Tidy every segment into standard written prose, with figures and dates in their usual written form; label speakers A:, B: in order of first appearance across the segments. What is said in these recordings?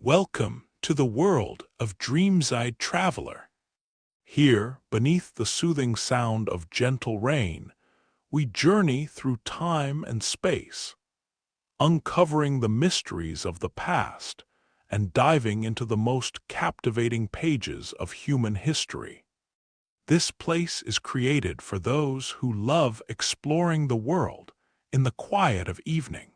A: Welcome to the world of Dreamside Traveler. Here, beneath the soothing sound of gentle rain, we journey through time and space, uncovering the mysteries of the past and diving into the most captivating pages of human history. This place is created for those who love exploring the world in the quiet of evening,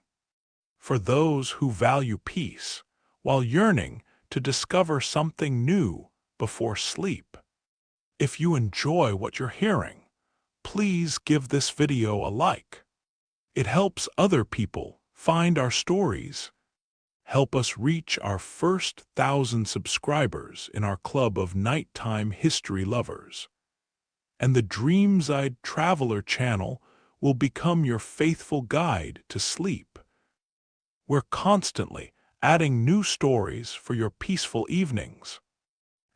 A: for those who value peace while yearning to discover something new before sleep. If you enjoy what you're hearing, please give this video a like. It helps other people find our stories. Help us reach our first 1,000 subscribers in our club of nighttime history lovers. And the Dreamside Traveler channel will become your faithful guide to sleep. We're constantly adding new stories for your peaceful evenings.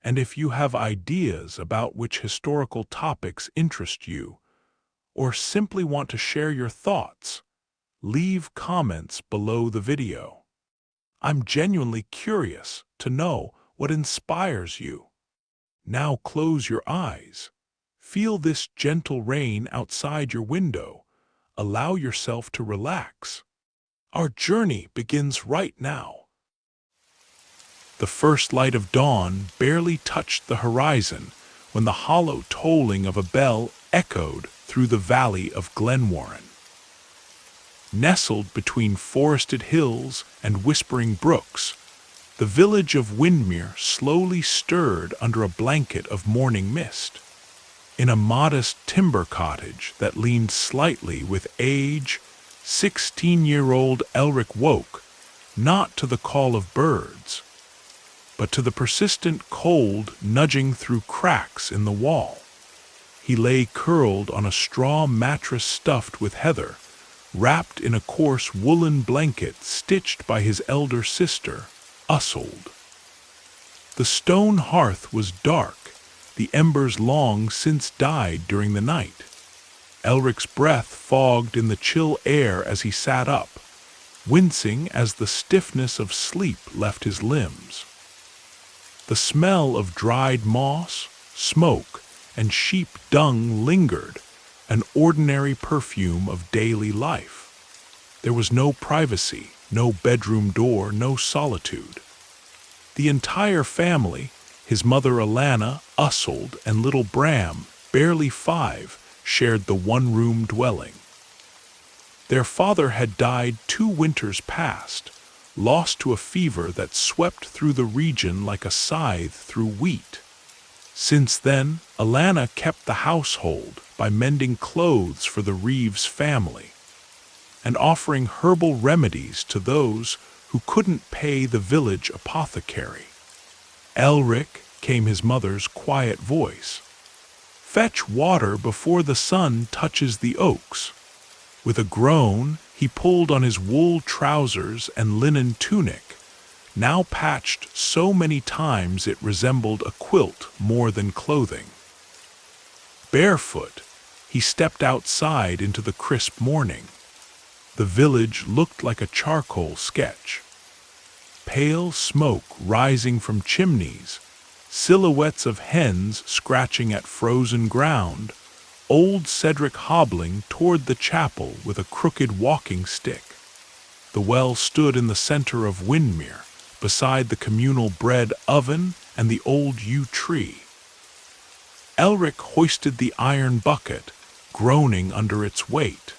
A: And if you have ideas about which historical topics interest you, or simply want to share your thoughts, leave comments below the video. I'm genuinely curious to know what inspires you. Now close your eyes. Feel this gentle rain outside your window. Allow yourself to relax. Our journey begins right now. The first light of dawn barely touched the horizon when the hollow tolling of a bell echoed through the valley of Glenwarren. Nestled between forested hills and whispering brooks, the village of Windermere slowly stirred under a blanket of morning mist. In a modest timber cottage that leaned slightly with age, 16-year-old Elric woke, not to the call of birds, but to the persistent cold nudging through cracks in the wall. He lay curled on a straw mattress stuffed with heather, wrapped in a coarse woolen blanket stitched by his elder sister, Usold. The stone hearth was dark, the embers long since died during the night. Elric's breath fogged in the chill air as he sat up, wincing as the stiffness of sleep left his limbs. The smell of dried moss, smoke, and sheep dung lingered, an ordinary perfume of daily life. There was no privacy, no bedroom door, no solitude. The entire family, his mother Alana, Usold, and little Bram, barely 5, shared the one-room dwelling. Their father had died 2 winters past, lost to a fever that swept through the region like a scythe through wheat. Since then, Alana kept the household by mending clothes for the Reeves family and offering herbal remedies to those who couldn't pay the village apothecary. Elric, came his mother's quiet voice. Fetch water before the sun touches the oaks. With a groan, he pulled on his wool trousers and linen tunic, now patched so many times it resembled a quilt more than clothing. Barefoot, he stepped outside into the crisp morning. The village looked like a charcoal sketch. Pale smoke rising from chimneys, silhouettes of hens scratching at frozen ground, old Cedric hobbling toward the chapel with a crooked walking stick. The well stood in the center of Windermere, beside the communal bread oven and the old yew tree. Elric hoisted the iron bucket, groaning under its weight.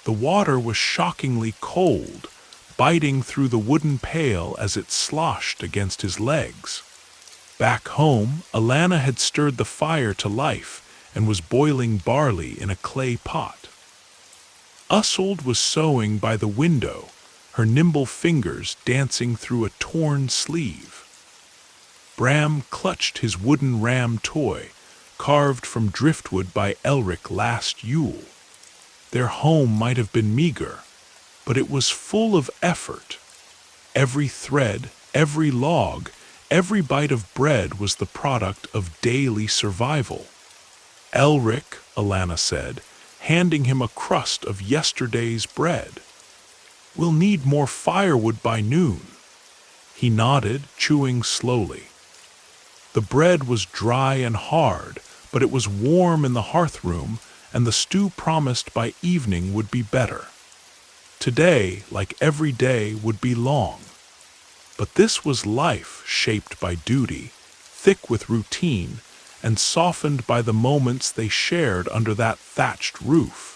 A: The water was shockingly cold, biting through the wooden pail as it sloshed against his legs. Back home, Alana had stirred the fire to life and was boiling barley in a clay pot. Usold was sewing by the window, her nimble fingers dancing through a torn sleeve. Bram clutched his wooden ram toy, carved from driftwood by Elric last Yule. Their home might have been meager, but it was full of effort. Every thread, every log, every bite of bread was the product of daily survival. Elric, Alana said, handing him a crust of yesterday's bread. We'll need more firewood by noon. He nodded, chewing slowly. The bread was dry and hard, but it was warm in the hearth-room, and the stew promised by evening would be better. Today, like every day, would be long. But this was life shaped by duty, thick with routine, and softened by the moments they shared under that thatched roof.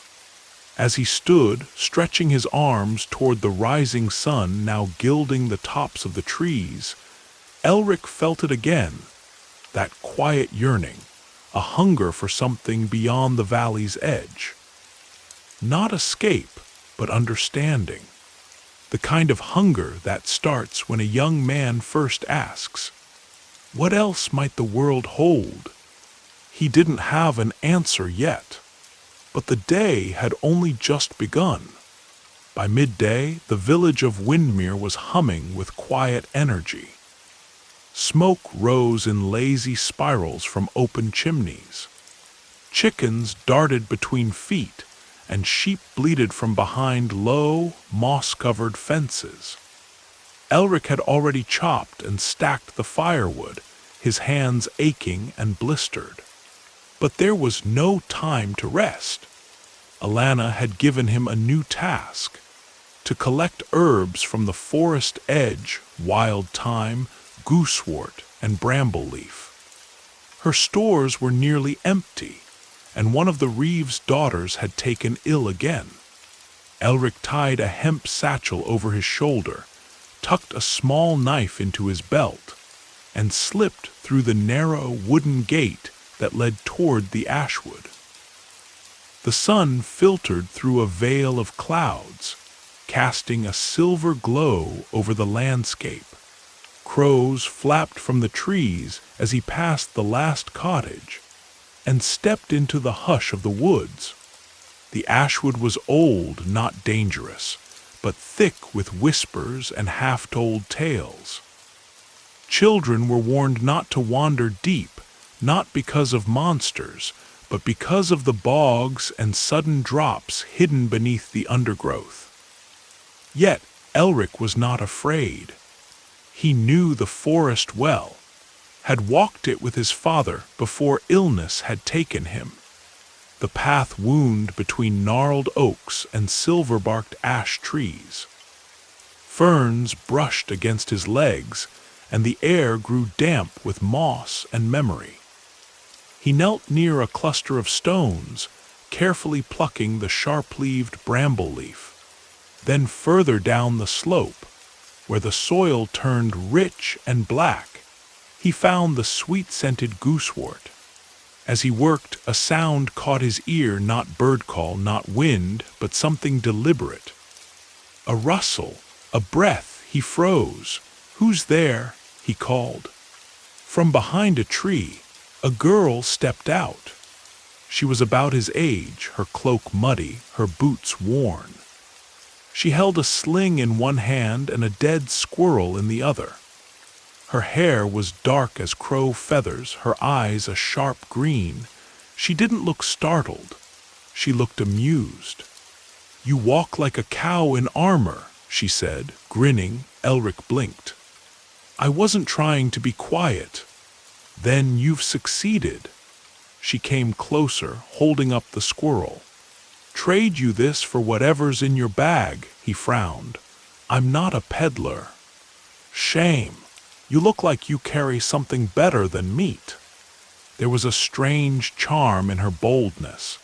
A: As he stood, stretching his arms toward the rising sun now gilding the tops of the trees, Elric felt it again, that quiet yearning, a hunger for something beyond the valley's edge. Not escape, but understanding. The kind of hunger that starts when a young man first asks, "What else might the world hold?" He didn't have an answer yet, but the day had only just begun. By midday, the village of Windmere was humming with quiet energy. Smoke rose in lazy spirals from open chimneys. Chickens darted between feet, and sheep bleated from behind low, moss-covered fences. Elric had already chopped and stacked the firewood, his hands aching and blistered. But there was no time to rest. Alana had given him a new task: to collect herbs from the forest edge, wild thyme, goosewort, and bramble-leaf. Her stores were nearly empty, and one of the Reeves' daughters had taken ill again. Elric tied a hemp satchel over his shoulder, tucked a small knife into his belt, and slipped through the narrow wooden gate that led toward the ashwood. The sun filtered through a veil of clouds, casting a silver glow over the landscape. Crows flapped from the trees as he passed the last cottage, and stepped into the hush of the woods. The ashwood was old, not dangerous, but thick with whispers and half-told tales. Children were warned not to wander deep, not because of monsters, but because of the bogs and sudden drops hidden beneath the undergrowth. Yet Elric was not afraid. He knew the forest well, had walked it with his father before illness had taken him. The path wound between gnarled oaks and silver-barked ash trees. Ferns brushed against his legs, and the air grew damp with moss and memory. He knelt near a cluster of stones, carefully plucking the sharp-leaved bramble-leaf. Then further down the slope, where the soil turned rich and black, he found the sweet-scented goosewort. As he worked, a sound caught his ear, not bird call, not wind, but something deliberate. A rustle, a breath. He froze. "Who's there?" he called. From behind a tree, a girl stepped out. She was about his age, her cloak muddy, her boots worn. She held a sling in one hand and a dead squirrel in the other. Her hair was dark as crow feathers, her eyes a sharp green. She didn't look startled. She looked amused. "You walk like a cow in armor," she said, grinning. Elric blinked. "I wasn't trying to be quiet." "Then you've succeeded." She came closer, holding up the squirrel. "Trade you this for whatever's in your bag," he frowned. "I'm not a peddler." "Shame. You look like you carry something better than meat." There was a strange charm in her boldness,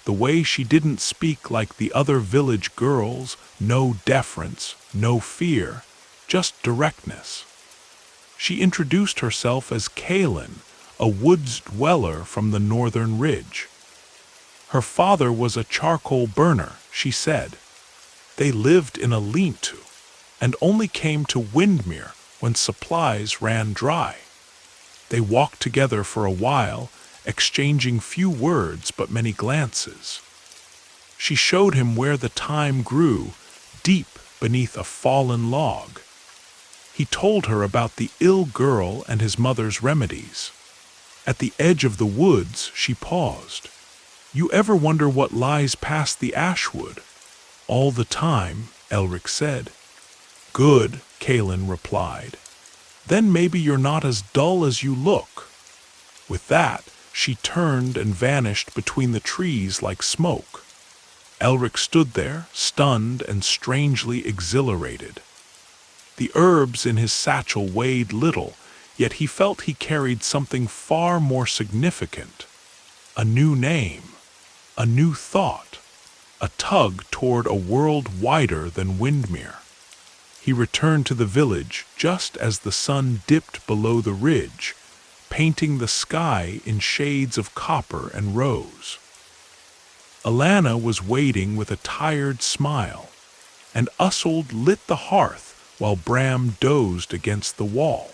A: the way she didn't speak like the other village girls, no deference, no fear, just directness. She introduced herself as Kaelin, a woods dweller from the northern ridge. Her father was a charcoal burner, she said. They lived in a lean-to, and only came to Windmere when supplies ran dry. They walked together for a while, exchanging few words but many glances. She showed him where the thyme grew, deep beneath a fallen log. He told her about the ill girl and his mother's remedies. At the edge of the woods, she paused. "You ever wonder what lies past the ashwood?" "All the time," Elric said. "Good," Kaelin replied. Then maybe you're not as dull as you look." With that, she turned and vanished between the trees like smoke. Elric stood there, stunned and strangely exhilarated. The herbs in his satchel weighed little, yet he felt he carried something far more significant. A new name, a new thought, a tug toward a world wider than Windmere. He returned to the village just as the sun dipped below the ridge, painting the sky in shades of copper and rose. Alana was waiting with a tired smile, and Ussold lit the hearth while Bram dozed against the wall.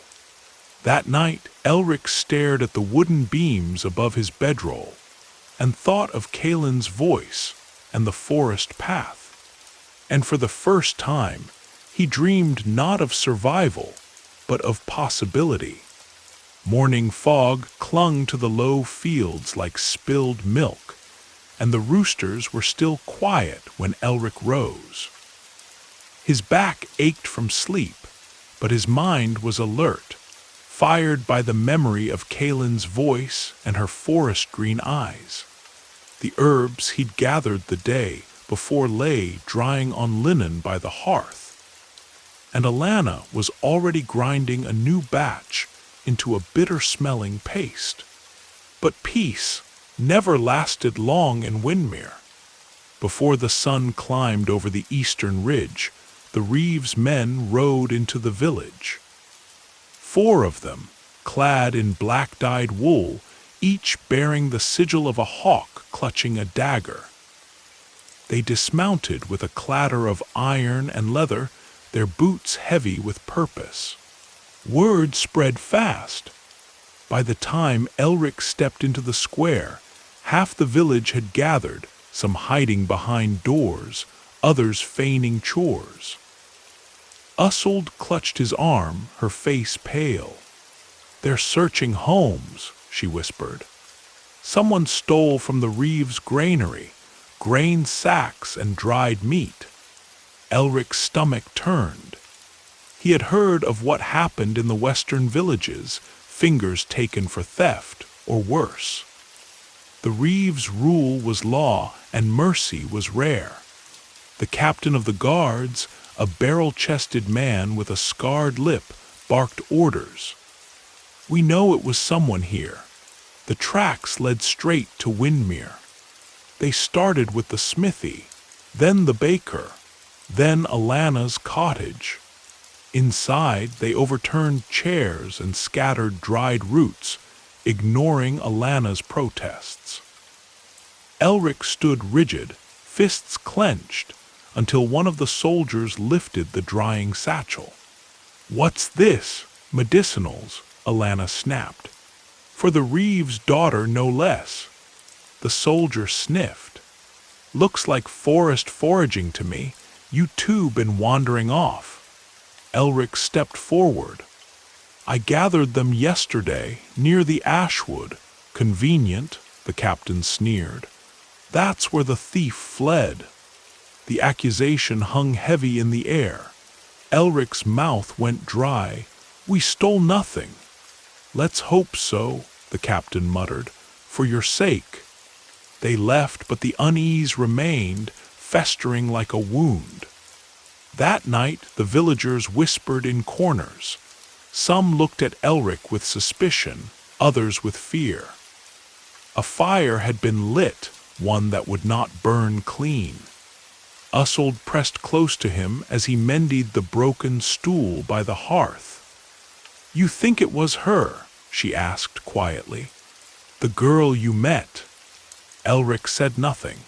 A: That night, Elric stared at the wooden beams above his bedroll and thought of Kaelin's voice and the forest path. And for the first time, he dreamed not of survival, but of possibility. Morning fog clung to the low fields like spilled milk, and the roosters were still quiet when Elric rose. His back ached from sleep, but his mind was alert, fired by the memory of Kaelin's voice and her forest-green eyes. The herbs he'd gathered the day before lay drying on linen by the hearth, and Alana was already grinding a new batch into a bitter-smelling paste. But peace never lasted long in Windmere. Before the sun climbed over the eastern ridge, the Reeves men rode into the village. 4 of them, clad in black-dyed wool, each bearing the sigil of a hawk clutching a dagger. They dismounted with a clatter of iron and leather, their boots heavy with purpose. Word spread fast. By the time Elric stepped into the square, half the village had gathered, some hiding behind doors, others feigning chores. Ussold clutched his arm, her face pale. "They're searching homes," she whispered. "Someone stole from the Reeves granary, grain sacks and dried meat." Elric's stomach turned. He had heard of what happened in the western villages, fingers taken for theft, or worse. The Reeves' rule was law, and mercy was rare. The captain of the guards, a barrel-chested man with a scarred lip, barked orders. "We know it was someone here." The tracks led straight to Windmere. They started with the smithy, then the baker, then Alana's cottage. Inside, they overturned chairs and scattered dried roots, ignoring Alana's protests. Elric stood rigid, fists clenched, until one of the soldiers lifted the drying satchel. "What's this? Medicinals," Alana snapped. "For the Reeves' daughter, no less." The soldier sniffed. "Looks like forest foraging to me. You two been wandering off." Elric stepped forward. "I gathered them yesterday, near the ashwood." "Convenient," the captain sneered. "That's where the thief fled." The accusation hung heavy in the air. Elric's mouth went dry. "We stole nothing." "Let's hope so," the captain muttered, "for your sake." They left, but the unease remained, festering like a wound. That night the villagers whispered in corners. Some looked at Elric with suspicion, others with fear. A fire had been lit, one that would not burn clean. Ussold pressed close to him as he mended the broken stool by the hearth. "You think it was her?" she asked quietly. "The girl you met?" Elric said nothing.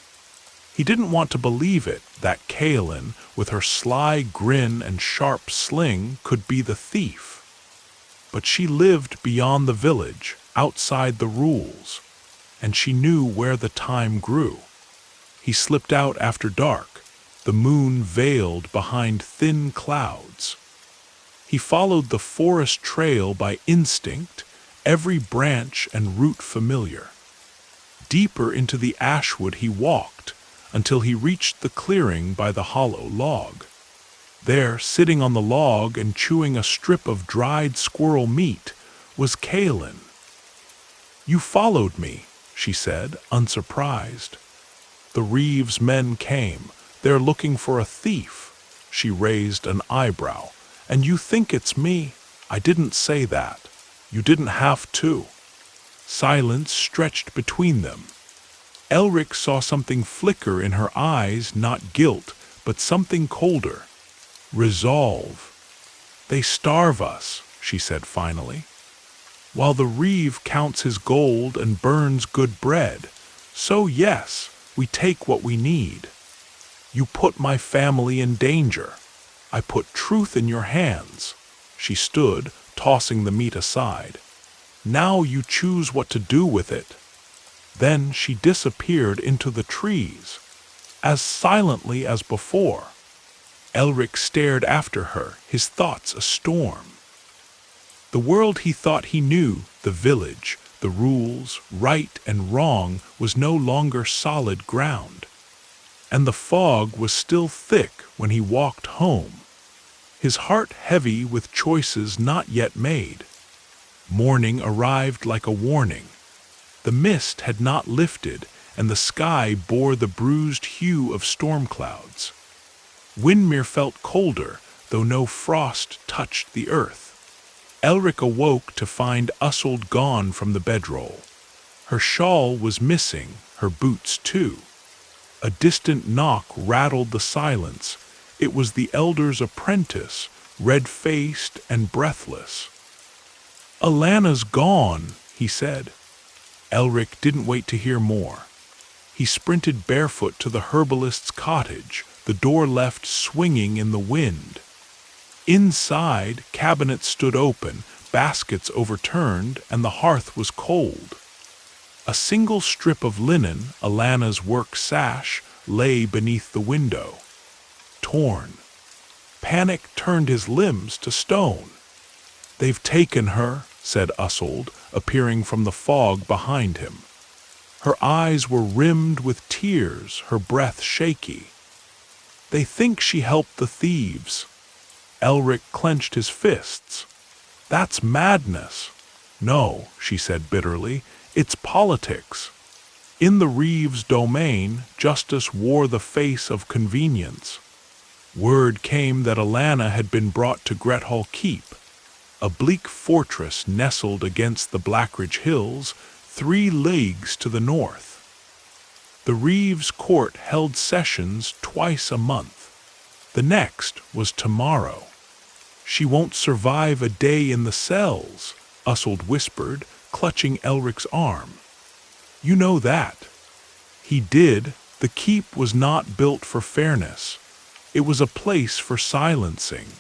A: He didn't want to believe it, that Kaelin, with her sly grin and sharp sling, could be the thief. But she lived beyond the village, outside the rules, and she knew where the time grew. He slipped out after dark, the moon veiled behind thin clouds. He followed the forest trail by instinct, every branch and root familiar. Deeper into the ashwood he walked, until he reached the clearing by the hollow log. There, sitting on the log and chewing a strip of dried squirrel meat, was Kaelin. "You followed me," she said, unsurprised. "The Reeves men came. They're looking for a thief." She raised an eyebrow. "And you think it's me?" "I didn't say that. You didn't have to." Silence stretched between them. Elric saw something flicker in her eyes, not guilt, but something colder. Resolve. "They starve us," she said finally. "While the Reeve counts his gold and burns good bread. So yes, we take what we need. You put my family in danger. I put truth in your hands." She stood, tossing the meat aside. "Now you choose what to do with it." Then she disappeared into the trees, as silently as before. Elric stared after her, his thoughts a storm. The world he thought he knew, the village, the rules, right and wrong, was no longer solid ground. And the fog was still thick when he walked home, his heart heavy with choices not yet made. Morning arrived like a warning. The mist had not lifted, and the sky bore the bruised hue of storm clouds. Windmere felt colder, though no frost touched the earth. Elric awoke to find Ussold gone from the bedroll. Her shawl was missing, her boots too. A distant knock rattled the silence. It was the elder's apprentice, red-faced and breathless. "Alana's gone," he said. Elric didn't wait to hear more. He sprinted barefoot to the herbalist's cottage, the door left swinging in the wind. Inside, cabinets stood open, baskets overturned, and the hearth was cold. A single strip of linen, Alana's work sash, lay beneath the window. Torn. Panic turned his limbs to stone. "They've taken her," said Ussold, appearing from the fog behind him. Her eyes were rimmed with tears, her breath shaky. "They think she helped the thieves." Elric clenched his fists. "That's madness." "No," she said bitterly, "it's politics." In the Reeves' domain, justice wore the face of convenience. Word came that Alana had been brought to Grethall Keep, a bleak fortress nestled against the Blackridge Hills, 3 leagues to the north. The Reeves' court held sessions twice a month. The next was tomorrow. "She won't survive a day in the cells," Ussold whispered, clutching Elric's arm. "You know that." He did. The keep was not built for fairness. It was a place for silencing.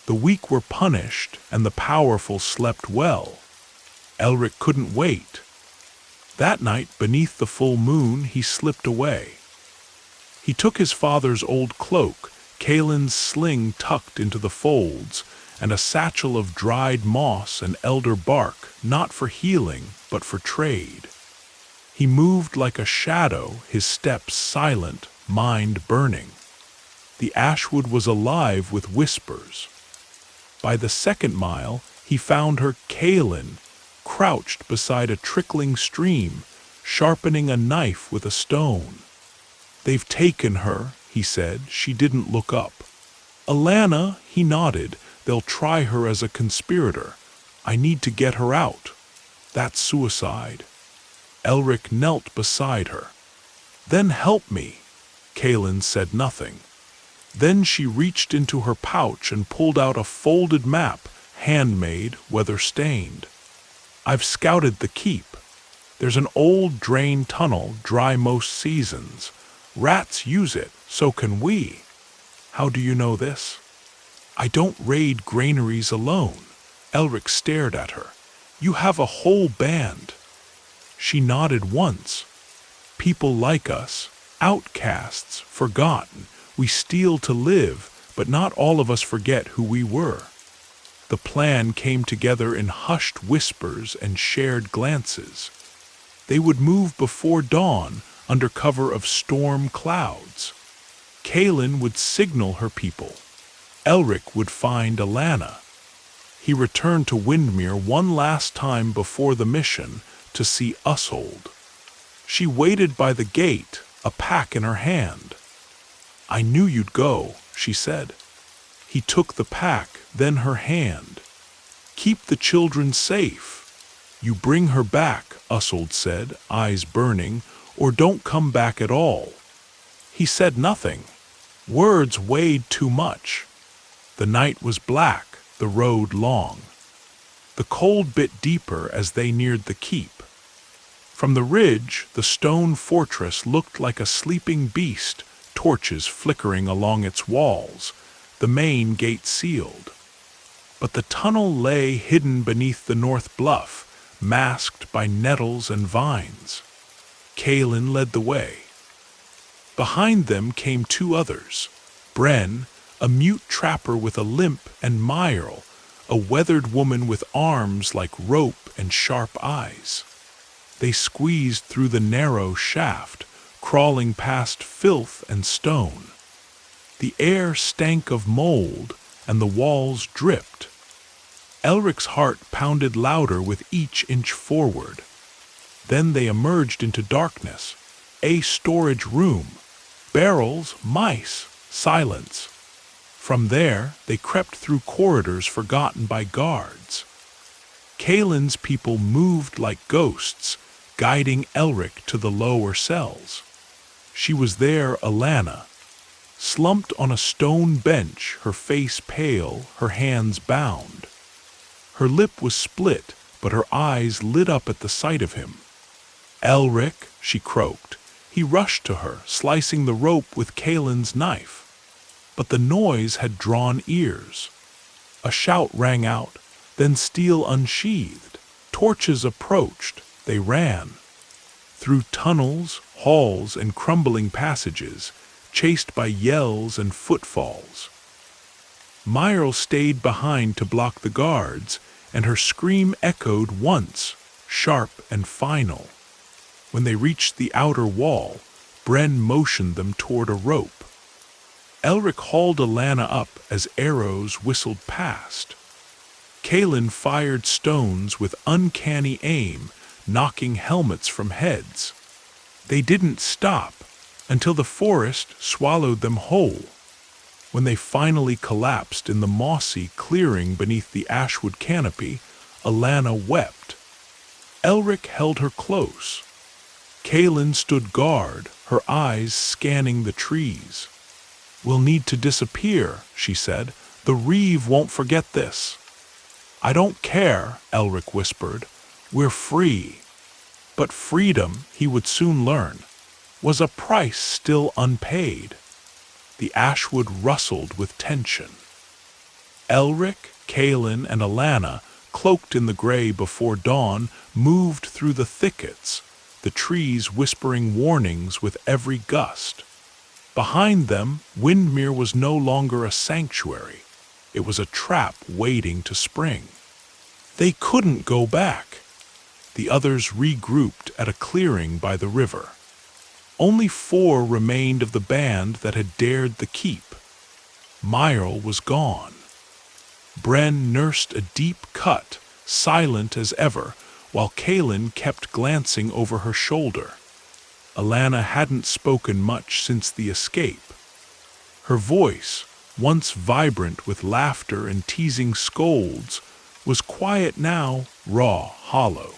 A: The weak were punished, and the powerful slept well. Elric couldn't wait. That night, beneath the full moon, he slipped away. He took his father's old cloak, Kaelin's sling tucked into the folds, and a satchel of dried moss and elder bark, not for healing, but for trade. He moved like a shadow, his steps silent, mind burning. The ashwood was alive with whispers. By the 2nd mile, he found her, Kaelin, crouched beside a trickling stream, sharpening a knife with a stone. "They've taken her," he said. She didn't look up. "Alana," he nodded. "They'll try her as a conspirator. I need to get her out. That's suicide." Elric knelt beside her. "Then help me." Kaelin said nothing. Then she reached into her pouch and pulled out a folded map, handmade, weather-stained. "I've scouted the keep. There's an old drain tunnel, dry most seasons. Rats use it, so can we." "How do you know this?" "I don't raid granaries alone." Elric stared at her. "You have a whole band." She nodded once. "People like us, outcasts, forgotten. We steal to live, but not all of us forget who we were." The plan came together in hushed whispers and shared glances. They would move before dawn, under cover of storm clouds. Kaelin would signal her people. Elric would find Alanna. He returned to Windmere one last time before the mission to see Ushold. She waited by the gate, a pack in her hand. "I knew you'd go," she said. He took the pack, then her hand. "Keep the children safe." "You bring her back," Ushold said, eyes burning, "or don't come back at all." He said nothing. Words weighed too much. The night was black, the road long. The cold bit deeper as they neared the keep. From the ridge, the stone fortress looked like a sleeping beast, torches flickering along its walls, the main gate sealed. But the tunnel lay hidden beneath the north bluff, masked by nettles and vines. Kaelin led the way. Behind them came two others, Bren, a mute trapper with a limp, and Myrl, a weathered woman with arms like rope and sharp eyes. They squeezed through the narrow shaft, crawling past filth and stone. The air stank of mold, and the walls dripped. Elric's heart pounded louder with each inch forward. Then they emerged into darkness. A storage room. Barrels, mice, silence. From there, they crept through corridors forgotten by guards. Kaelin's people moved like ghosts, guiding Elric to the lower cells. She was there, Alanna, slumped on a stone bench, her face pale, her hands bound. Her lip was split, but her eyes lit up at the sight of him. "Elric," she croaked. He rushed to her, slicing the rope with Kaelin's knife. But the noise had drawn ears. A shout rang out, then steel unsheathed. Torches approached. They ran. Through tunnels, halls, and crumbling passages, chased by yells and footfalls. Myrl stayed behind to block the guards, and her scream echoed once, sharp and final. When they reached the outer wall, Bren motioned them toward a rope. Elric hauled Alanna up as arrows whistled past. Kaelin fired stones with uncanny aim, knocking helmets from heads. They didn't stop until the forest swallowed them whole. When they finally collapsed in the mossy clearing beneath the ashwood canopy, Alanna wept. Elric held her close. Kaelin stood guard, her eyes scanning the trees. "We'll need to disappear," she said. "The Reeve won't forget this." "I don't care," Elric whispered. "We're free." But freedom, he would soon learn, was a price still unpaid. The ashwood rustled with tension. Elric, Kaelin, and Alanna, cloaked in the gray before dawn, moved through the thickets, the trees whispering warnings with every gust. Behind them, Windmere was no longer a sanctuary. It was a trap waiting to spring. They couldn't go back. The others regrouped at a clearing by the river. Only 4 remained of the band that had dared the keep. Myrl was gone. Bren nursed a deep cut, silent as ever, while Kaelin kept glancing over her shoulder. Alanna hadn't spoken much since the escape. Her voice, once vibrant with laughter and teasing scolds, was quiet now, raw, hollow.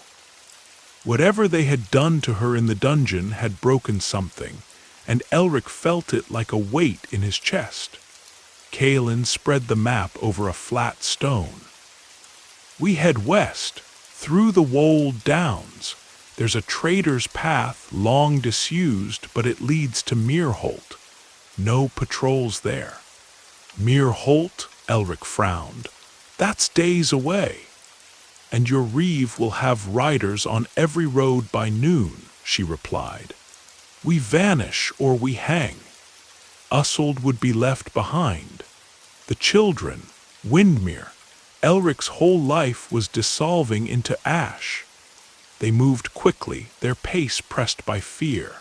A: Whatever they had done to her in the dungeon had broken something, and Elric felt it like a weight in his chest. Kaelin spread the map over a flat stone. "We head west, through the Wold Downs. There's a trader's path, long disused, but it leads to Meerholt. No patrols there." "Meerholt?" Elric frowned. "That's days away." "And your Reeve will have riders on every road by noon," she replied. "We vanish or we hang. Ushold would be left behind. The children, Windmere, Elric's whole life was dissolving into ash." They moved quickly, their pace pressed by fear.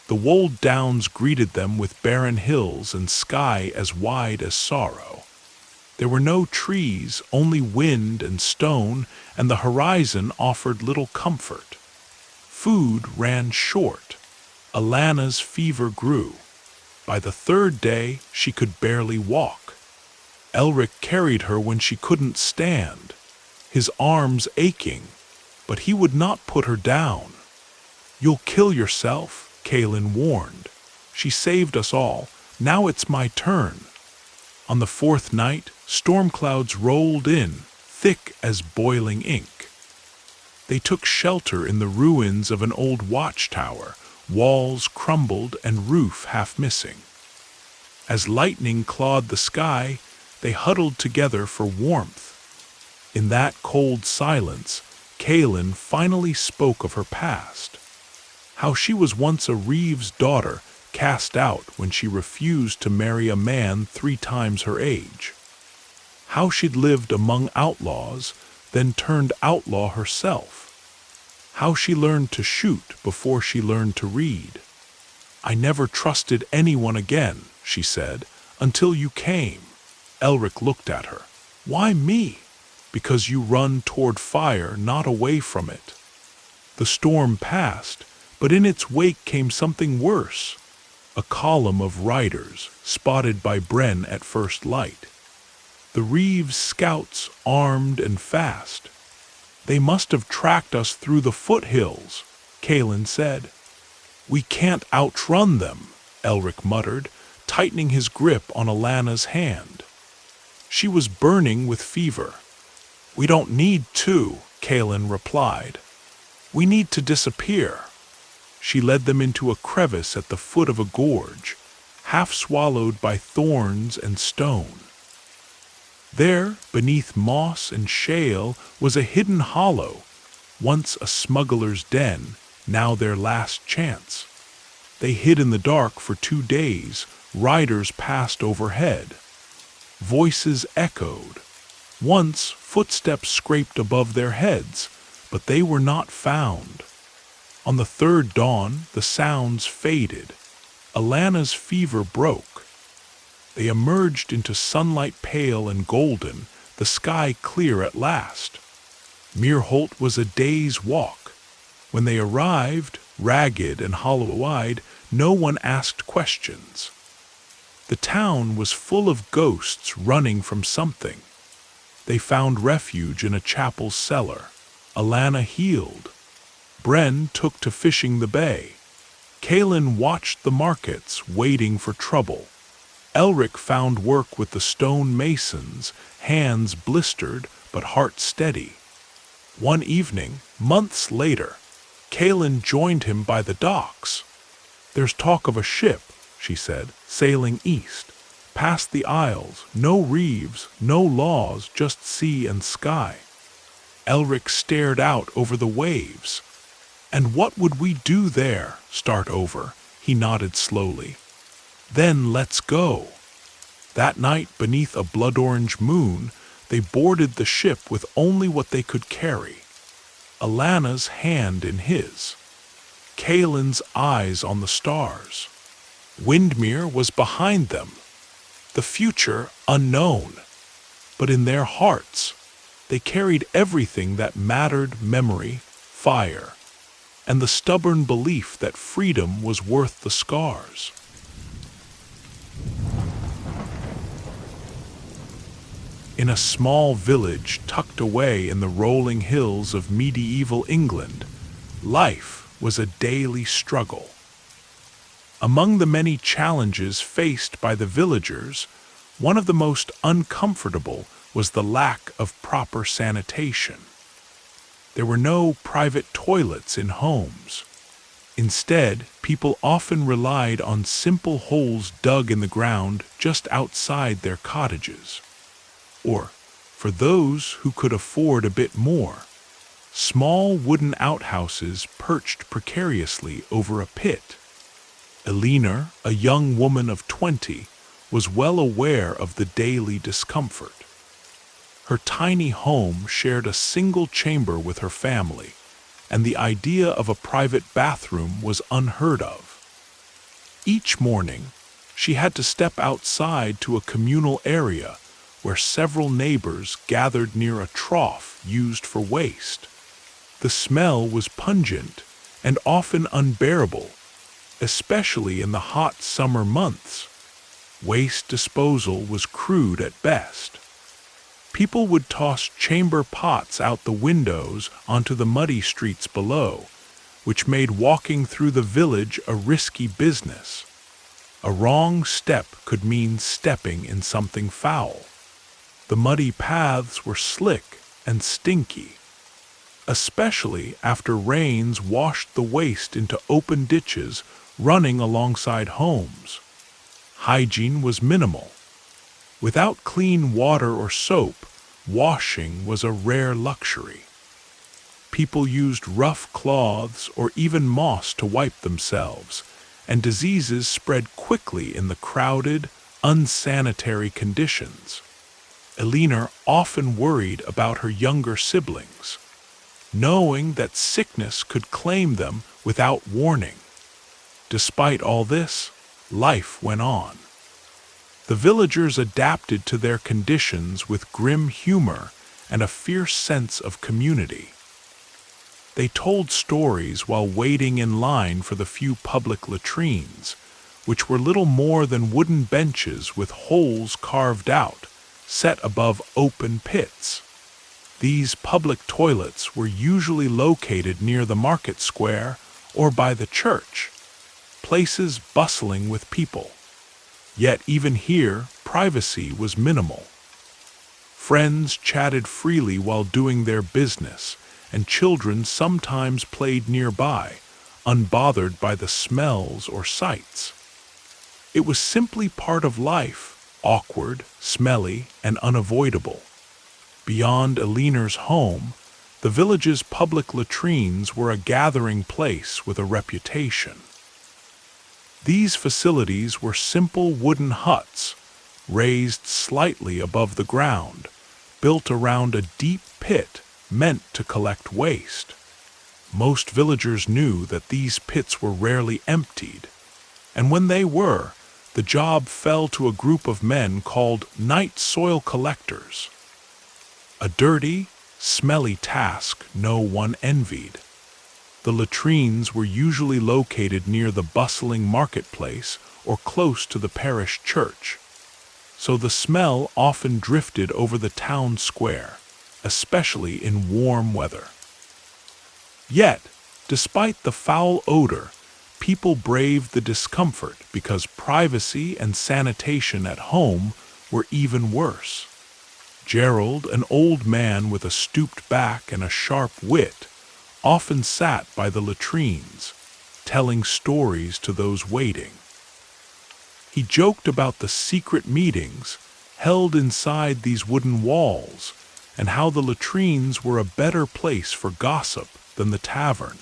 A: The wold downs greeted them with barren hills and sky as wide as sorrow. There were no trees, only wind and stone, and the horizon offered little comfort. Food ran short. Alana's fever grew. By the third day, she could barely walk. Elric carried her when she couldn't stand, his arms aching, but he would not put her down. "You'll kill yourself," Kaelin warned. "She saved us all. Now it's my turn." On the fourth night, storm clouds rolled in, thick as boiling ink. They took shelter in the ruins of an old watchtower, walls crumbled and roof half missing. As lightning clawed the sky, they huddled together for warmth. In that cold silence, Kaelin finally spoke of her past. How she was once a Reeve's daughter, cast out when she refused to marry a man 3 times her age. How she'd lived among outlaws, then turned outlaw herself. How she learned to shoot before she learned to read. "I never trusted anyone again," she said, "until you came." Elric looked at her. "Why me?" "Because you run toward fire, not away from it." The storm passed, but in its wake came something worse. A column of riders, spotted by Bren at first light. The Reeves scouts, armed and fast. "They must have tracked us through the foothills," Kaelin said. "We can't outrun them," Elric muttered, tightening his grip on Alana's hand. She was burning with fever. "We don't need to," Kaelin replied. "We need to disappear." She led them into a crevice at the foot of a gorge, half swallowed by thorns and stone. There, beneath moss and shale, was a hidden hollow, once a smuggler's den, now their last chance. They hid in the dark for 2 days, riders passed overhead. Voices echoed. Once, footsteps scraped above their heads, but they were not found. On the third dawn, the sounds faded. Alana's fever broke. They emerged into sunlight pale and golden, the sky clear at last. Mirholt was a day's walk. When they arrived, ragged and hollow-eyed, no one asked questions. The town was full of ghosts running from something. They found refuge in a chapel's cellar. Alana healed. Bren took to fishing the bay. Kaelin watched the markets, waiting for trouble. Elric found work with the stone masons, hands blistered but heart steady. One evening, months later, Kaelin joined him by the docks. "There's talk of a ship," she said, "sailing east, past the Isles, no Reeves, no laws, just sea and sky." Elric stared out over the waves. "And what would we do there? Start over?" He nodded slowly. "Then let's go." That night, beneath a blood-orange moon, they boarded the ship with only what they could carry. Alana's hand in his. Kaelin's eyes on the stars. Windmere was behind them. The future unknown. But in their hearts, they carried everything that mattered: memory, fire, and the stubborn belief that freedom was worth the scars. In a small village tucked away in the rolling hills of medieval England, life was a daily struggle. Among the many challenges faced by the villagers, one of the most uncomfortable was the lack of proper sanitation. There were no private toilets in homes. Instead, people often relied on simple holes dug in the ground just outside their cottages. Or, for those who could afford a bit more, small wooden outhouses perched precariously over a pit. Elinor, a young woman of 20, was well aware of the daily discomfort. Her tiny home shared a single chamber with her family, and the idea of a private bathroom was unheard of. Each morning, she had to step outside to a communal area where several neighbors gathered near a trough used for waste. The smell was pungent and often unbearable, especially in the hot summer months. Waste disposal was crude at best. People would toss chamber pots out the windows onto the muddy streets below, which made walking through the village a risky business. A wrong step could mean stepping in something foul. The muddy paths were slick and stinky, especially after rains washed the waste into open ditches running alongside homes. Hygiene was minimal. Without clean water or soap, washing was a rare luxury. People used rough cloths or even moss to wipe themselves, and diseases spread quickly in the crowded, unsanitary conditions. Elinor often worried about her younger siblings, knowing that sickness could claim them without warning. Despite all this, life went on. The villagers adapted to their conditions with grim humor and a fierce sense of community. They told stories while waiting in line for the few public latrines, which were little more than wooden benches with holes carved out, set above open pits. These public toilets were usually located near the market square or by the church, places bustling with people. Yet even here, privacy was minimal. Friends chatted freely while doing their business, and children sometimes played nearby, unbothered by the smells or sights. It was simply part of life, awkward, smelly, and unavoidable. Beyond Elinor's home, the village's public latrines were a gathering place with a reputation. These facilities were simple wooden huts, raised slightly above the ground, built around a deep pit meant to collect waste. Most villagers knew that these pits were rarely emptied, and when they were, the job fell to a group of men called night soil collectors. A dirty, smelly task no one envied. The latrines were usually located near the bustling marketplace or close to the parish church, so the smell often drifted over the town square, especially in warm weather. Yet, despite the foul odor, people braved the discomfort because privacy and sanitation at home were even worse. Gerald, an old man with a stooped back and a sharp wit, often sat by the latrines, telling stories to those waiting. He joked about the secret meetings held inside these wooden walls and how the latrines were a better place for gossip than the tavern.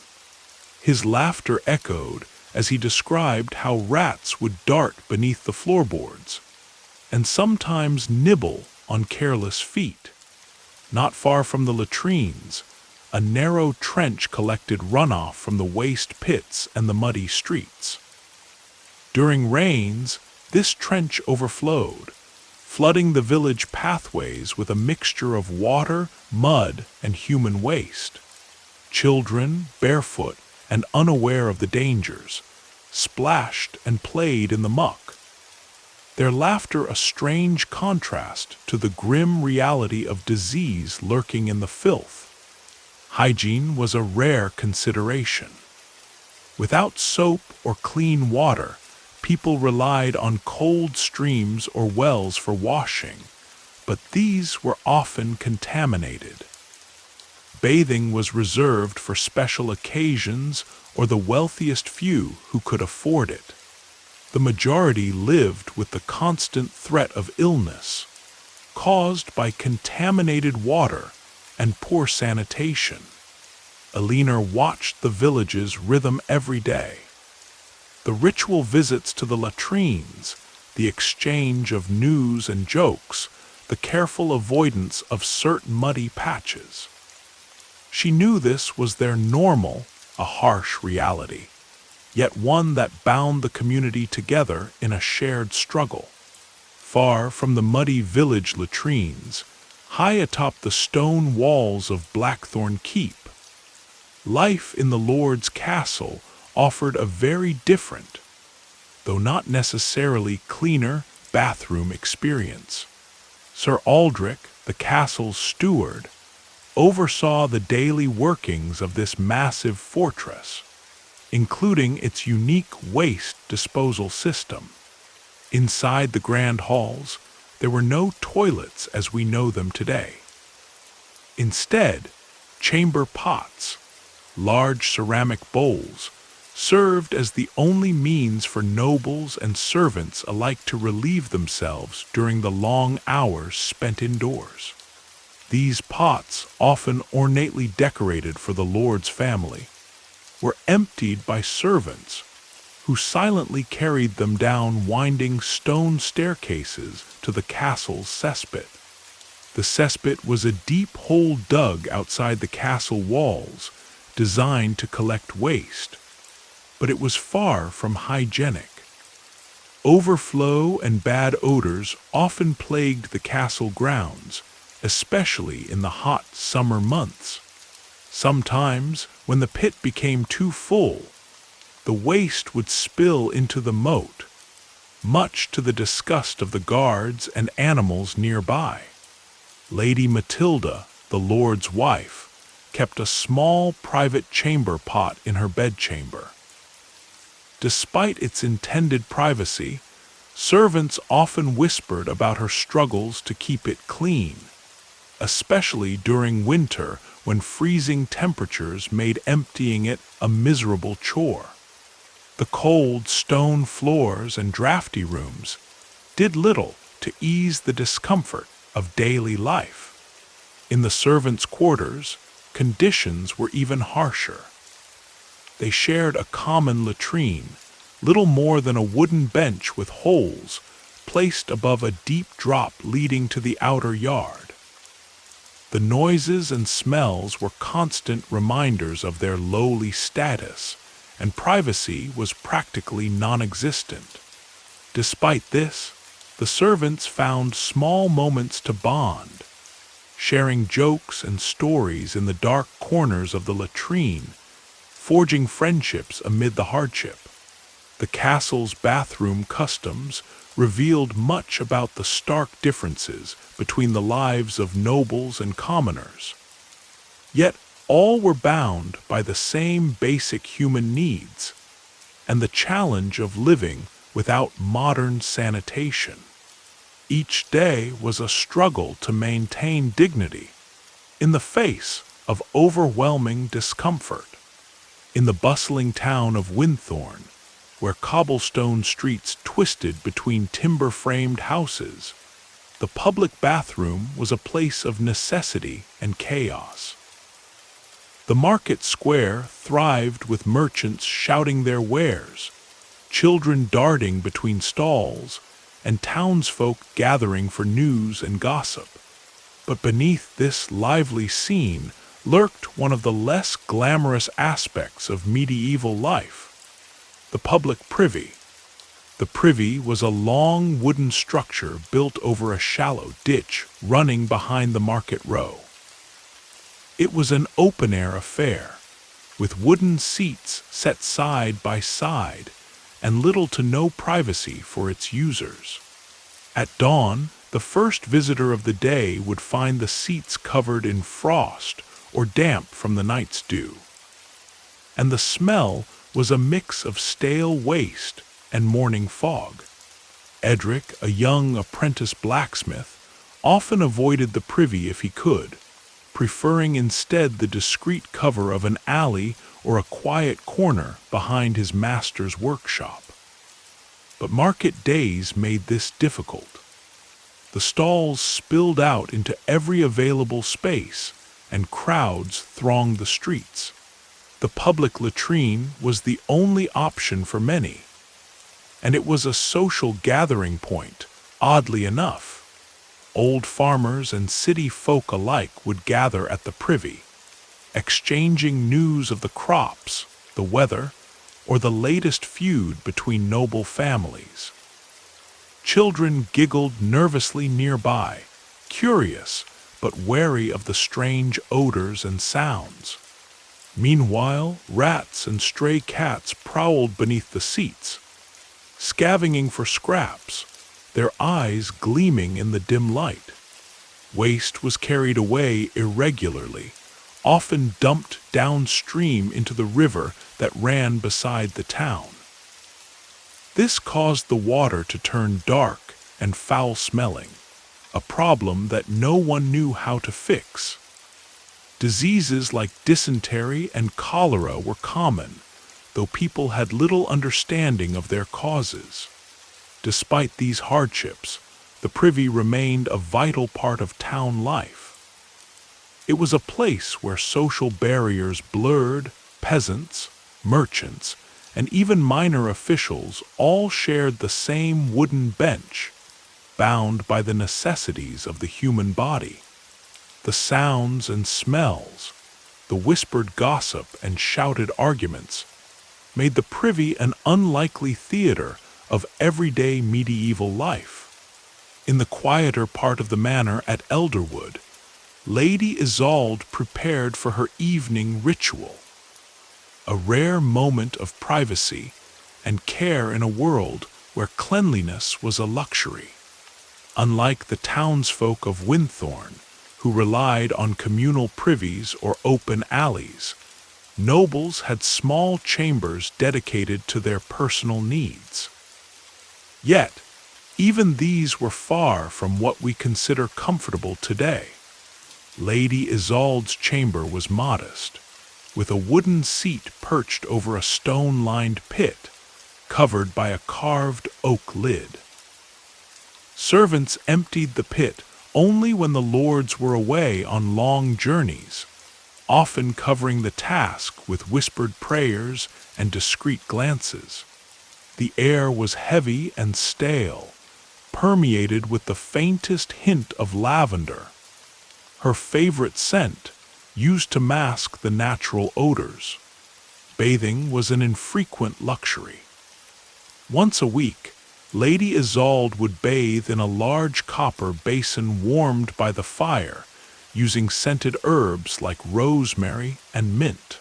A: His laughter echoed as he described how rats would dart beneath the floorboards and sometimes nibble on careless feet. Not far from the latrines, a narrow trench collected runoff from the waste pits and the muddy streets. During rains, this trench overflowed, flooding the village pathways with a mixture of water, mud, and human waste. Children, barefoot and unaware of the dangers, splashed and played in the muck, their laughter a strange contrast to the grim reality of disease lurking in the filth. Hygiene was a rare consideration. Without soap or clean water, people relied on cold streams or wells for washing, but these were often contaminated. Bathing was reserved for special occasions or the wealthiest few who could afford it. The majority lived with the constant threat of illness, caused by contaminated water and poor sanitation. Elinor watched the village's rhythm every day. The ritual visits to the latrines, the exchange of news and jokes, the careful avoidance of certain muddy patches. She knew this was their normal, a harsh reality, yet one that bound the community together in a shared struggle. Far from the muddy village latrines, high atop the stone walls of Blackthorn Keep, life in the Lord's castle offered a very different, though not necessarily cleaner, bathroom experience. Sir Aldrich, the castle's steward, oversaw the daily workings of this massive fortress, including its unique waste disposal system. Inside the grand halls, there were no toilets as we know them today. Instead, chamber pots, large ceramic bowls, served as the only means for nobles and servants alike to relieve themselves during the long hours spent indoors. These pots, often ornately decorated for the Lord's family, were emptied by servants who silently carried them down winding stone staircases to the castle's cesspit. The cesspit was a deep hole dug outside the castle walls, designed to collect waste, but it was far from hygienic. Overflow and bad odors often plagued the castle grounds, especially in the hot summer months. Sometimes, when the pit became too full, the waste would spill into the moat, much to the disgust of the guards and animals nearby. Lady Matilda, the Lord's wife, kept a small private chamber pot in her bedchamber. Despite its intended privacy, servants often whispered about her struggles to keep it clean, especially during winter when freezing temperatures made emptying it a miserable chore. The cold stone floors and drafty rooms did little to ease the discomfort of daily life. In the servants' quarters, conditions were even harsher. They shared a common latrine, little more than a wooden bench with holes placed above a deep drop leading to the outer yard. The noises and smells were constant reminders of their lowly status, and privacy was practically non-existent. Despite this, the servants found small moments to bond, sharing jokes and stories in the dark corners of the latrine, forging friendships amid the hardship. The castle's bathroom customs revealed much about the stark differences between the lives of nobles and commoners. Yet all were bound by the same basic human needs and the challenge of living without modern sanitation. Each day was a struggle to maintain dignity in the face of overwhelming discomfort. In the bustling town of Winthorne, where cobblestone streets twisted between timber-framed houses, the public bathroom was a place of necessity and chaos. The market square thrived with merchants shouting their wares, children darting between stalls, and townsfolk gathering for news and gossip. But beneath this lively scene lurked one of the less glamorous aspects of medieval life: the public privy. The privy was a long wooden structure built over a shallow ditch running behind the market row. It was an open-air affair, with wooden seats set side by side and little to no privacy for its users. At dawn, the first visitor of the day would find the seats covered in frost or damp from the night's dew. And the smell was a mix of stale waste and morning fog. Edric, a young apprentice blacksmith, often avoided the privy if he could, preferring instead the discreet cover of an alley or a quiet corner behind his master's workshop. But market days made this difficult. The stalls spilled out into every available space, and crowds thronged the streets. The public latrine was the only option for many, and it was a social gathering point, oddly enough. Old farmers and city folk alike would gather at the privy, exchanging news of the crops, the weather, or the latest feud between noble families. Children giggled nervously nearby, curious but wary of the strange odors and sounds. Meanwhile, rats and stray cats prowled beneath the seats, scavenging for scraps, their eyes gleaming in the dim light. Waste was carried away irregularly, often dumped downstream into the river that ran beside the town. This caused the water to turn dark and foul-smelling, a problem that no one knew how to fix. Diseases like dysentery and cholera were common, though people had little understanding of their causes. Despite these hardships, the privy remained a vital part of town life. It was a place where social barriers blurred. Peasants, merchants, and even minor officials all shared the same wooden bench, bound by the necessities of the human body. The sounds and smells, the whispered gossip and shouted arguments, made the privy an unlikely theater of everyday medieval life. In the quieter part of the manor at Elderwood, Lady Isolde prepared for her evening ritual, a rare moment of privacy and care in a world where cleanliness was a luxury. Unlike the townsfolk of Winthorne, who relied on communal privies or open alleys, nobles had small chambers dedicated to their personal needs. Yet, even these were far from what we consider comfortable today. Lady Isolde's chamber was modest, with a wooden seat perched over a stone-lined pit, covered by a carved oak lid. Servants emptied the pit only when the lords were away on long journeys, often covering the task with whispered prayers and discreet glances. The air was heavy and stale, permeated with the faintest hint of lavender, her favorite scent, used to mask the natural odors. Bathing was an infrequent luxury. Once a week, Lady Isolde would bathe in a large copper basin warmed by the fire, using scented herbs like rosemary and mint.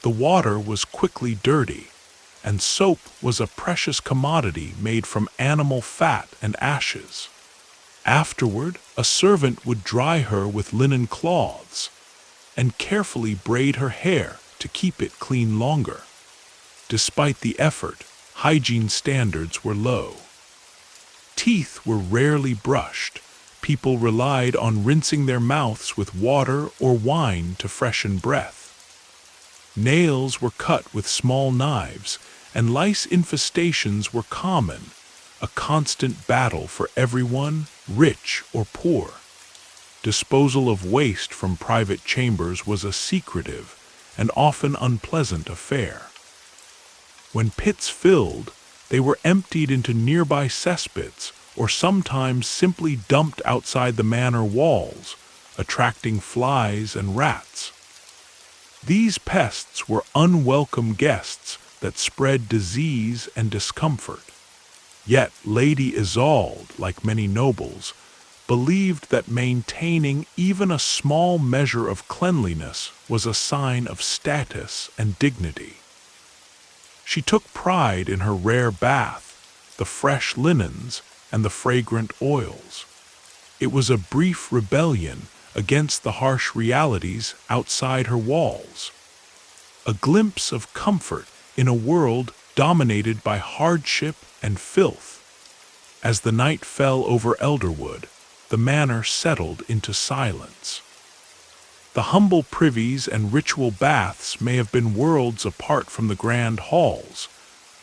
A: The water was quickly dirty, and soap was a precious commodity made from animal fat and ashes. Afterward, a servant would dry her with linen cloths and carefully braid her hair to keep it clean longer. Despite the effort, hygiene standards were low. Teeth were rarely brushed. People relied on rinsing their mouths with water or wine to freshen breath. Nails were cut with small knives, and lice infestations were common, a constant battle for everyone, rich or poor. Disposal of waste from private chambers was a secretive and often unpleasant affair. When pits filled, they were emptied into nearby cesspits or sometimes simply dumped outside the manor walls, attracting flies and rats. These pests were unwelcome guests that spread disease and discomfort. Yet Lady Isolde, like many nobles, believed that maintaining even a small measure of cleanliness was a sign of status and dignity. She took pride in her rare bath, the fresh linens, and the fragrant oils. It was a brief rebellion against the harsh realities outside her walls, a glimpse of comfort in a world dominated by hardship and filth. As the night fell over Elderwood, the manor settled into silence. The humble privies and ritual baths may have been worlds apart from the grand halls,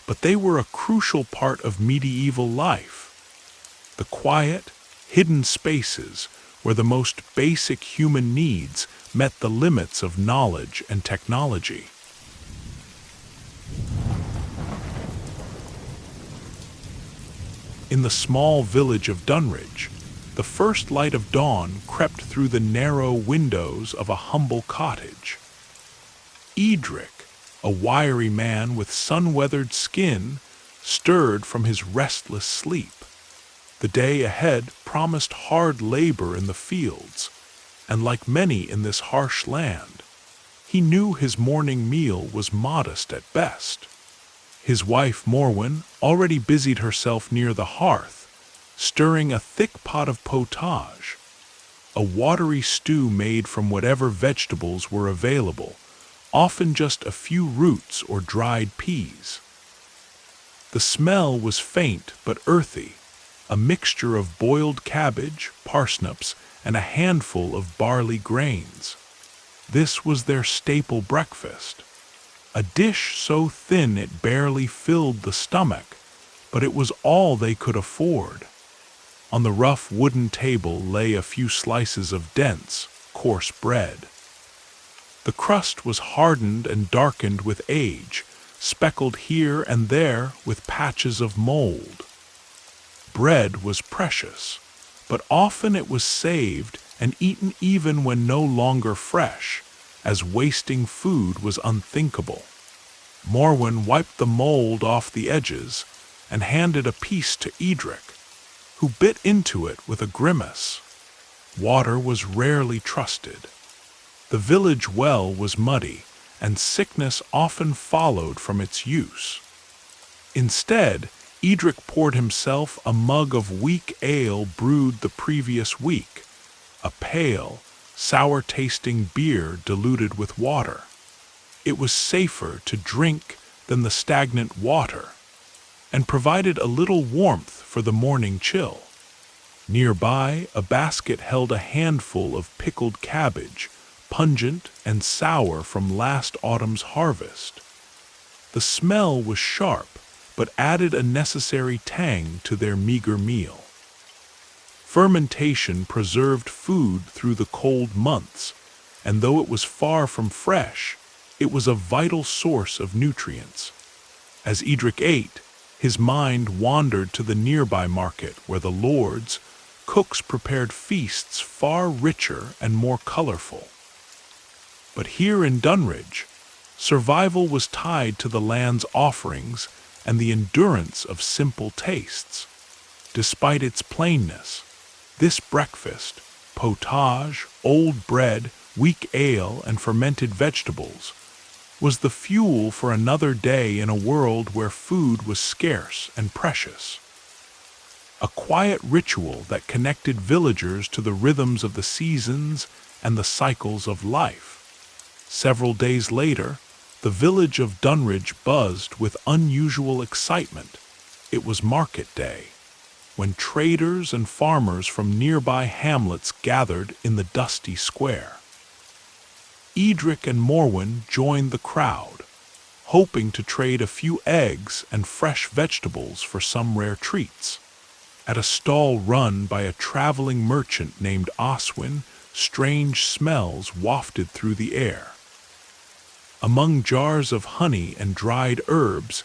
A: but they were a crucial part of medieval life. The quiet, hidden spaces where the most basic human needs met the limits of knowledge and technology. In the small village of Dunridge, the first light of dawn crept through the narrow windows of a humble cottage. Edric, a wiry man with sun-weathered skin, stirred from his restless sleep. The day ahead promised hard labor in the fields, and like many in this harsh land, he knew his morning meal was modest at best. His wife Morwen already busied herself near the hearth, stirring a thick pot of potage, a watery stew made from whatever vegetables were available, often just a few roots or dried peas. The smell was faint but earthy, a mixture of boiled cabbage, parsnips, and a handful of barley grains. This was their staple breakfast, a dish so thin it barely filled the stomach, but it was all they could afford. On the rough wooden table lay a few slices of dense, coarse bread. The crust was hardened and darkened with age, speckled here and there with patches of mold. Bread was precious, but often it was saved and eaten even when no longer fresh, as wasting food was unthinkable. Morwen wiped the mold off the edges and handed a piece to Edric, who bit into it with a grimace. Water was rarely trusted. The village well was muddy, and sickness often followed from its use. Instead, Edric poured himself a mug of weak ale brewed the previous week, a pale, sour-tasting beer diluted with water. It was safer to drink than the stagnant water, and provided a little warmth for the morning chill. Nearby, a basket held a handful of pickled cabbage, pungent and sour from last autumn's harvest. The smell was sharp, but added a necessary tang to their meager meal. Fermentation preserved food through the cold months, and though it was far from fresh, it was a vital source of nutrients. As Edric ate, his mind wandered to the nearby market where the lords, cooks prepared feasts far richer and more colorful. But here in Dunridge, survival was tied to the land's offerings and the endurance of simple tastes. Despite its plainness, this breakfast, potage, old bread, weak ale, and fermented vegetables, was the fuel for another day in a world where food was scarce and precious. A quiet ritual that connected villagers to the rhythms of the seasons and the cycles of life. Several days later, the village of Dunridge buzzed with unusual excitement. It was market day, when traders and farmers from nearby hamlets gathered in the dusty square. Edric and Morwen joined the crowd, hoping to trade a few eggs and fresh vegetables for some rare treats. At a stall run by a traveling merchant named Oswin, strange smells wafted through the air. Among jars of honey and dried herbs,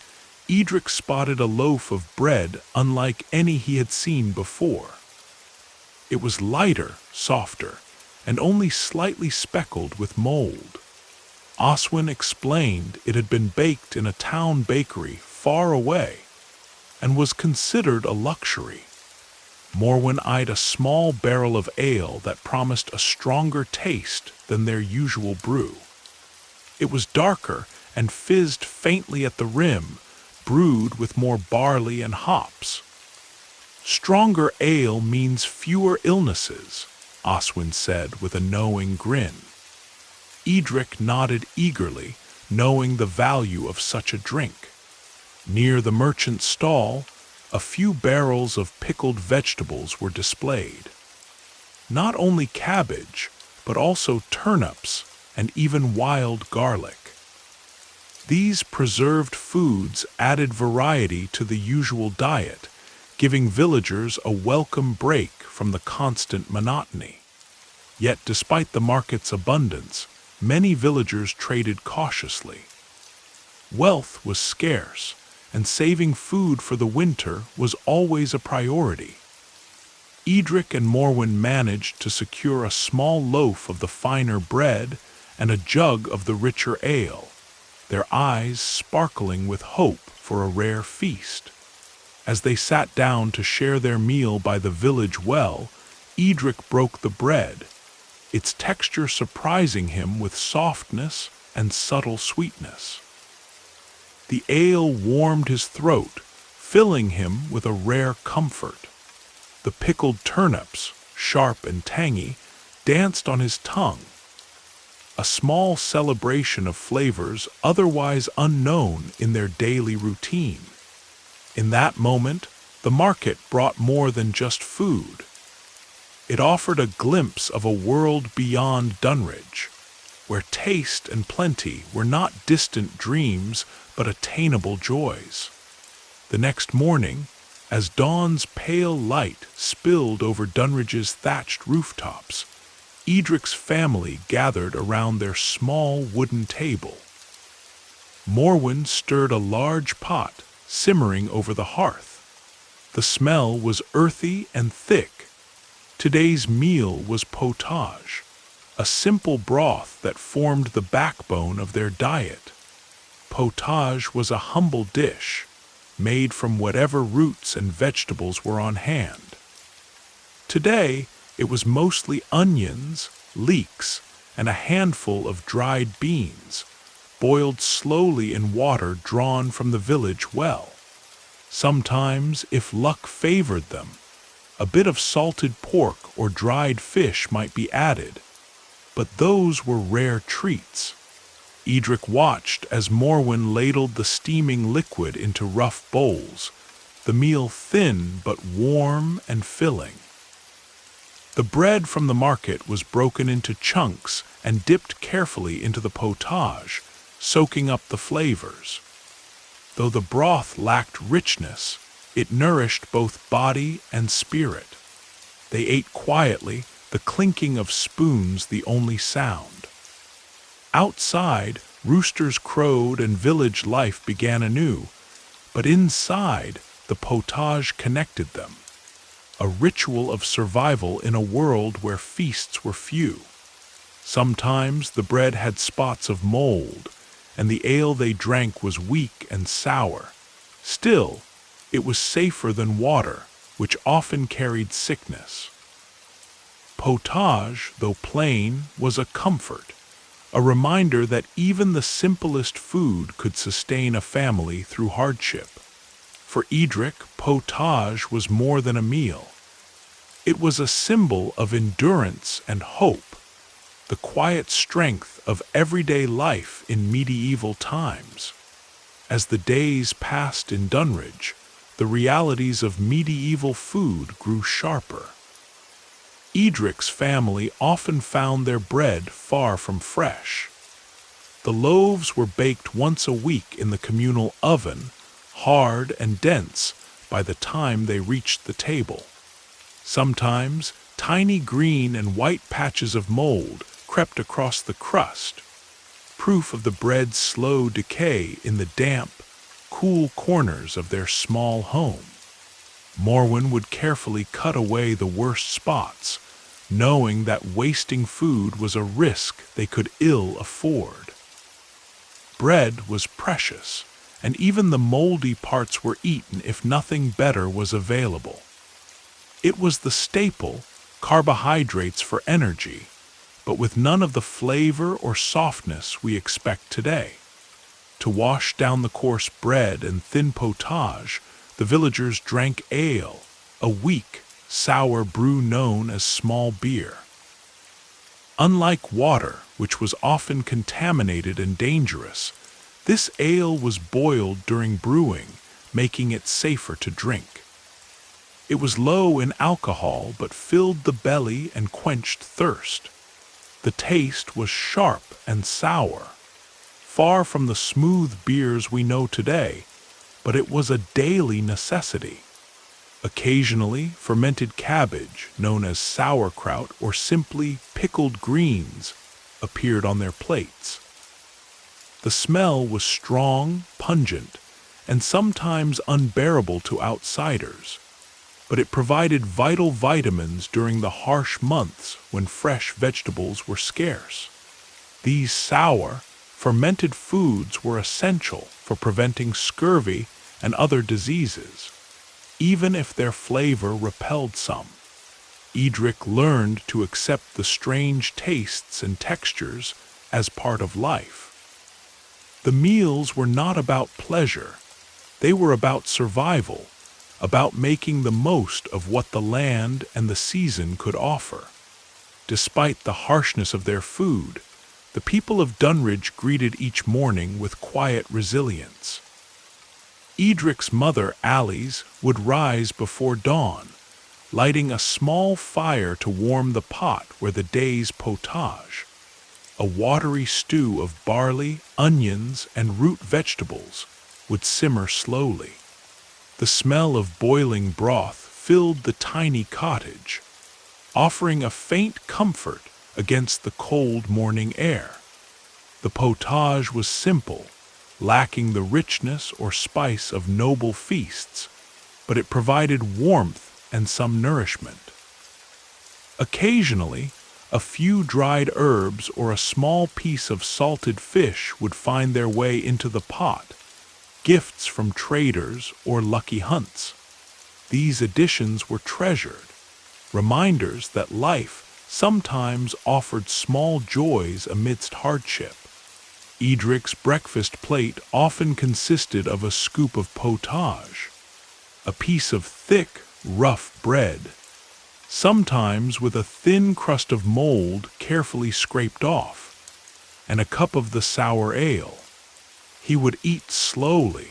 A: Edric spotted a loaf of bread unlike any he had seen before. It was lighter, softer, and only slightly speckled with mold. Oswin explained it had been baked in a town bakery far away and was considered a luxury. Morwen eyed a small barrel of ale that promised a stronger taste than their usual brew. It was darker and fizzed faintly at the rim, brewed with more barley and hops. Stronger ale means fewer illnesses, Oswin said with a knowing grin. Edric nodded eagerly, knowing the value of such a drink. Near the merchant's stall, a few barrels of pickled vegetables were displayed. Not only cabbage, but also turnips and even wild garlic. These preserved foods added variety to the usual diet, giving villagers a welcome break from the constant monotony. Yet despite the market's abundance, many villagers traded cautiously. Wealth was scarce, and saving food for the winter was always a priority. Edric and Morwen managed to secure a small loaf of the finer bread and a jug of the richer ale. their eyes sparkling with hope for a rare feast. As they sat down to share their meal by the village well, Edric broke the bread, its texture surprising him with softness and subtle sweetness. The ale warmed his throat, filling him with a rare comfort. The pickled turnips, sharp and tangy, danced on his tongue, a small celebration of flavors otherwise unknown in their daily routine. In that moment, the market brought more than just food. It offered a glimpse of a world beyond Dunwich, where taste and plenty were not distant dreams but attainable joys. The next morning, as dawn's pale light spilled over Dunridge's thatched rooftops, Edric's family gathered around their small wooden table. Morwen stirred a large pot, simmering over the hearth. The smell was earthy and thick. Today's meal was potage, a simple broth that formed the backbone of their diet. Potage was a humble dish, made from whatever roots and vegetables were on hand. Today, it was mostly onions, leeks, and a handful of dried beans, boiled slowly in water drawn from the village well. Sometimes, if luck favored them, a bit of salted pork or dried fish might be added, but those were rare treats. Edric watched as Morwen ladled the steaming liquid into rough bowls, the meal thin but warm and filling. The bread from the market was broken into chunks and dipped carefully into the potage, soaking up the flavors. Though the broth lacked richness, it nourished both body and spirit. They ate quietly, the clinking of spoons the only sound. Outside, roosters crowed and village life began anew, but inside, the potage connected them, a ritual of survival in a world where feasts were few. Sometimes the bread had spots of mold, and the ale they drank was weak and sour. Still, it was safer than water, which often carried sickness. Potage, though plain, was a comfort, a reminder that even the simplest food could sustain a family through hardship. For Edric, potage was more than a meal. It was a symbol of endurance and hope, the quiet strength of everyday life in medieval times. As the days passed in Dunwich, the realities of medieval food grew sharper. Edric's family often found their bread far from fresh. The loaves were baked once a week in the communal oven, hard and dense by the time they reached the table. Sometimes, tiny green and white patches of mold crept across the crust, proof of the bread's slow decay in the damp, cool corners of their small home. Morwen would carefully cut away the worst spots, knowing that wasting food was a risk they could ill afford. Bread was precious, and even the moldy parts were eaten if nothing better was available. It was the staple, carbohydrates for energy, but with none of the flavor or softness we expect today. To wash down the coarse bread and thin potage, the villagers drank ale, a weak, sour brew known as small beer. Unlike water, which was often contaminated and dangerous, this ale was boiled during brewing, making it safer to drink. It was low in alcohol but filled the belly and quenched thirst. The taste was sharp and sour, far from the smooth beers we know today, but it was a daily necessity. Occasionally, fermented cabbage, known as sauerkraut or simply pickled greens, appeared on their plates. The smell was strong, pungent, and sometimes unbearable to outsiders, but it provided vital vitamins during the harsh months when fresh vegetables were scarce. These sour, fermented foods were essential for preventing scurvy and other diseases, even if their flavor repelled some. Edric learned to accept the strange tastes and textures as part of life. The meals were not about pleasure. They were about survival, about making the most of what the land and the season could offer. Despite the harshness of their food, the people of Dunridge greeted each morning with quiet resilience. Edric's mother, Alice, would rise before dawn, lighting a small fire to warm the pot where the day's potage, a watery stew of barley, onions, and root vegetables, would simmer slowly. The smell of boiling broth filled the tiny cottage, offering a faint comfort against the cold morning air. The potage was simple, lacking the richness or spice of noble feasts, but it provided warmth and some nourishment. Occasionally, a few dried herbs or a small piece of salted fish would find their way into the pot, gifts from traders or lucky hunts. These additions were treasured, reminders that life sometimes offered small joys amidst hardship. Edric's breakfast plate often consisted of a scoop of potage, a piece of thick, rough bread, sometimes with a thin crust of mold carefully scraped off, and a cup of the sour ale. He would eat slowly,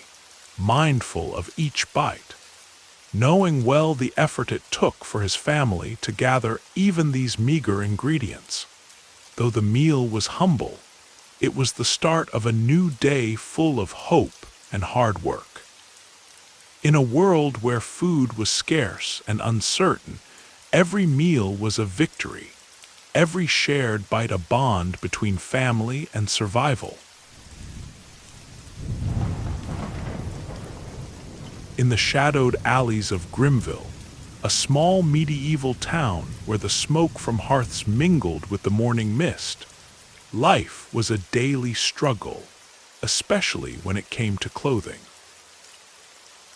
A: mindful of each bite, knowing well the effort it took for his family to gather even these meager ingredients. Though the meal was humble, it was the start of a new day full of hope and hard work. In a world where food was scarce and uncertain, every meal was a victory, every shared bite a bond between family and survival. In the shadowed alleys of Grimville, a small medieval town where the smoke from hearths mingled with the morning mist, life was a daily struggle, especially when it came to clothing.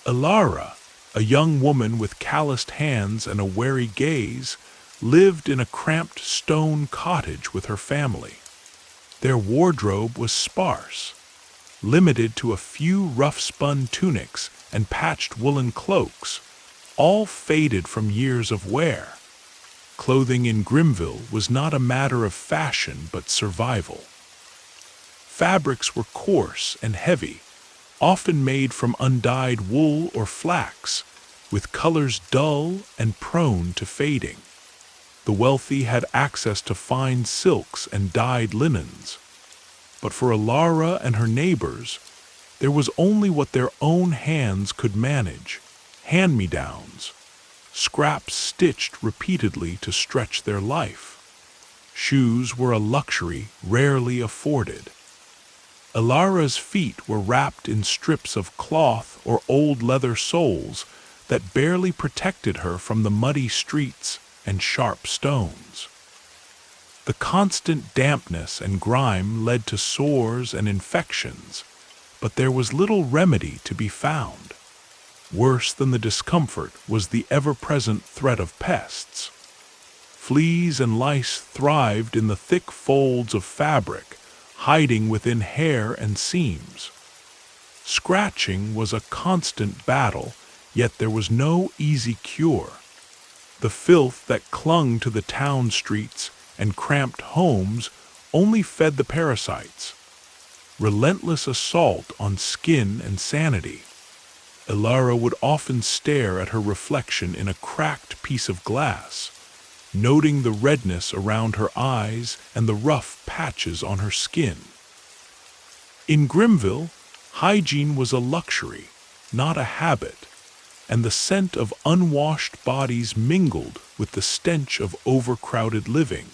A: Ilara, a young woman with calloused hands and a wary gaze, lived in a cramped stone cottage with her family. Their wardrobe was sparse, limited to a few rough-spun tunics and patched woolen cloaks, all faded from years of wear. Clothing in Grimville was not a matter of fashion but survival. Fabrics were coarse and heavy, often made from undyed wool or flax, with colors dull and prone to fading. The wealthy had access to fine silks and dyed linens, but for Ilara and her neighbors, there was only what their own hands could manage: hand-me-downs, scraps stitched repeatedly to stretch their life. Shoes were a luxury rarely afforded. Ilara's feet were wrapped in strips of cloth or old leather soles that barely protected her from the muddy streets and sharp stones. The constant dampness and grime led to sores and infections, but there was little remedy to be found. Worse than the discomfort was the ever-present threat of pests. Fleas and lice thrived in the thick folds of fabric, hiding within hair and seams. Scratching was a constant battle, yet there was no easy cure. The filth that clung to the town streets and cramped homes only fed the parasites. Relentless assault on skin and sanity. Ilara would often stare at her reflection in a cracked piece of glass, noting the redness around her eyes and the rough patches on her skin. In Grimville, hygiene was a luxury, not a habit, and the scent of unwashed bodies mingled with the stench of overcrowded living.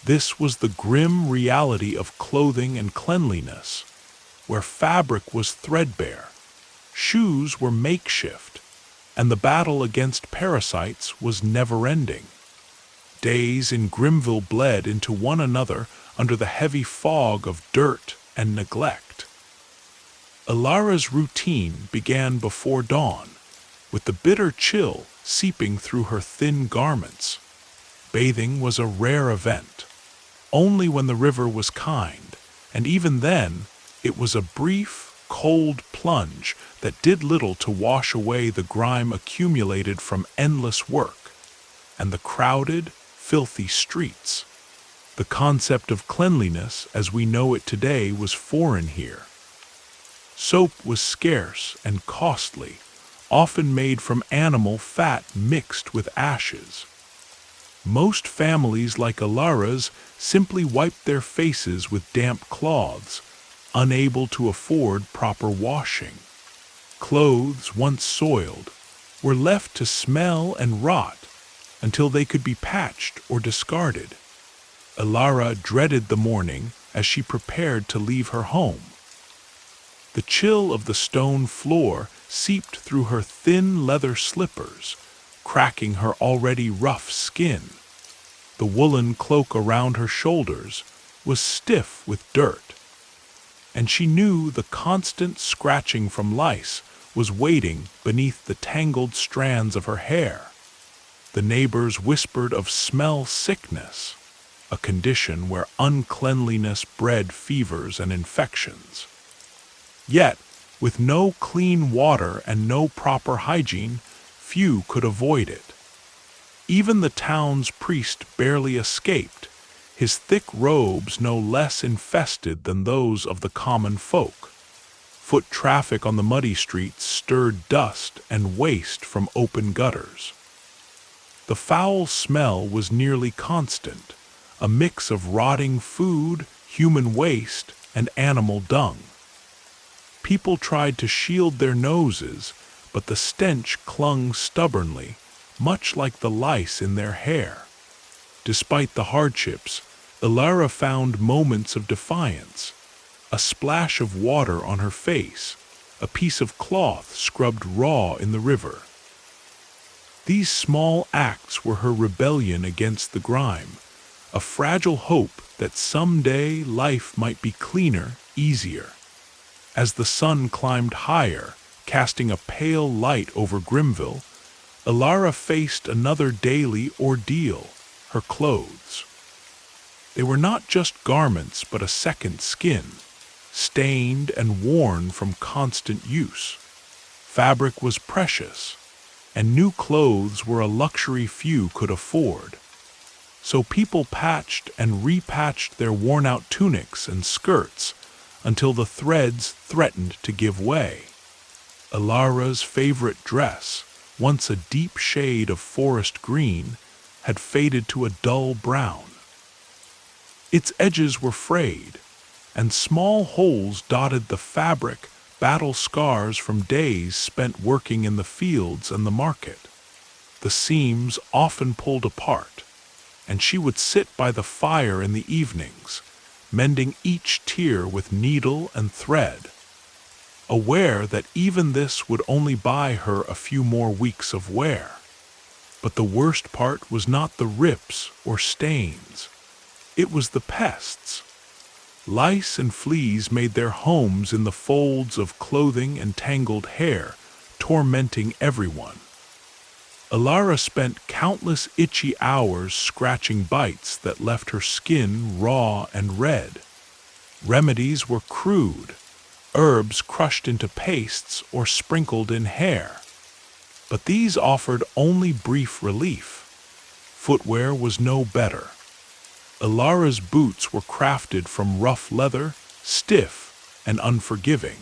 A: This was the grim reality of clothing and cleanliness, where fabric was threadbare, shoes were makeshift, and the battle against parasites was never-ending. Days in Grimville bled into one another under the heavy fog of dirt and neglect. Ilara's routine began before dawn, with the bitter chill seeping through her thin garments. Bathing was a rare event, only when the river was kind, and even then, it was a brief, cold plunge that did little to wash away the grime accumulated from endless work and the crowded, filthy streets. The concept of cleanliness as we know it today was foreign here. Soap was scarce and costly, often made from animal fat mixed with ashes. Most families like Ilara's simply wiped their faces with damp cloths, unable to afford proper washing. Clothes, once soiled, were left to smell and rot until they could be patched or discarded. Ilara dreaded the morning as she prepared to leave her home. The chill of the stone floor seeped through her thin leather slippers, cracking her already rough skin. The woolen cloak around her shoulders was stiff with dirt, and she knew the constant scratching from lice was waiting beneath the tangled strands of her hair. The neighbors whispered of smell sickness, a condition where uncleanliness bred fevers and infections. Yet, with no clean water and no proper hygiene, few could avoid it. Even the town's priest barely escaped, his thick robes no less infested than those of the common folk. Foot traffic on the muddy streets stirred dust and waste from open gutters. The foul smell was nearly constant, a mix of rotting food, human waste, and animal dung. People tried to shield their noses, but the stench clung stubbornly, much like the lice in their hair. Despite the hardships, Ilara found moments of defiance, a splash of water on her face, a piece of cloth scrubbed raw in the river. These small acts were her rebellion against the grime, a fragile hope that someday life might be cleaner, easier. As the sun climbed higher, casting a pale light over Grimville, Ilara faced another daily ordeal, her clothes. They were not just garments but a second skin, stained and worn from constant use. Fabric was precious, and new clothes were a luxury few could afford. So people patched and repatched their worn-out tunics and skirts until the threads threatened to give way. Ilara's favorite dress, once a deep shade of forest green, had faded to a dull brown. Its edges were frayed, and small holes dotted the fabric, battle scars from days spent working in the fields and the market. The seams often pulled apart, and she would sit by the fire in the evenings, mending each tear with needle and thread, aware that even this would only buy her a few more weeks of wear. But the worst part was not the rips or stains. It was the pests. Lice and fleas made their homes in the folds of clothing and tangled hair, tormenting everyone. Ilara spent countless itchy hours scratching bites that left her skin raw and red. Remedies were crude, herbs crushed into pastes or sprinkled in hair. But these offered only brief relief. Footwear was no better. Ilara's boots were crafted from rough leather, stiff and unforgiving.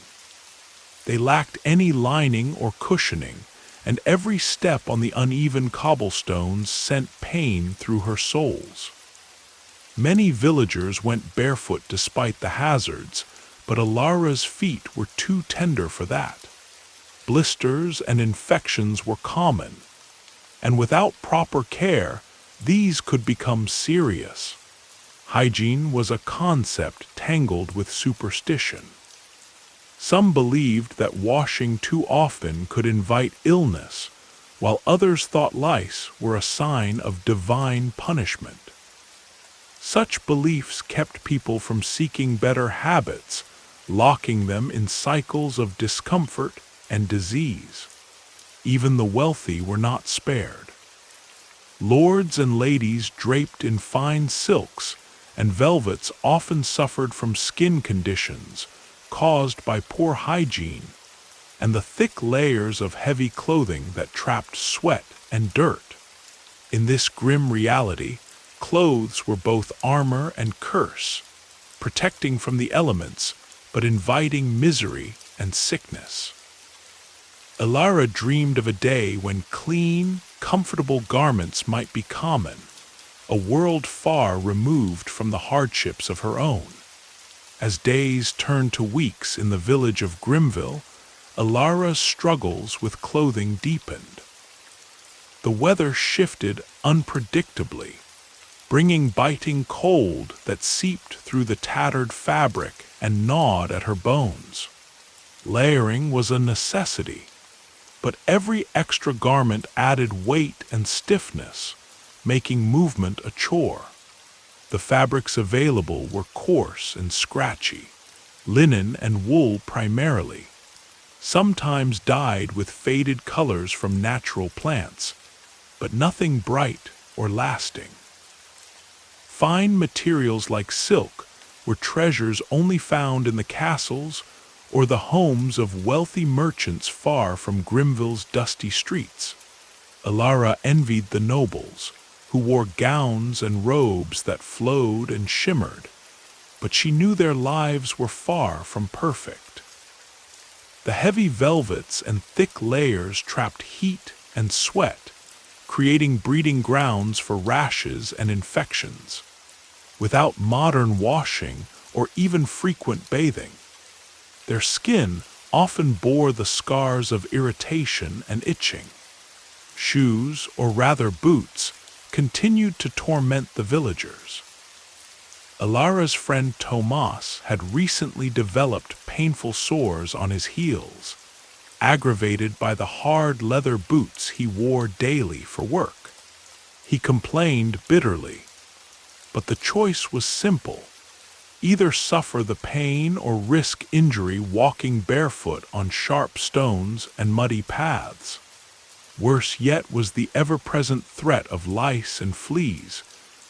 A: They lacked any lining or cushioning, and every step on the uneven cobblestones sent pain through her soles. Many villagers went barefoot despite the hazards, but Ilara's feet were too tender for that. Blisters and infections were common, and without proper care, these could become serious. Hygiene was a concept tangled with superstition. Some believed that washing too often could invite illness, while others thought lice were a sign of divine punishment. Such beliefs kept people from seeking better habits, locking them in cycles of discomfort and disease. Even the wealthy were not spared. Lords and ladies draped in fine silks and velvets often suffered from skin conditions caused by poor hygiene and the thick layers of heavy clothing that trapped sweat and dirt. In this grim reality, clothes were both armor and curse, protecting from the elements but inviting misery and sickness. Ilara dreamed of a day when clean, comfortable garments might be common, a world far removed from the hardships of her own. As days turned to weeks in the village of Grimville, Ilara's struggles with clothing deepened. The weather shifted unpredictably, bringing biting cold that seeped through the tattered fabric and gnawed at her bones. Layering was a necessity, but every extra garment added weight and stiffness, making movement a chore. The fabrics available were coarse and scratchy, linen and wool primarily, sometimes dyed with faded colors from natural plants, but nothing bright or lasting. Fine materials like silk were treasures only found in the castles or the homes of wealthy merchants far from Grimville's dusty streets. Ilara envied the nobles, who wore gowns and robes that flowed and shimmered, but she knew their lives were far from perfect. The heavy velvets and thick layers trapped heat and sweat, creating breeding grounds for rashes and infections. Without modern washing or even frequent bathing, their skin often bore the scars of irritation and itching. Shoes, or rather boots, continued to torment the villagers. Ilara's friend Tomas had recently developed painful sores on his heels, aggravated by the hard leather boots he wore daily for work. He complained bitterly, but the choice was simple: either suffer the pain or risk injury walking barefoot on sharp stones and muddy paths. Worse yet was the ever-present threat of lice and fleas,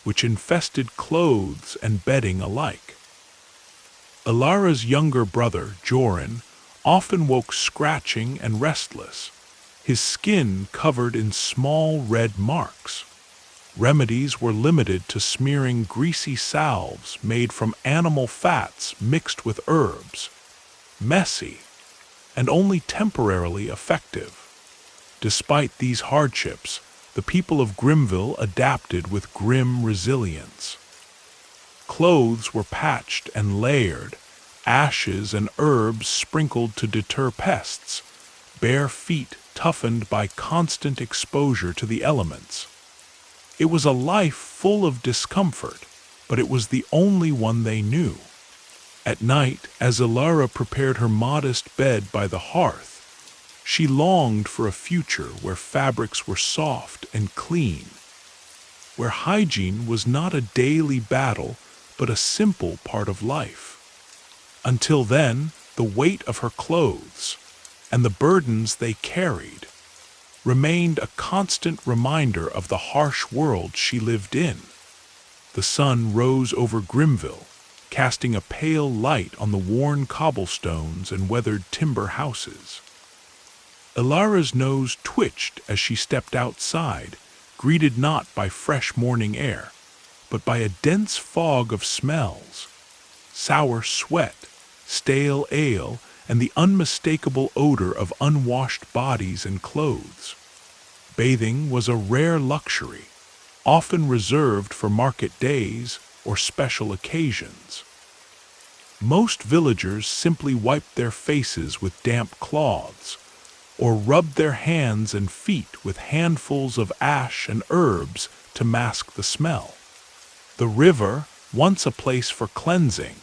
A: which infested clothes and bedding alike. Ilara's younger brother, Joran, often woke scratching and restless, his skin covered in small red marks. Remedies were limited to smearing greasy salves made from animal fats mixed with herbs, messy, and only temporarily effective. Despite these hardships, the people of Grimville adapted with grim resilience. Clothes were patched and layered, ashes and herbs sprinkled to deter pests, bare feet toughened by constant exposure to the elements. It was a life full of discomfort, but it was the only one they knew. At night, as Ilara prepared her modest bed by the hearth, she longed for a future where fabrics were soft and clean, where hygiene was not a daily battle but a simple part of life. Until then, the weight of her clothes and the burdens they carried remained a constant reminder of the harsh world she lived in. The sun rose over Grimville, casting a pale light on the worn cobblestones and weathered timber houses. Ilara's nose twitched as she stepped outside, greeted not by fresh morning air, but by a dense fog of smells: sour sweat, stale ale, and the unmistakable odor of unwashed bodies and clothes. Bathing was a rare luxury, often reserved for market days or special occasions. Most villagers simply wiped their faces with damp cloths, or rubbed their hands and feet with handfuls of ash and herbs to mask the smell. The river, once a place for cleansing,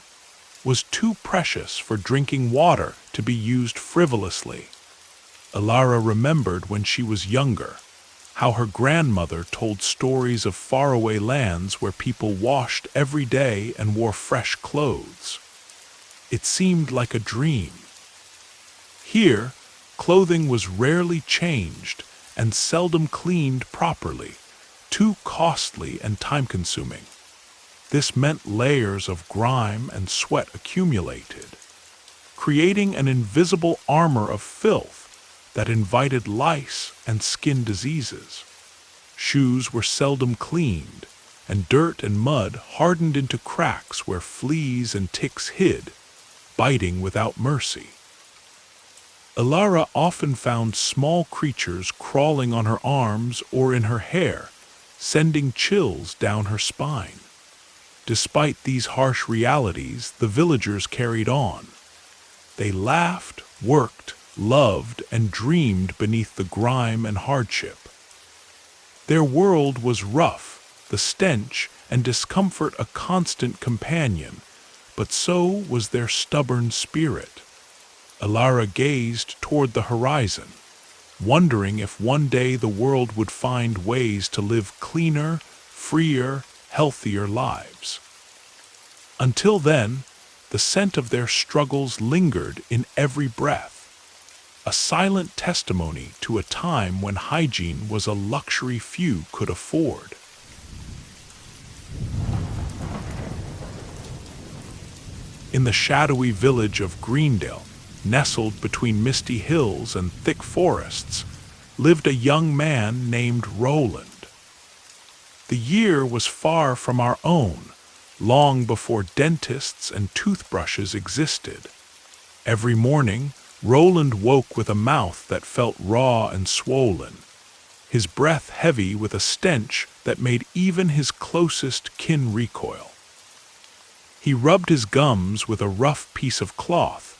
A: was too precious for drinking water to be used frivolously. Ilara remembered when she was younger how her grandmother told stories of faraway lands where people washed every day and wore fresh clothes. It seemed like a dream. Here, clothing was rarely changed and seldom cleaned properly, too costly and time-consuming. This meant layers of grime and sweat accumulated, creating an invisible armor of filth that invited lice and skin diseases. Shoes were seldom cleaned, and dirt and mud hardened into cracks where fleas and ticks hid, biting without mercy. Ilara often found small creatures crawling on her arms or in her hair, sending chills down her spine. Despite these harsh realities, the villagers carried on. They laughed, worked, loved, and dreamed beneath the grime and hardship. Their world was rough, the stench and discomfort a constant companion, but so was their stubborn spirit. Ilara gazed toward the horizon, wondering if one day the world would find ways to live cleaner, freer, healthier lives. Until then, the scent of their struggles lingered in every breath, a silent testimony to a time when hygiene was a luxury few could afford. In the shadowy village of Greendale, nestled between misty hills and thick forests, lived a young man named Roland. The year was far from our own, long before dentists and toothbrushes existed. Every morning, Roland woke with a mouth that felt raw and swollen, his breath heavy with a stench that made even his closest kin recoil. He rubbed his gums with a rough piece of cloth,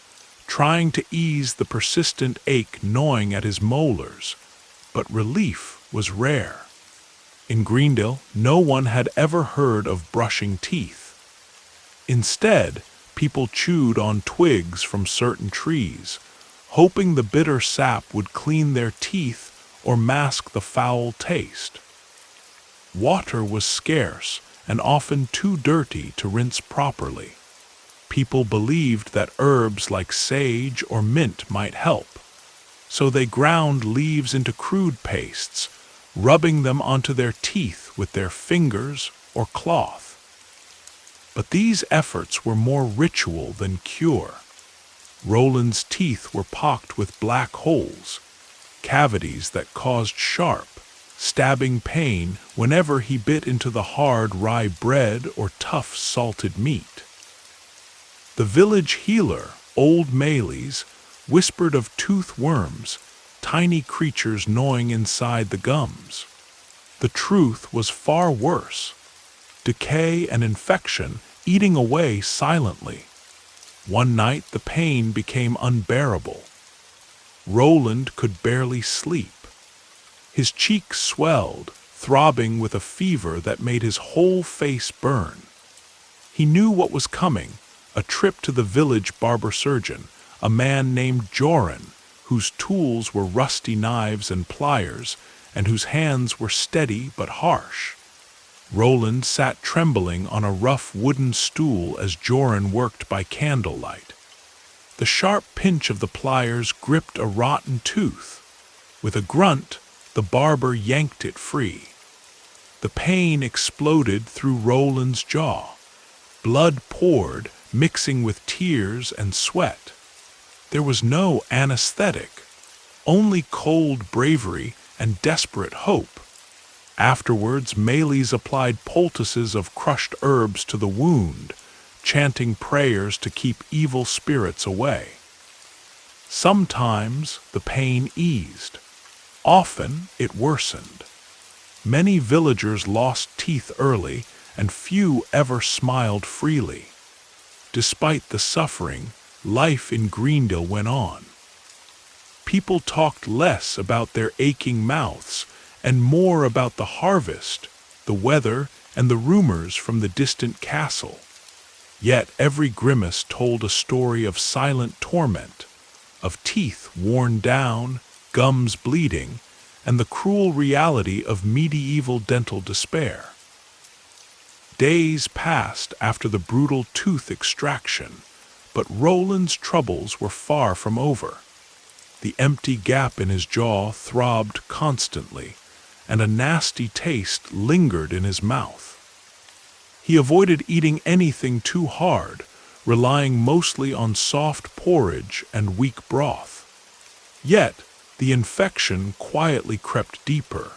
A: trying to ease the persistent ache gnawing at his molars, but relief was rare. In Greendale, no one had ever heard of brushing teeth. Instead, people chewed on twigs from certain trees, hoping the bitter sap would clean their teeth or mask the foul taste. Water was scarce and often too dirty to rinse properly. People believed that herbs like sage or mint might help, so they ground leaves into crude pastes, rubbing them onto their teeth with their fingers or cloth. But these efforts were more ritual than cure. Roland's teeth were pocked with black holes, cavities that caused sharp, stabbing pain whenever he bit into the hard rye bread or tough salted meat. The village healer, Old Melees, whispered of tooth worms, tiny creatures gnawing inside the gums. The truth was far worse. Decay and infection eating away silently. One night the pain became unbearable. Roland could barely sleep. His cheeks swelled, throbbing with a fever that made his whole face burn. He knew what was coming, a trip to the village barber surgeon, a man named Joran, whose tools were rusty knives and pliers, and whose hands were steady but harsh. Roland sat trembling on a rough wooden stool as Joran worked by candlelight. The sharp pinch of the pliers gripped a rotten tooth. With a grunt, the barber yanked it free. The pain exploded through Roland's jaw. Blood poured, mixing with tears and sweat. There was no anesthetic, only cold bravery and desperate hope. Afterwards, Melees applied poultices of crushed herbs to the wound, chanting prayers to keep evil spirits away. Sometimes the pain eased. Often it worsened. Many villagers lost teeth early, and few ever smiled freely. Despite the suffering, life in Greendale went on. People talked less about their aching mouths and more about the harvest, the weather, and the rumors from the distant castle. Yet every grimace told a story of silent torment, of teeth worn down, gums bleeding, and the cruel reality of medieval dental despair. Days passed after the brutal tooth extraction, but Roland's troubles were far from over. The empty gap in his jaw throbbed constantly, and a nasty taste lingered in his mouth. He avoided eating anything too hard, relying mostly on soft porridge and weak broth. Yet, the infection quietly crept deeper.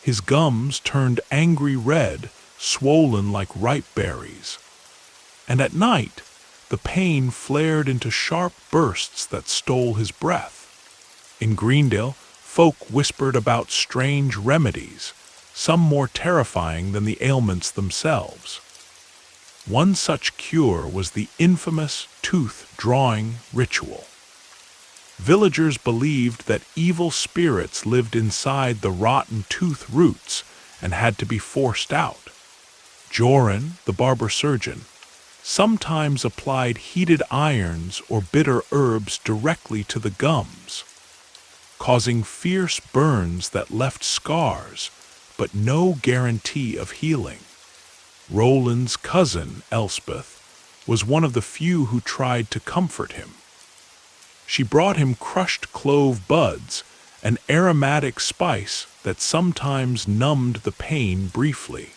A: His gums turned angry red, swollen like ripe berries. And at night, the pain flared into sharp bursts that stole his breath. In Greendale, folk whispered about strange remedies, some more terrifying than the ailments themselves. One such cure was the infamous tooth-drawing ritual. Villagers believed that evil spirits lived inside the rotten tooth roots and had to be forced out. Joran, the barber surgeon, sometimes applied heated irons or bitter herbs directly to the gums, causing fierce burns that left scars, but no guarantee of healing. Roland's cousin, Elspeth, was one of the few who tried to comfort him. She brought him crushed clove buds, an aromatic spice that sometimes numbed the pain briefly.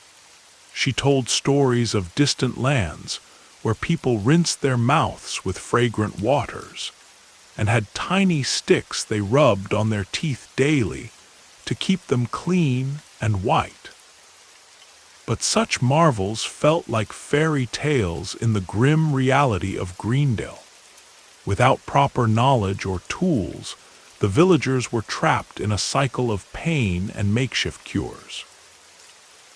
A: She told stories of distant lands where people rinsed their mouths with fragrant waters, and had tiny sticks they rubbed on their teeth daily to keep them clean and white. But such marvels felt like fairy tales in the grim reality of Greendale. Without proper knowledge or tools, the villagers were trapped in a cycle of pain and makeshift cures.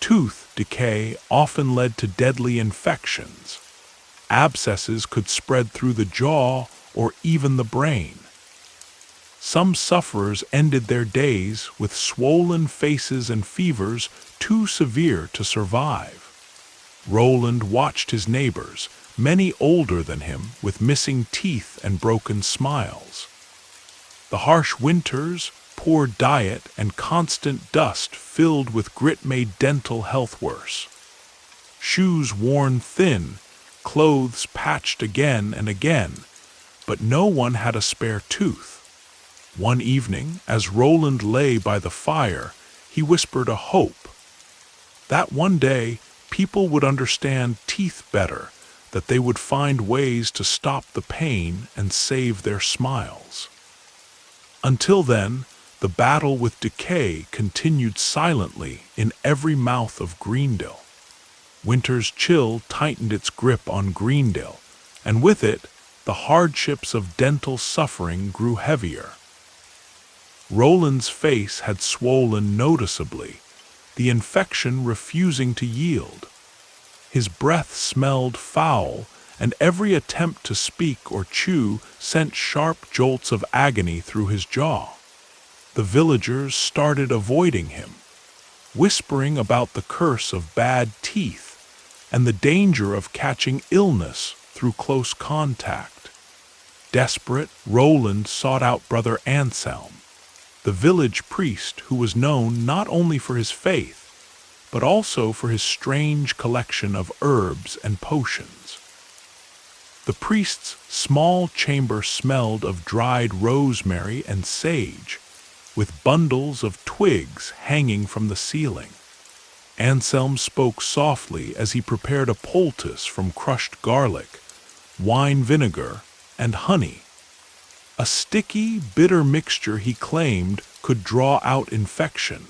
A: Tooth decay often led to deadly infections. Abscesses could spread through the jaw or even the brain. Some sufferers ended their days with swollen faces and fevers too severe to survive. Roland watched his neighbors, many older than him, with missing teeth and broken smiles. The harsh winters, poor diet, and constant dust filled with grit made dental health worse. Shoes worn thin, clothes patched again and again, but no one had a spare tooth. One evening, as Roland lay by the fire, he whispered a hope. That one day, people would understand teeth better, that they would find ways to stop the pain and save their smiles. Until then, the battle with decay continued silently in every mouth of Greendale. Winter's chill tightened its grip on Greendale, and with it, the hardships of dental suffering grew heavier. Roland's face had swollen noticeably, the infection refusing to yield. His breath smelled foul, and every attempt to speak or chew sent sharp jolts of agony through his jaw. The villagers started avoiding him, whispering about the curse of bad teeth and the danger of catching illness through close contact. Desperate, Roland sought out Brother Anselm, the village priest who was known not only for his faith, but also for his strange collection of herbs and potions. The priest's small chamber smelled of dried rosemary and sage, with bundles of twigs hanging from the ceiling. Anselm spoke softly as he prepared a poultice from crushed garlic, wine vinegar, and honey. A sticky, bitter mixture he claimed could draw out infection.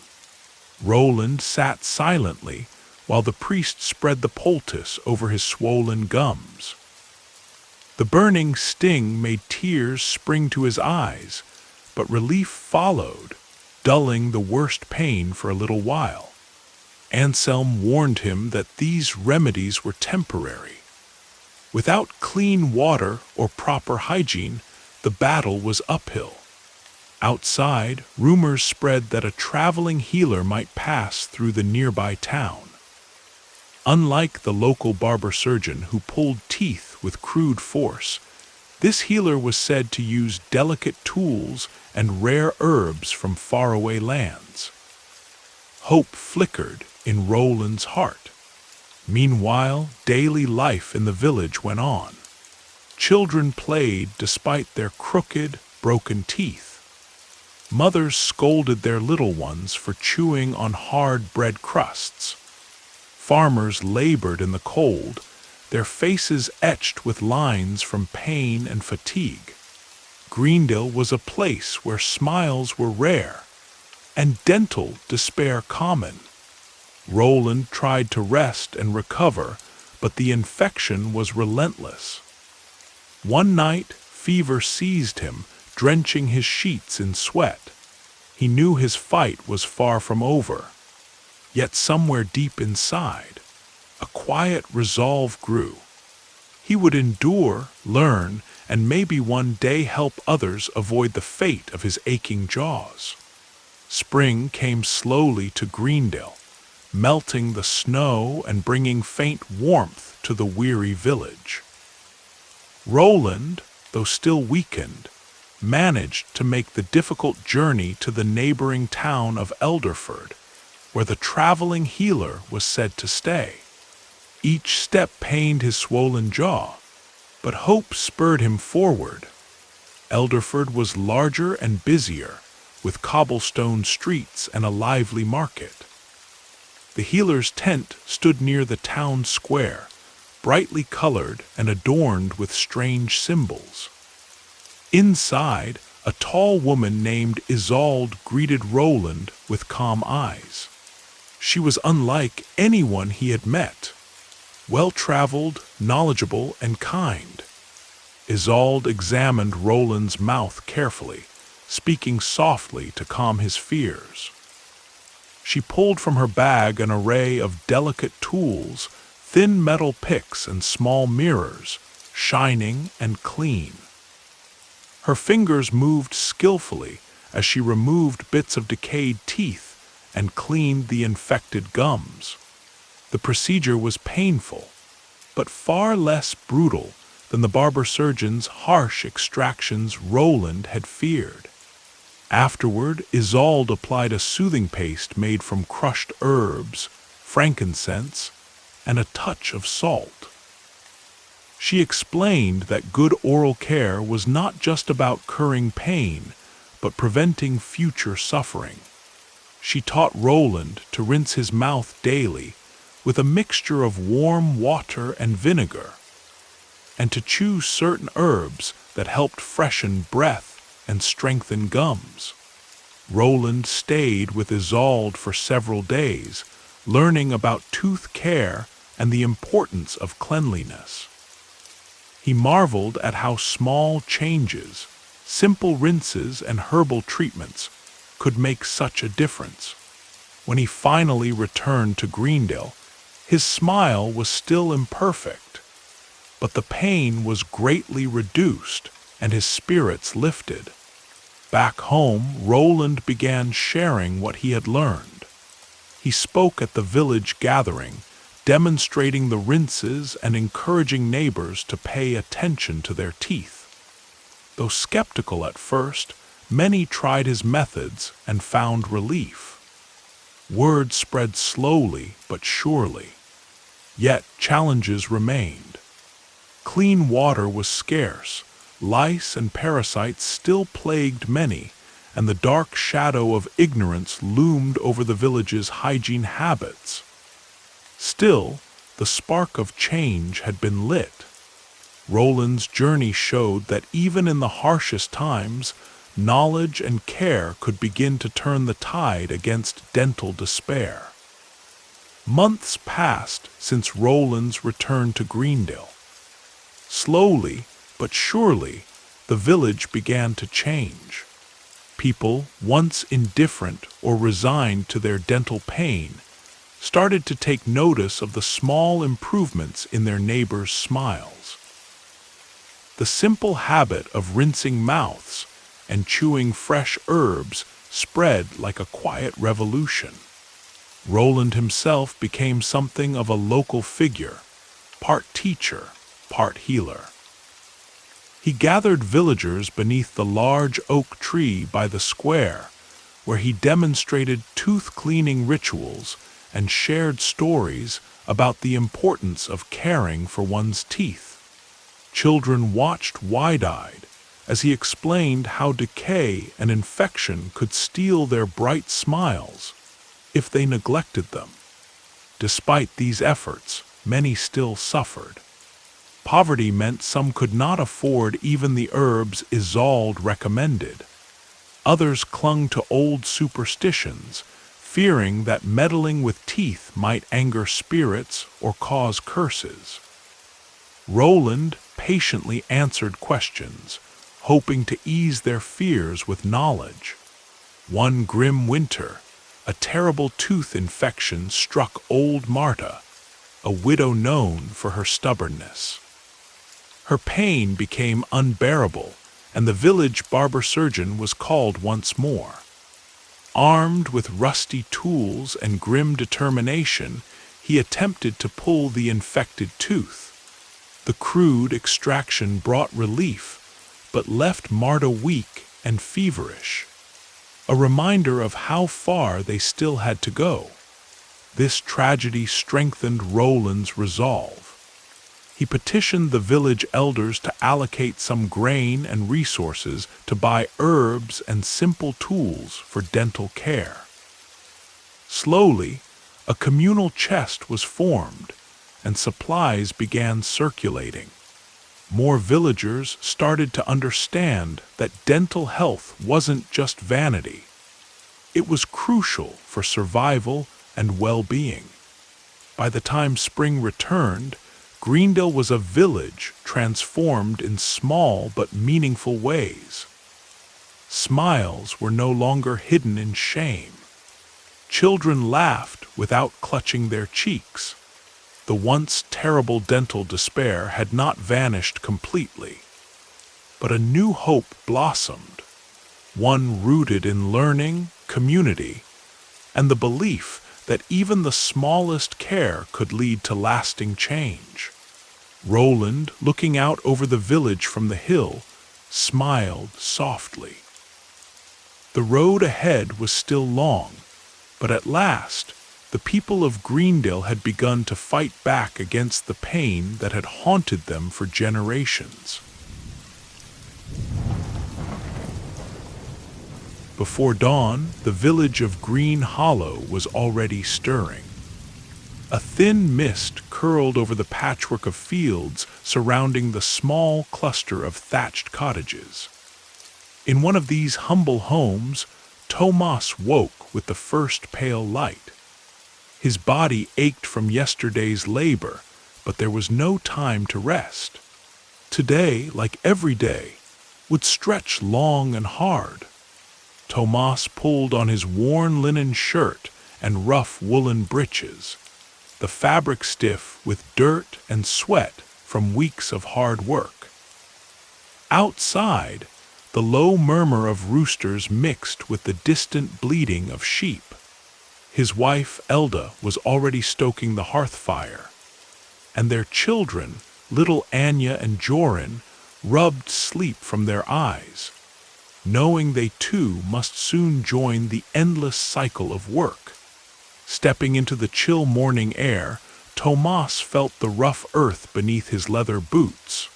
A: Roland sat silently while the priest spread the poultice over his swollen gums. The burning sting made tears spring to his eyes, but relief followed, dulling the worst pain for a little while. Anselm warned him that these remedies were temporary. Without clean water or proper hygiene, the battle was uphill. Outside, rumors spread that a traveling healer might pass through the nearby town. Unlike the local barber surgeon who pulled teeth with crude force, This healer was said to use delicate tools and rare herbs from faraway lands. Hope flickered in Roland's heart. Meanwhile, daily life in the village went on. Children played despite their crooked, broken teeth. Mothers scolded their little ones for chewing on hard bread crusts. Farmers labored in the cold, their faces etched with lines from pain and fatigue. Greendale was a place where smiles were rare, and dental despair common. Roland tried to rest and recover, but the infection was relentless. One night, fever seized him, drenching his sheets in sweat. He knew his fight was far from over. Yet somewhere deep inside, a quiet resolve grew. He would endure, learn, and maybe one day help others avoid the fate of his aching jaws. Spring came slowly to Greendale, melting the snow and bringing faint warmth to the weary village. Roland, though still weakened, managed to make the difficult journey to the neighboring town of Elderford, where the traveling healer was said to stay. Each step pained his swollen jaw, but hope spurred him forward. Elderford was larger and busier, with cobblestone streets and a lively market. The healer's tent stood near the town square, brightly colored and adorned with strange symbols. Inside, a tall woman named Isolde greeted Roland with calm eyes. She was unlike anyone he had met. Well-traveled, knowledgeable, and kind. Isolde examined Roland's mouth carefully, speaking softly to calm his fears. She pulled from her bag an array of delicate tools, thin metal picks and small mirrors, shining and clean. Her fingers moved skillfully as she removed bits of decayed teeth and cleaned the infected gums. The procedure was painful, but far less brutal than the barber surgeon's harsh extractions Roland had feared. Afterward, Isolde applied a soothing paste made from crushed herbs, frankincense, and a touch of salt. She explained that good oral care was not just about curing pain, but preventing future suffering. She taught Roland to rinse his mouth daily with a mixture of warm water and vinegar, and to choose certain herbs that helped freshen breath and strengthen gums. Roland stayed with Isolde for several days, learning about tooth care and the importance of cleanliness. He marveled at how small changes, simple rinses and herbal treatments could make such a difference. When he finally returned to Greendale, his smile was still imperfect, but the pain was greatly reduced and his spirits lifted. Back home, Roland began sharing what he had learned. He spoke at the village gathering, demonstrating the rinses and encouraging neighbors to pay attention to their teeth. Though skeptical at first, many tried his methods and found relief. Word spread slowly but surely. Yet challenges remained. Clean water was scarce, lice and parasites still plagued many, and the dark shadow of ignorance loomed over the village's hygiene habits. Still, the spark of change had been lit. Roland's journey showed that even in the harshest times, knowledge and care could begin to turn the tide against dental despair. Months passed since Roland's return to Greendale. Slowly, but surely, the village began to change. People, once indifferent or resigned to their dental pain, started to take notice of the small improvements in their neighbors' smiles. The simple habit of rinsing mouths and chewing fresh herbs spread like a quiet revolution. Roland himself became something of a local figure, part teacher, part healer. He gathered villagers beneath the large oak tree by the square, where he demonstrated tooth-cleaning rituals and shared stories about the importance of caring for one's teeth. Children watched wide-eyed as he explained how decay and infection could steal their bright smiles if they neglected them. Despite these efforts, many still suffered. Poverty meant some could not afford even the herbs Isolde recommended. Others clung to old superstitions, fearing that meddling with teeth might anger spirits or cause curses. Roland patiently answered questions, hoping to ease their fears with knowledge. One grim winter, a terrible tooth infection struck old Marta, a widow known for her stubbornness. Her pain became unbearable, and the village barber surgeon was called once more. Armed with rusty tools and grim determination, he attempted to pull the infected tooth. The crude extraction brought relief, but left Marta weak and feverish, a reminder of how far they still had to go. This tragedy strengthened Roland's resolve. He petitioned the village elders to allocate some grain and resources to buy herbs and simple tools for dental care. Slowly, a communal chest was formed, and supplies began circulating. More villagers started to understand that dental health wasn't just vanity. It was crucial for survival and well-being. By the time spring returned, Greendale was a village transformed in small but meaningful ways. Smiles were no longer hidden in shame. Children laughed without clutching their cheeks. The once terrible dental despair had not vanished completely, but a new hope blossomed, one rooted in learning, community, and the belief that even the smallest care could lead to lasting change. Roland, looking out over the village from the hill, smiled softly. The road ahead was still long, but at last, the people of Greendale had begun to fight back against the pain that had haunted them for generations. Before dawn, the village of Green Hollow was already stirring. A thin mist curled over the patchwork of fields surrounding the small cluster of thatched cottages. In one of these humble homes, Tomas woke with the first pale light. His body ached from yesterday's labor, but there was no time to rest. Today, like every day, would stretch long and hard. Tomas pulled on his worn linen shirt and rough woolen breeches, the fabric stiff with dirt and sweat from weeks of hard work. Outside, the low murmur of roosters mixed with the distant bleating of sheep. His wife, Elda, was already stoking the hearth fire, and their children, little Anya and Joran, rubbed sleep from their eyes, knowing they too must soon join the endless cycle of work. Stepping into the chill morning air, Tomas felt the rough earth beneath his leather boots.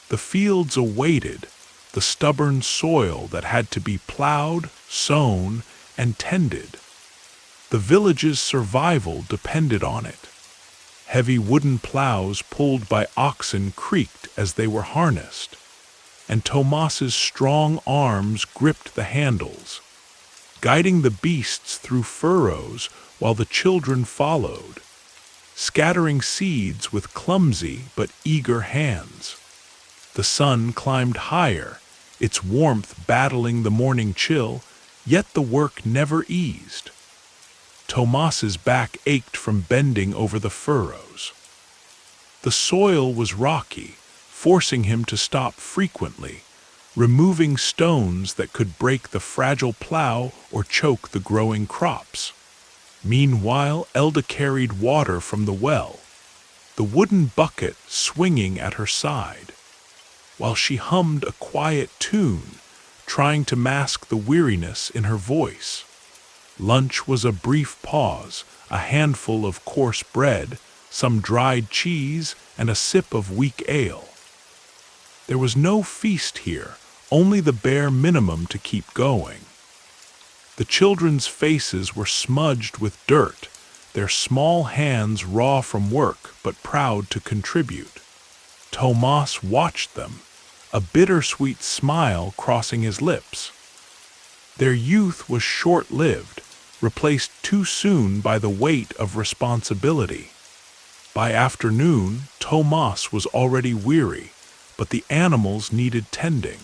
A: The fields awaited, the stubborn soil that had to be plowed, sown, and tended. The village's survival depended on it. Heavy wooden plows pulled by oxen creaked as they were harnessed, and Tomas's strong arms gripped the handles, guiding the beasts through furrows while the children followed, scattering seeds with clumsy but eager hands. The sun climbed higher, its warmth battling the morning chill, yet the work never eased. Tomas's back ached from bending over the furrows. The soil was rocky, forcing him to stop frequently, removing stones that could break the fragile plow or choke the growing crops. Meanwhile, Elda carried water from the well, the wooden bucket swinging at her side. while she hummed a quiet tune, trying to mask the weariness in her voice. Lunch was a brief pause, a handful of coarse bread, some dried cheese, and a sip of weak ale. There was no feast here, only the bare minimum to keep going. The children's faces were smudged with dirt, their small hands raw from work but proud to contribute. Tomas watched them, a bittersweet smile crossing his lips. Their youth was short-lived, replaced too soon by the weight of responsibility. By afternoon, Tomas was already weary, but the animals needed tending.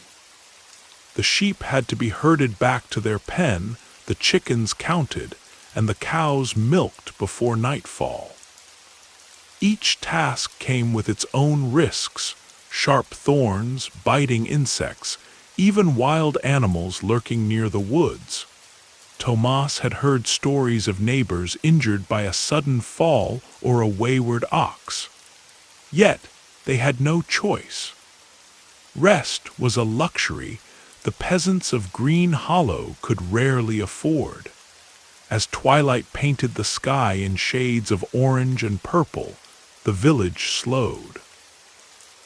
A: The sheep had to be herded back to their pen, the chickens counted, and the cows milked before nightfall. Each task came with its own risks: sharp thorns, biting insects, even wild animals lurking near the woods. Tomas had heard stories of neighbors injured by a sudden fall or a wayward ox. Yet they had no choice. Rest was a luxury the peasants of Green Hollow could rarely afford. As twilight painted the sky in shades of orange and purple, the village slowed.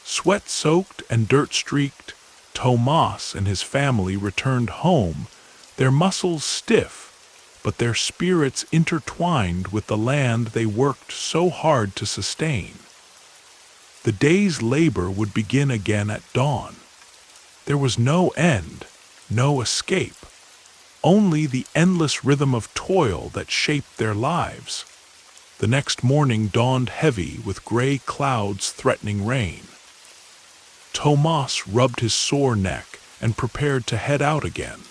A: Sweat-soaked and dirt-streaked, Tomas and his family returned home, their muscles stiff, but their spirits intertwined with the land they worked so hard to sustain. The day's labor would begin again at dawn. There was no end, no escape, only the endless rhythm of toil that shaped their lives. The next morning dawned heavy with gray clouds threatening rain. Tomas rubbed his sore neck and prepared to head out again.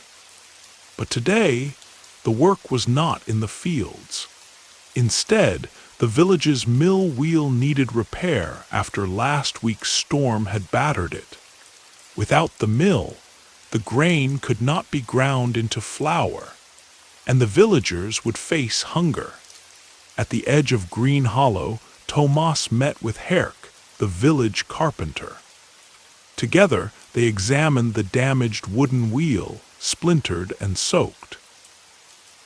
A: But today, the work was not in the fields. Instead, the village's mill wheel needed repair after last week's storm had battered it. Without the mill, the grain could not be ground into flour, and the villagers would face hunger. At the edge of Green Hollow, Tomas met with Herk, the village carpenter. Together, they examined the damaged wooden wheel, splintered and soaked.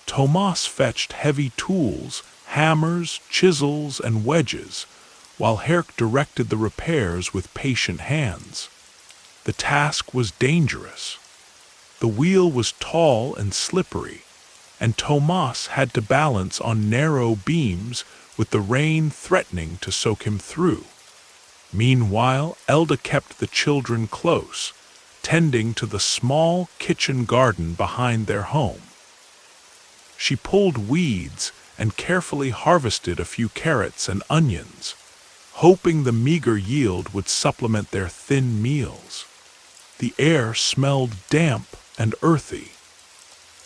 A: Tomas fetched heavy tools, hammers, chisels, and wedges, while Herk directed the repairs with patient hands. The task was dangerous. The wheel was tall and slippery, and Tomas had to balance on narrow beams with the rain threatening to soak him through. Meanwhile, Elda kept the children close, tending to the small kitchen garden behind their home. She pulled weeds and carefully harvested a few carrots and onions, hoping the meager yield would supplement their thin meals. The air smelled damp and earthy,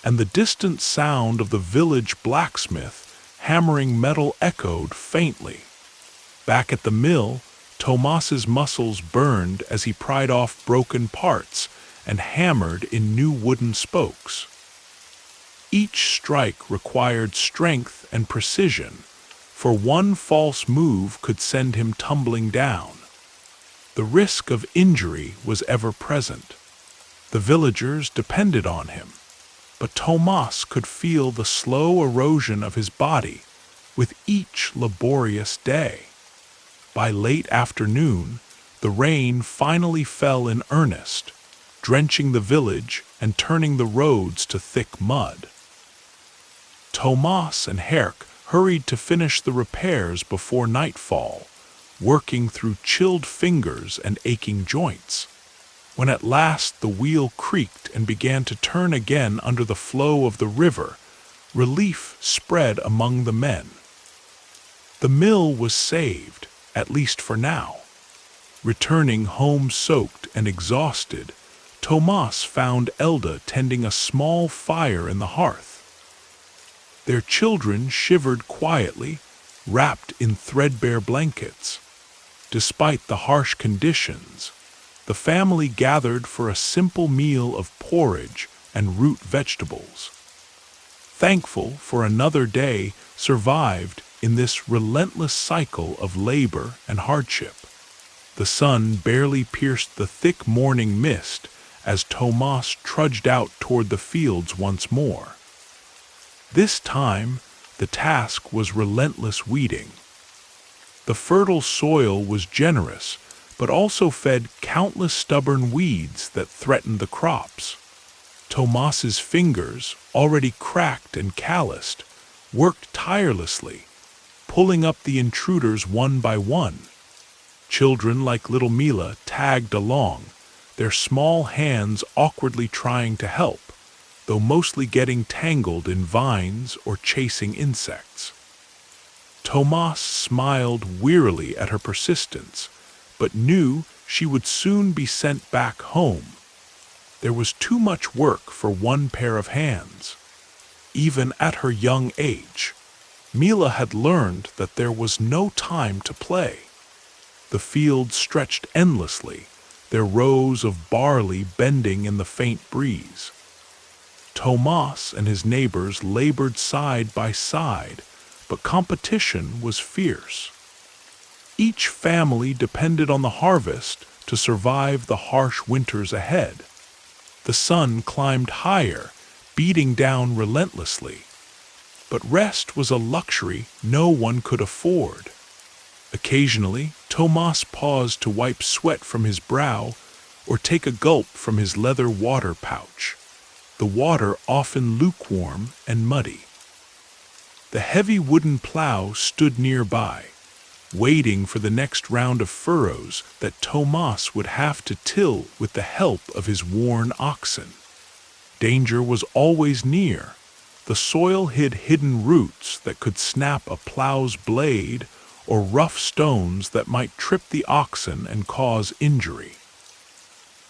A: and the distant sound of the village blacksmith hammering metal echoed faintly. Back at the mill, Tomas's muscles burned as he pried off broken parts and hammered in new wooden spokes. Each strike required strength and precision, for one false move could send him tumbling down. The risk of injury was ever present. The villagers depended on him, but Tomas could feel the slow erosion of his body with each laborious day. By late afternoon, the rain finally fell in earnest, drenching the village and turning the roads to thick mud. Tomas and Herk hurried to finish the repairs before nightfall, working through chilled fingers and aching joints. When at last the wheel creaked and began to turn again under the flow of the river, relief spread among the men. The mill was saved, at least for now. Returning home soaked and exhausted, Tomas found Elda tending a small fire in the hearth. Their children shivered quietly, wrapped in threadbare blankets. Despite the harsh conditions, the family gathered for a simple meal of porridge and root vegetables. Thankful for another day survived in this relentless cycle of labor and hardship. The sun barely pierced the thick morning mist as Tomas trudged out toward the fields once more. This time, the task was relentless weeding. The fertile soil was generous, but also fed countless stubborn weeds that threatened the crops. Tomas's fingers, already cracked and calloused, worked tirelessly, pulling up the intruders one by one. Children like little Mila tagged along, their small hands awkwardly trying to help, though mostly getting tangled in vines or chasing insects. Tomas smiled wearily at her persistence, but knew she would soon be sent back home. There was too much work for one pair of hands. Even at her young age, Mila had learned that there was no time to play. The fields stretched endlessly, their rows of barley bending in the faint breeze. Tomas and his neighbors labored side by side, but competition was fierce. Each family depended on the harvest to survive the harsh winters ahead. The sun climbed higher, beating down relentlessly. But rest was a luxury no one could afford. Occasionally, Tomas paused to wipe sweat from his brow or take a gulp from his leather water pouch, the water often lukewarm and muddy. The heavy wooden plow stood nearby, waiting for the next round of furrows that Tomas would have to till with the help of his worn oxen. Danger was always near. The soil hid hidden roots that could snap a plow's blade or rough stones that might trip the oxen and cause injury.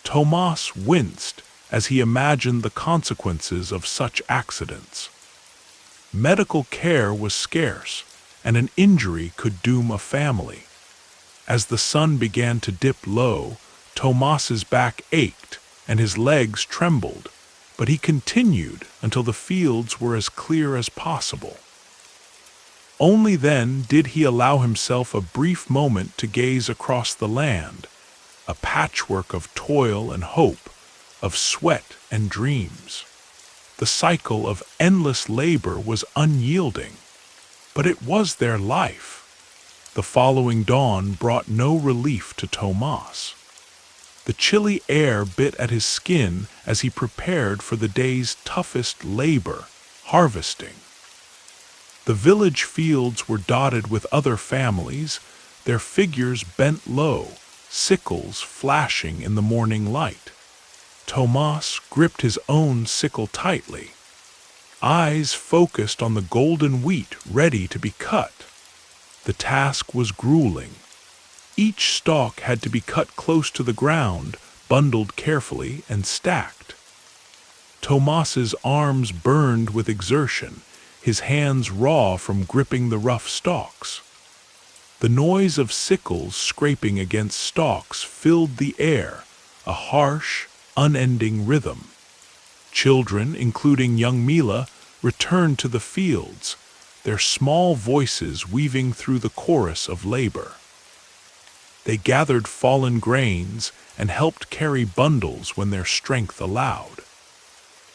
A: Tomas winced as he imagined the consequences of such accidents. Medical care was scarce, and an injury could doom a family. As the sun began to dip low, Tomas's back ached and his legs trembled, but he continued until the fields were as clear as possible. Only then did he allow himself a brief moment to gaze across the land, a patchwork of toil and hope, of sweat and dreams. The cycle of endless labor was unyielding, but it was their life. The following dawn brought no relief to Tomas. The chilly air bit at his skin as he prepared for the day's toughest labor, harvesting. The village fields were dotted with other families, their figures bent low, sickles flashing in the morning light. Tomas gripped his own sickle tightly, eyes focused on the golden wheat ready to be cut. The task was grueling. Each stalk had to be cut close to the ground, bundled carefully and stacked. Tomas's arms burned with exertion, his hands raw from gripping the rough stalks. The noise of sickles scraping against stalks filled the air, a harsh, unending rhythm. Children, including young Mila, returned to the fields, their small voices weaving through the chorus of labor. They gathered fallen grains and helped carry bundles when their strength allowed.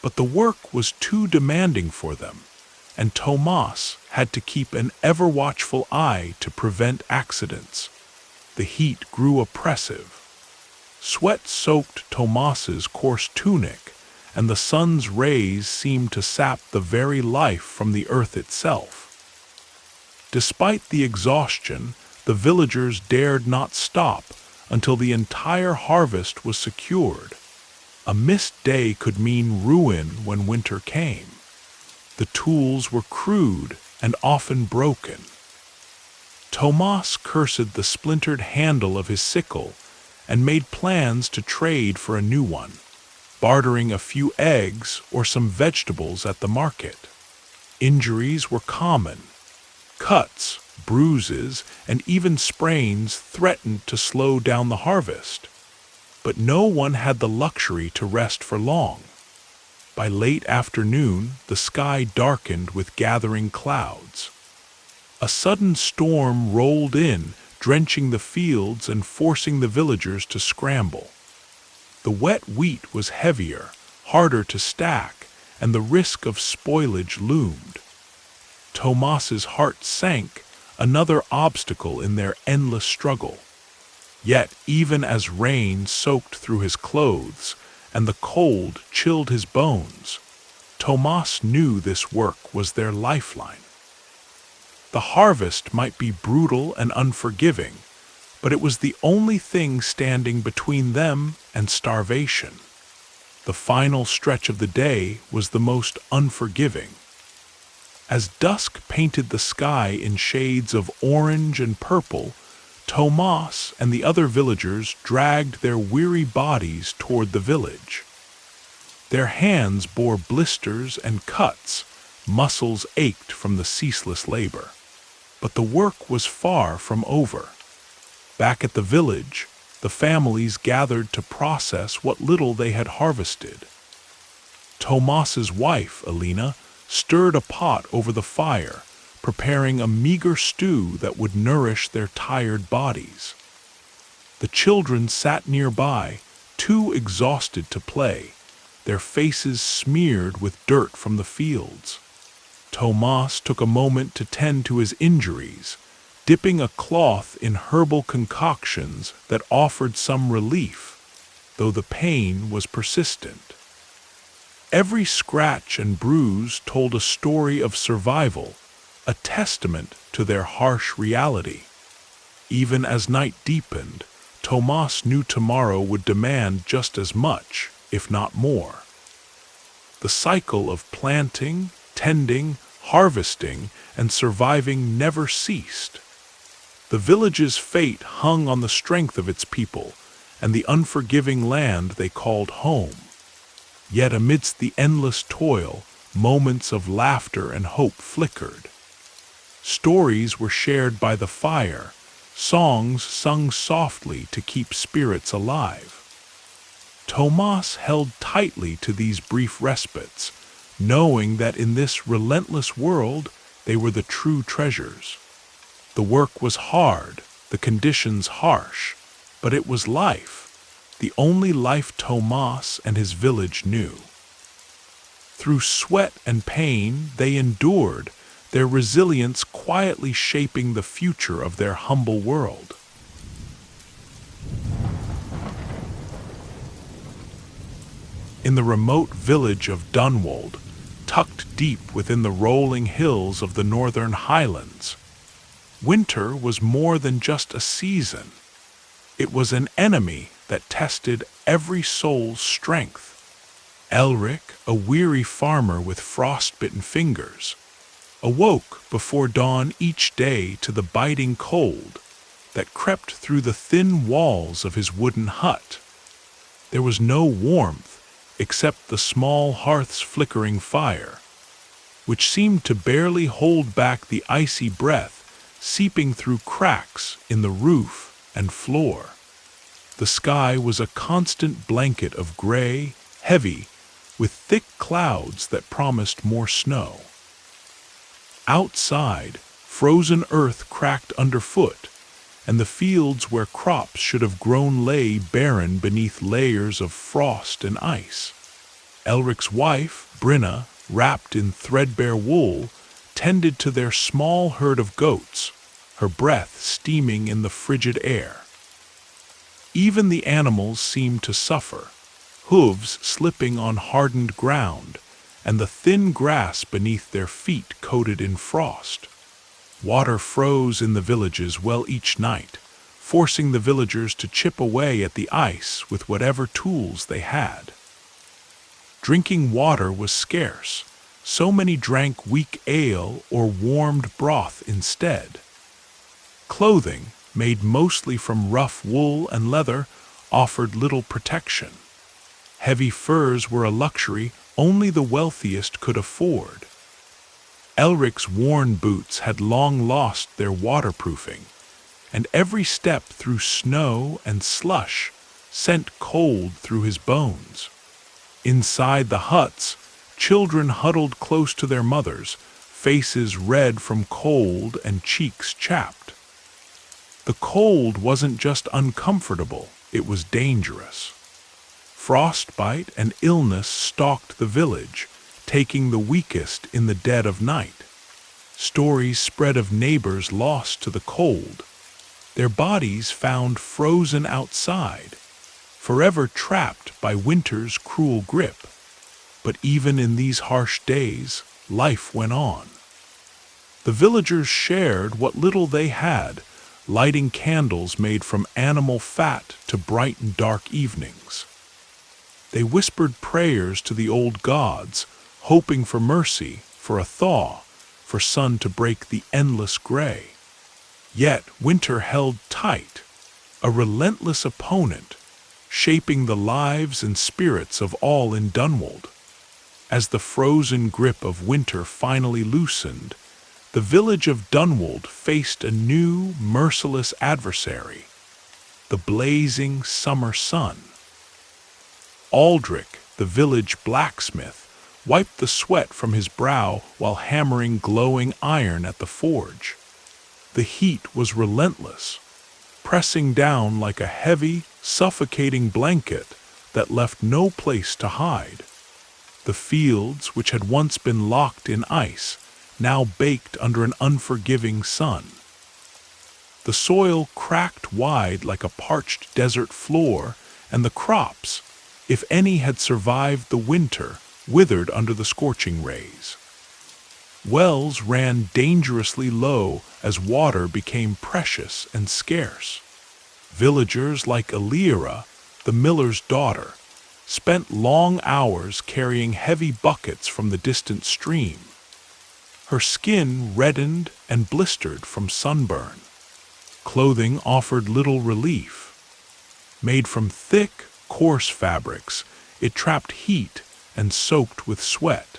A: But the work was too demanding for them, and Tomas had to keep an ever-watchful eye to prevent accidents. The heat grew oppressive. Sweat soaked Tomas's coarse tunic, and the sun's rays seemed to sap the very life from the earth itself. Despite the exhaustion, the villagers dared not stop until the entire harvest was secured. A missed day could mean ruin when winter came. The tools were crude and often broken. Tomas cursed the splintered handle of his sickle and made plans to trade for a new one, bartering a few eggs or some vegetables at the market. Injuries were common. Cuts, bruises, and even sprains threatened to slow down the harvest. But no one had the luxury to rest for long. By late afternoon, the sky darkened with gathering clouds. A sudden storm rolled in, drenching the fields and forcing the villagers to scramble. The wet wheat was heavier, harder to stack, and the risk of spoilage loomed. Tomas's heart sank, another obstacle in their endless struggle. Yet, even as rain soaked through his clothes and the cold chilled his bones, Tomas knew this work was their lifeline. The harvest might be brutal and unforgiving, but it was the only thing standing between them and starvation. The final stretch of the day was the most unforgiving. As dusk painted the sky in shades of orange and purple, Tomas and the other villagers dragged their weary bodies toward the village. Their hands bore blisters and cuts, muscles ached from the ceaseless labor. But the work was far from over. Back at the village, the families gathered to process what little they had harvested. Tomas's wife, Alina, stirred a pot over the fire, preparing a meager stew that would nourish their tired bodies. The children sat nearby, too exhausted to play, their faces smeared with dirt from the fields. Tomas took a moment to tend to his injuries, dipping a cloth in herbal concoctions that offered some relief, though the pain was persistent. Every scratch and bruise told a story of survival, a testament to their harsh reality. Even as night deepened, Tomas knew tomorrow would demand just as much, if not more. The cycle of planting, tending, harvesting, and surviving never ceased. The village's fate hung on the strength of its people and the unforgiving land they called home. Yet amidst the endless toil, moments of laughter and hope flickered. Stories were shared by the fire, songs sung softly to keep spirits alive. Tomas held tightly to these brief respites, knowing that in this relentless world they were the true treasures. The work was hard, the conditions harsh, but it was life, the only life Tomas and his village knew. Through sweat and pain they endured, their resilience quietly shaping the future of their humble world. In the remote village of Dunwald, tucked deep within the rolling hills of the northern highlands, winter was more than just a season. It was an enemy that tested every soul's strength. Elric, a weary farmer with frostbitten fingers, awoke before dawn each day to the biting cold that crept through the thin walls of his wooden hut. There was no warmth except the small hearth's flickering fire, which seemed to barely hold back the icy breath seeping through cracks in the roof and floor. The sky was a constant blanket of gray, heavy, with thick clouds that promised more snow. Outside, frozen earth cracked underfoot, and the fields where crops should have grown lay barren beneath layers of frost and ice. Elric's wife, Brinna, wrapped in threadbare wool, tended to their small herd of goats, her breath steaming in the frigid air. Even the animals seemed to suffer, hooves slipping on hardened ground, and the thin grass beneath their feet coated in frost. Water froze in the villages well each night, forcing the villagers to chip away at the ice with whatever tools they had. Drinking water was scarce, so many drank weak ale or warmed broth instead. Clothing, made mostly from rough wool and leather, offered little protection. Heavy furs were a luxury only the wealthiest could afford. Elric's worn boots had long lost their waterproofing, and every step through snow and slush sent cold through his bones. Inside the huts, children huddled close to their mothers, faces red from cold and cheeks chapped. The cold wasn't just uncomfortable, it was dangerous. Frostbite and illness stalked the village, taking the weakest in the dead of night. Stories spread of neighbors lost to the cold, their bodies found frozen outside, forever trapped by winter's cruel grip. But even in these harsh days, life went on. The villagers shared what little they had, lighting candles made from animal fat to brighten dark evenings. They whispered prayers to the old gods, hoping for mercy, for a thaw, for sun to break the endless gray. Yet winter held tight, a relentless opponent, shaping the lives and spirits of all in Dunwald. As the frozen grip of winter finally loosened, the village of Dunwald faced a new, merciless adversary, the blazing summer sun. Aldrich, the village blacksmith, wiped the sweat from his brow while hammering glowing iron at the forge. The heat was relentless, pressing down like a heavy, suffocating blanket that left no place to hide. The fields, which had once been locked in ice, now baked under an unforgiving sun. The soil cracked wide like a parched desert floor, and the crops, if any had survived the winter, withered under the scorching rays. Wells ran dangerously low as water became precious and scarce. Villagers like Elira, the miller's daughter, spent long hours carrying heavy buckets from the distant stream. Her skin reddened and blistered from sunburn. Clothing offered little relief. Made from thick, coarse fabrics, it trapped heat and soaked with sweat.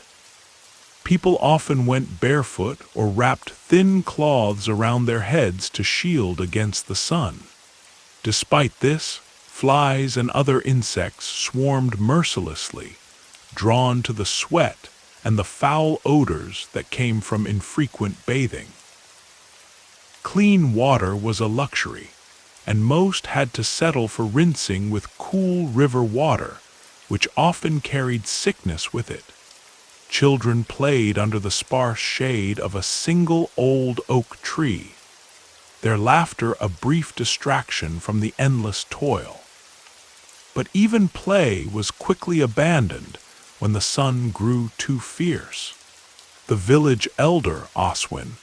A: People often went barefoot or wrapped thin cloths around their heads to shield against the sun. Despite this, flies and other insects swarmed mercilessly, drawn to the sweat and the foul odors that came from infrequent bathing. Clean water was a luxury, and most had to settle for rinsing with cool river water, which often carried sickness with it. Children played under the sparse shade of a single old oak tree, their laughter a brief distraction from the endless toil. But even play was quickly abandoned when the sun grew too fierce. The village elder, Oswin,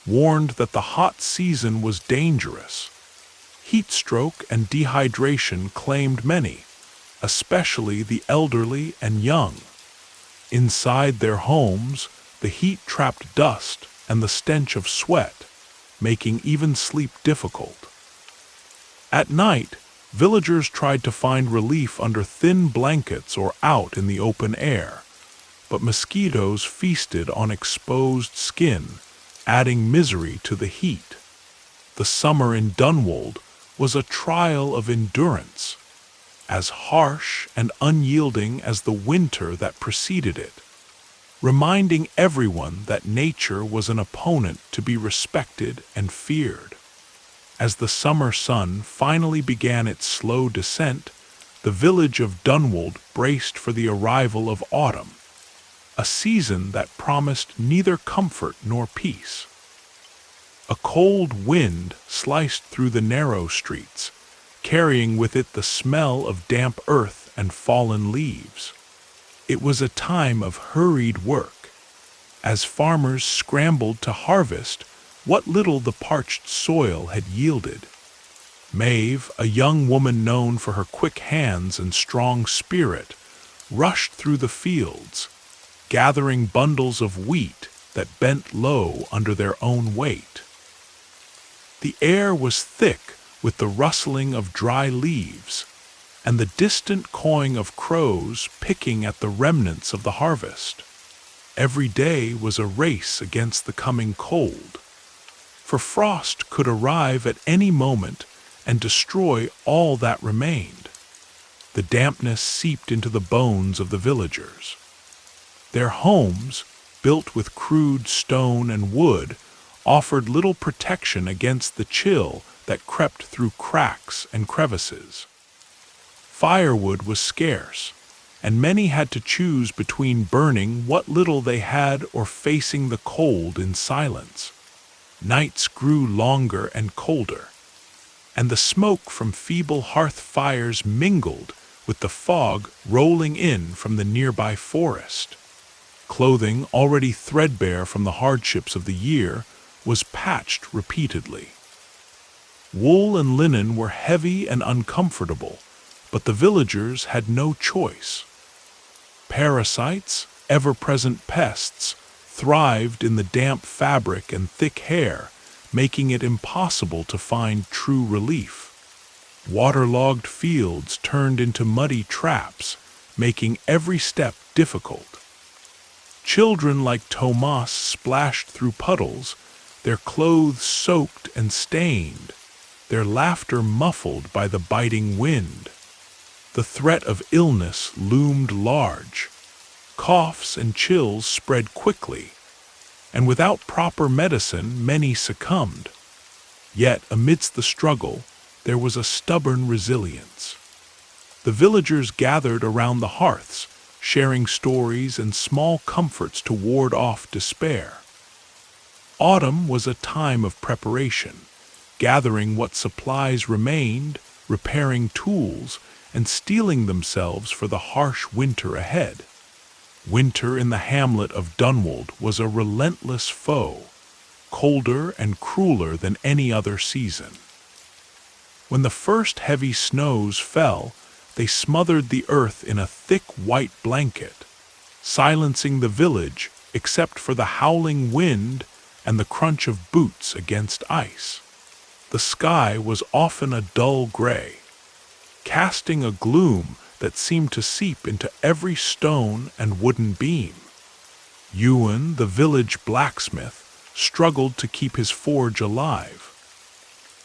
A: warned that the hot season was dangerous. Heat stroke and dehydration claimed many, especially the elderly and young. Inside their homes, the heat trapped dust and the stench of sweat, making even sleep difficult. At night, villagers tried to find relief under thin blankets or out in the open air, but mosquitoes feasted on exposed skin, adding misery to the heat. The summer in Dunwald was a trial of endurance, as harsh and unyielding as the winter that preceded it, reminding everyone that nature was an opponent to be respected and feared. As the summer sun finally began its slow descent, the village of Dunwald braced for the arrival of autumn, a season that promised neither comfort nor peace. A cold wind sliced through the narrow streets, carrying with it the smell of damp earth and fallen leaves. It was a time of hurried work, as farmers scrambled to harvest what little the parched soil had yielded. Maeve, a young woman known for her quick hands and strong spirit, rushed through the fields, gathering bundles of wheat that bent low under their own weight. The air was thick with the rustling of dry leaves and the distant cawing of crows picking at the remnants of the harvest. Every day was a race against the coming cold, for frost could arrive at any moment and destroy all that remained. The dampness seeped into the bones of the villagers. Their homes, built with crude stone and wood, offered little protection against the chill that crept through cracks and crevices. Firewood was scarce, and many had to choose between burning what little they had or facing the cold in silence. Nights grew longer and colder, and the smoke from feeble hearth fires mingled with the fog rolling in from the nearby forest. Clothing, already threadbare from the hardships of the year, was patched repeatedly. Wool and linen were heavy and uncomfortable, but the villagers had no choice. Parasites, ever-present pests, thrived in the damp fabric and thick hair, making it impossible to find true relief. Waterlogged fields turned into muddy traps, making every step difficult. Children like Tomas splashed through puddles, their clothes soaked and stained, their laughter muffled by the biting wind. The threat of illness loomed large. Coughs and chills spread quickly, and without proper medicine many succumbed. Yet amidst the struggle, there was a stubborn resilience. The villagers gathered around the hearths, sharing stories and small comforts to ward off despair. Autumn was a time of preparation, gathering what supplies remained, repairing tools, and steeling themselves for the harsh winter ahead. Winter in the hamlet of Dunwald was a relentless foe, colder and crueler than any other season. When the first heavy snows fell, they smothered the earth in a thick white blanket, silencing the village except for the howling wind and the crunch of boots against ice. The sky was often a dull gray, casting a gloom that seemed to seep into every stone and wooden beam. Ewan, the village blacksmith, struggled to keep his forge alive.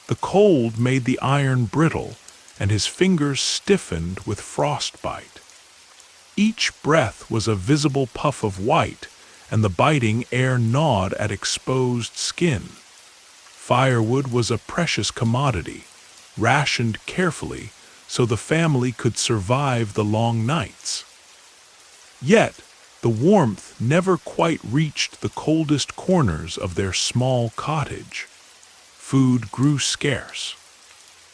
A: The cold made the iron brittle, and his fingers stiffened with frostbite. Each breath was a visible puff of white, and the biting air gnawed at exposed skin. Firewood was a precious commodity, rationed carefully so the family could survive the long nights. Yet, the warmth never quite reached the coldest corners of their small cottage. Food grew scarce.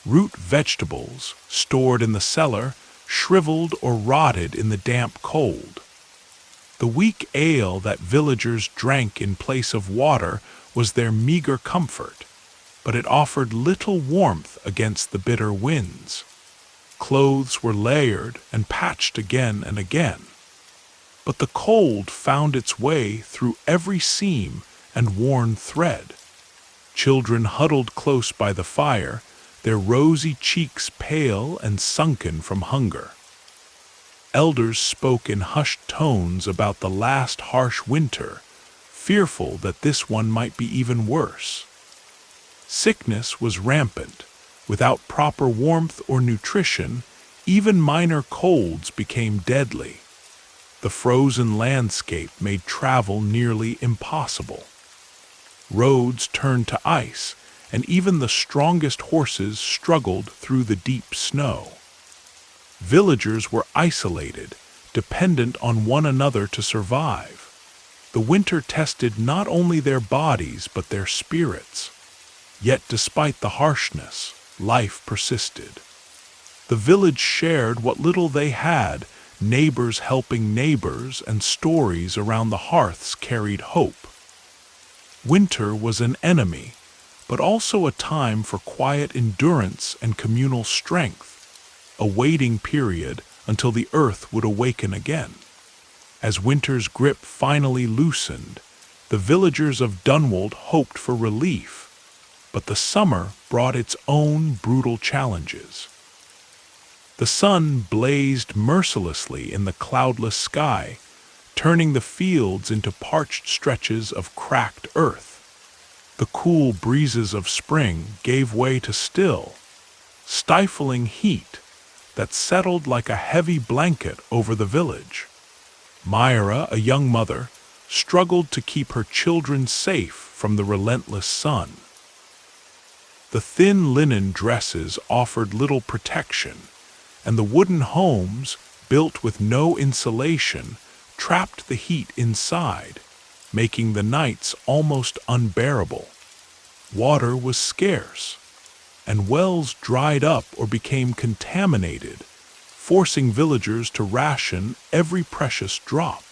A: Root vegetables, stored in the cellar, shriveled or rotted in the damp cold. The weak ale that villagers drank in place of water was their meager comfort, but it offered little warmth against the bitter winds. Clothes were layered and patched again and again, but the cold found its way through every seam and worn thread. Children huddled close by the fire, their rosy cheeks pale and sunken from hunger. Elders spoke in hushed tones about the last harsh winter, fearful that this one might be even worse. Sickness was rampant. Without proper warmth or nutrition, even minor colds became deadly. The frozen landscape made travel nearly impossible. Roads turned to ice, and even the strongest horses struggled through the deep snow. Villagers were isolated, dependent on one another to survive. The winter tested not only their bodies but their spirits. Yet despite the harshness, life persisted. The village shared what little they had, neighbors helping neighbors, and stories around the hearths carried hope. Winter was an enemy, but also a time for quiet endurance and communal strength, a waiting period until the earth would awaken again. As winter's grip finally loosened, the villagers of Dunwald hoped for relief, but the summer brought its own brutal challenges. The sun blazed mercilessly in the cloudless sky, turning the fields into parched stretches of cracked earth. The cool breezes of spring gave way to still, stifling heat that settled like a heavy blanket over the village. Myra, a young mother, struggled to keep her children safe from the relentless sun. The thin linen dresses offered little protection, and the wooden homes, built with no insulation, trapped the heat inside, making the nights almost unbearable. Water was scarce, and wells dried up or became contaminated, forcing villagers to ration every precious drop.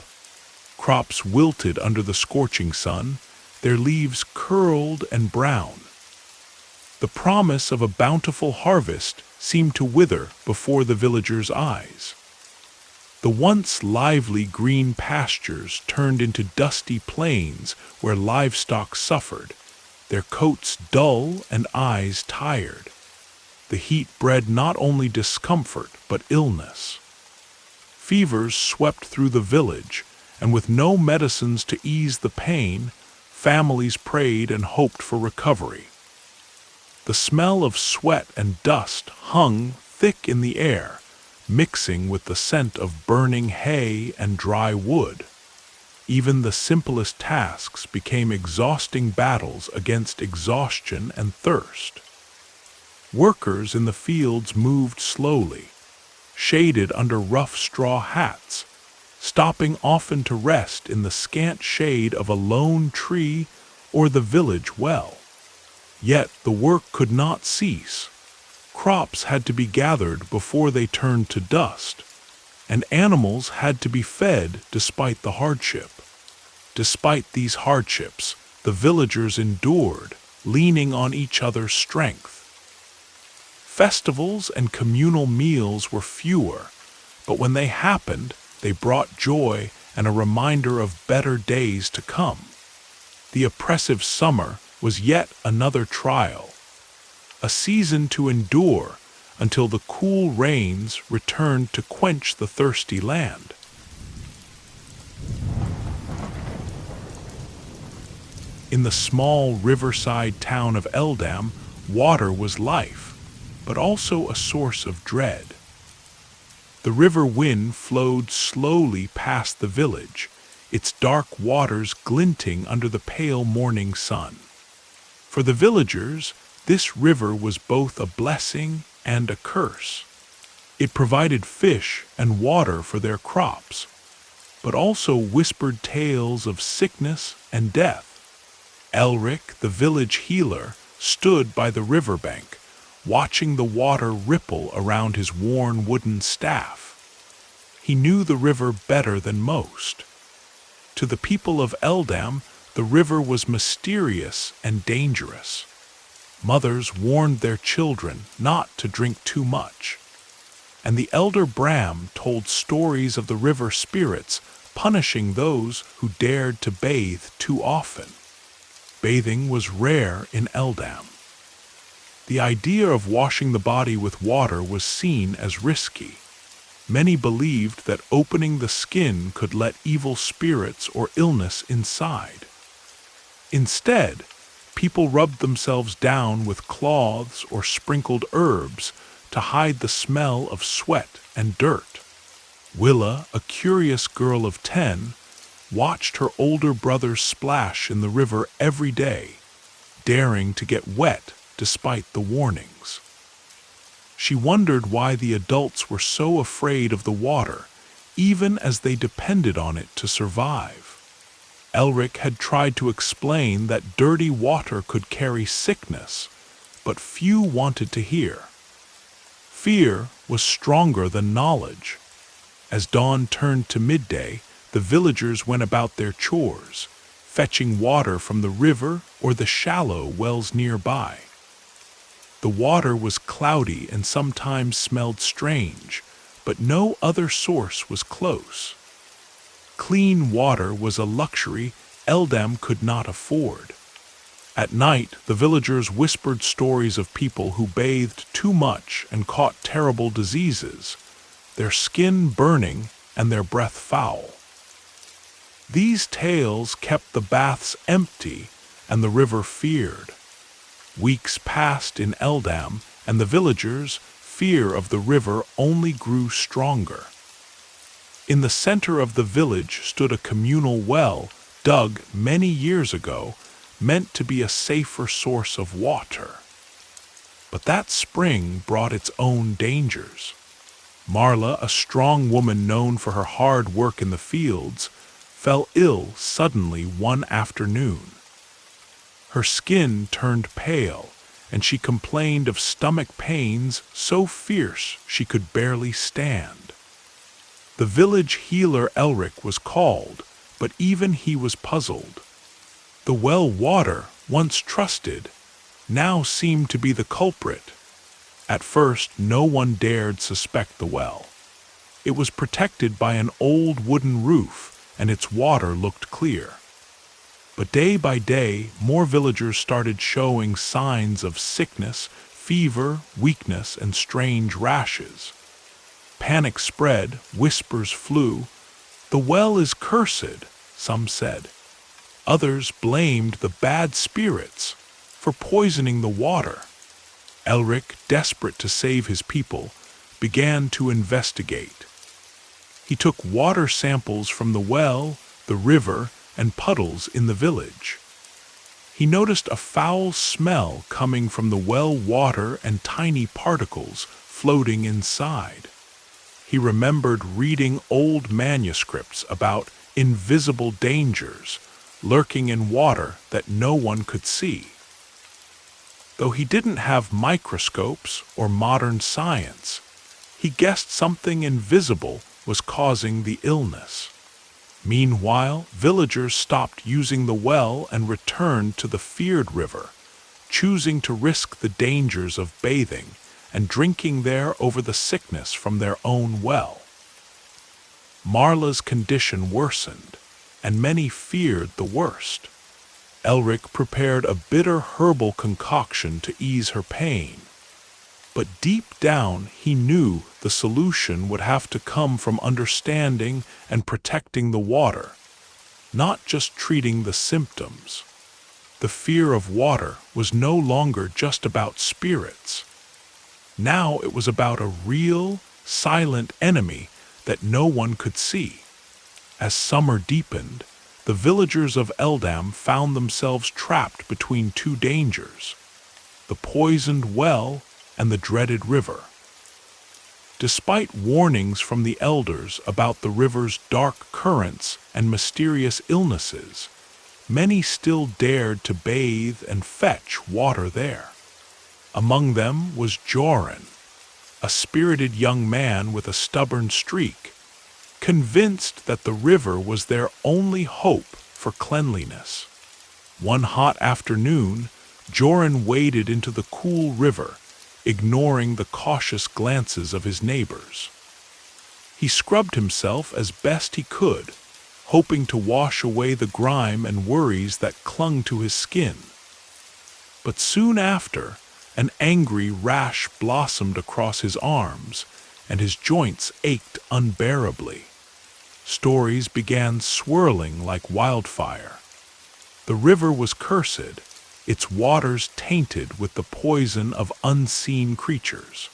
A: Crops wilted under the scorching sun, their leaves curled and brown. The promise of a bountiful harvest seemed to wither before the villagers' eyes. The once lively green pastures turned into dusty plains where livestock suffered, their coats dull and eyes tired. The heat bred not only discomfort but illness. Fevers swept through the village, and with no medicines to ease the pain, families prayed and hoped for recovery. The smell of sweat and dust hung thick in the air, mixing with the scent of burning hay and dry wood. Even the simplest tasks became exhausting battles against exhaustion and thirst. Workers in the fields moved slowly, shaded under rough straw hats, stopping often to rest in the scant shade of a lone tree or the village well. Yet the work could not cease. Crops had to be gathered before they turned to dust, and animals had to be fed despite the hardship. Despite these hardships, the villagers endured, leaning on each other's strength. Festivals and communal meals were fewer, but when they happened, they brought joy and a reminder of better days to come. The oppressive summer was yet another trial, a season to endure until the cool rains returned to quench the thirsty land. In the small riverside town of Eldam, water was life, but also a source of dread. The river Win flowed slowly past the village, its dark waters glinting under the pale morning sun. For the villagers, this river was both a blessing and a curse. It provided fish and water for their crops, but also whispered tales of sickness and death. Elric, the village healer, stood by the riverbank, watching the water ripple around his worn wooden staff. He knew the river better than most. To the people of Eldam, the river was mysterious and dangerous. Mothers warned their children not to drink too much, and the elder Bram told stories of the river spirits punishing those who dared to bathe too often. Bathing was rare in Eldam. The idea of washing the body with water was seen as risky. Many believed that opening the skin could let evil spirits or illness inside. Instead, people rubbed themselves down with cloths or sprinkled herbs to hide the smell of sweat and dirt. Willa, a curious girl of 10, watched her older brothers splash in the river every day, daring to get wet despite the warnings. She wondered why the adults were so afraid of the water, even as they depended on it to survive. Elric had tried to explain that dirty water could carry sickness, but few wanted to hear. Fear was stronger than knowledge. As dawn turned to midday, the villagers went about their chores, fetching water from the river or the shallow wells nearby. The water was cloudy and sometimes smelled strange, but no other source was close. Clean water was a luxury Eldam could not afford. At night, the villagers whispered stories of people who bathed too much and caught terrible diseases, their skin burning and their breath foul. These tales kept the baths empty and the river feared. Weeks passed in Eldam, and the villagers' fear of the river only grew stronger. In the center of the village stood a communal well dug many years ago, meant to be a safer source of water. But that spring brought its own dangers. Marla, a strong woman known for her hard work in the fields, fell ill suddenly one afternoon. Her skin turned pale, and she complained of stomach pains so fierce she could barely stand. The village healer Elric was called, but even he was puzzled. The well water, once trusted, now seemed to be the culprit. At first, no one dared suspect the well. It was protected by an old wooden roof, and its water looked clear. But day by day, more villagers started showing signs of sickness, fever, weakness, and strange rashes. Panic spread, whispers flew. "The well is cursed," some said. Others blamed the bad spirits for poisoning the water. Elric, desperate to save his people, began to investigate. He took water samples from the well, the river, and puddles in the village. He noticed a foul smell coming from the well water and tiny particles floating inside. He remembered reading old manuscripts about invisible dangers lurking in water that no one could see. Though he didn't have microscopes or modern science, he guessed something invisible was causing the illness. Meanwhile, villagers stopped using the well and returned to the feared river, choosing to risk the dangers of bathing and drinking there over the sickness from their own well. Marla's condition worsened, and many feared the worst. Elric prepared a bitter herbal concoction to ease her pain. But deep down he knew the solution would have to come from understanding and protecting the water, not just treating the symptoms. The fear of water was no longer just about spirits. Now it was about a real, silent enemy that no one could see. As summer deepened, the villagers of Eldam found themselves trapped between two dangers: the poisoned well and the dreaded river. Despite warnings from the elders about the river's dark currents and mysterious illnesses, many still dared to bathe and fetch water there. Among them was Joran, a spirited young man with a stubborn streak, convinced that the river was their only hope for cleanliness. One hot afternoon, Joran waded into the cool river, ignoring the cautious glances of his neighbors. He scrubbed himself as best he could, hoping to wash away the grime and worries that clung to his skin. But soon after, an angry rash blossomed across his arms, and his joints ached unbearably. Stories began swirling like wildfire. The river was cursed, its waters tainted with the poison of unseen creatures.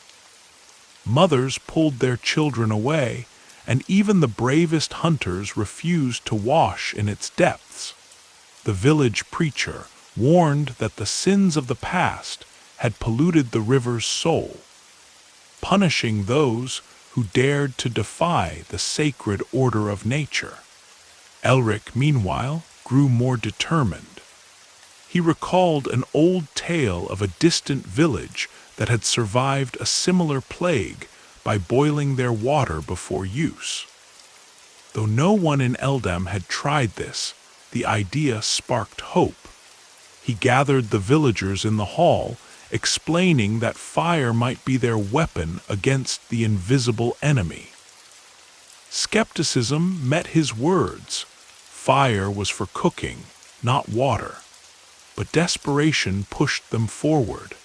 A: Mothers pulled their children away, and even the bravest hunters refused to wash in its depths. The village preacher warned that the sins of the past had polluted the river's soul, punishing those who dared to defy the sacred order of nature. Elric, meanwhile, grew more determined. He recalled an old tale of a distant village that had survived a similar plague by boiling their water before use. Though no one in Eldam had tried this, the idea sparked hope. He gathered the villagers in the hall, explaining that fire might be their weapon against the invisible enemy. Skepticism met his words. Fire was for cooking, not water. But desperation pushed them forward.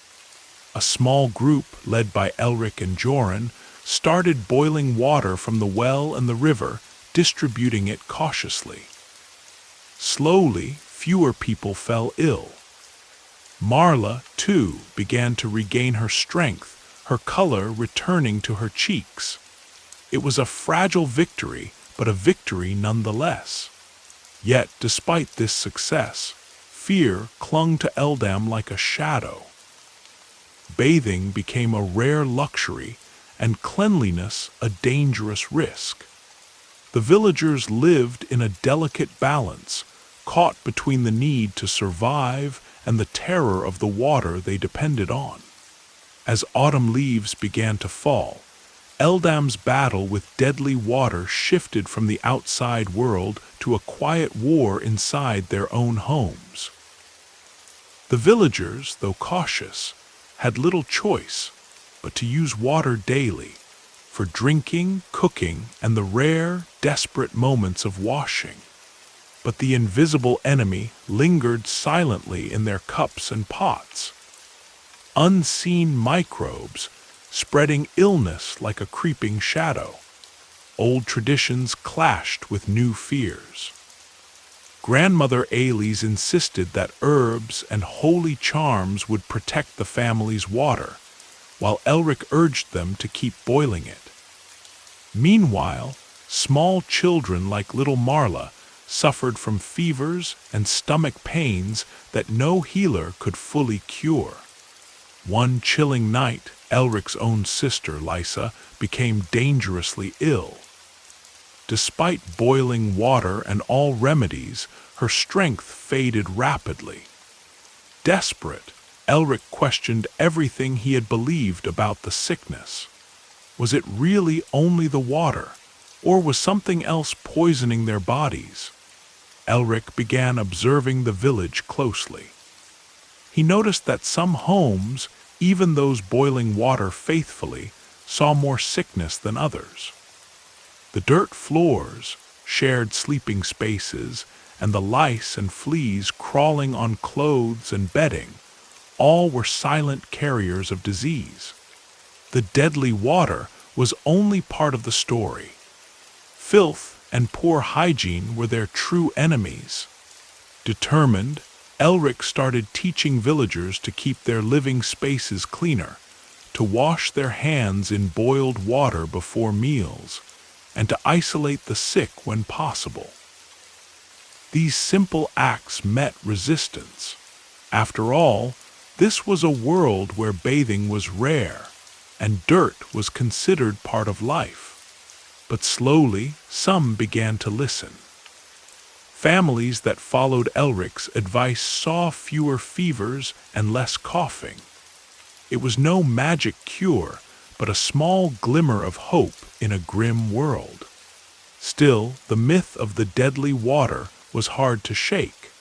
A: A small group, led by Elric and Joran, started boiling water from the well and the river, distributing it cautiously. Slowly, fewer people fell ill. Marla, too, began to regain her strength, her color returning to her cheeks. It was a fragile victory, but a victory nonetheless. Yet, despite this success, fear clung to Eldam like a shadow. bathing became a rare luxury and cleanliness a dangerous risk. The villagers lived in a delicate balance, caught between the need to survive and the terror of the water they depended on. As autumn leaves began to fall, Eldam's battle with deadly water shifted from the outside world to a quiet war inside their own homes. The villagers, though cautious, had little choice but to use water daily, for drinking, cooking, and the rare, desperate moments of washing. But the invisible enemy lingered silently in their cups and pots. Unseen microbes, spreading illness like a creeping shadow. Old traditions clashed with new fears. Grandmother Ailey's insisted that herbs and holy charms would protect the family's water, while Elric urged them to keep boiling it. Meanwhile, small children like little Marla suffered from fevers and stomach pains that no healer could fully cure. One chilling night, Elric's own sister, Lysa, became dangerously ill. Despite boiling water and all remedies, her strength faded rapidly. Desperate, Elric questioned everything he had believed about the sickness. Was it really only the water, or was something else poisoning their bodies? Elric began observing the village closely. He noticed that some homes, even those boiling water faithfully, saw more sickness than others. The dirt floors, shared sleeping spaces, and the lice and fleas crawling on clothes and bedding, all were silent carriers of disease. The deadly water was only part of the story. Filth and poor hygiene were their true enemies. Determined, Elric started teaching villagers to keep their living spaces cleaner, to wash their hands in boiled water before meals, and to isolate the sick when possible. These simple acts met resistance. After all, this was a world where bathing was rare, and dirt was considered part of life. But slowly, some began to listen. Families that followed Elric's advice saw fewer fevers and less coughing. It was no magic cure, but a small glimmer of hope in a grim world. Still, the myth of the deadly water was hard to shake.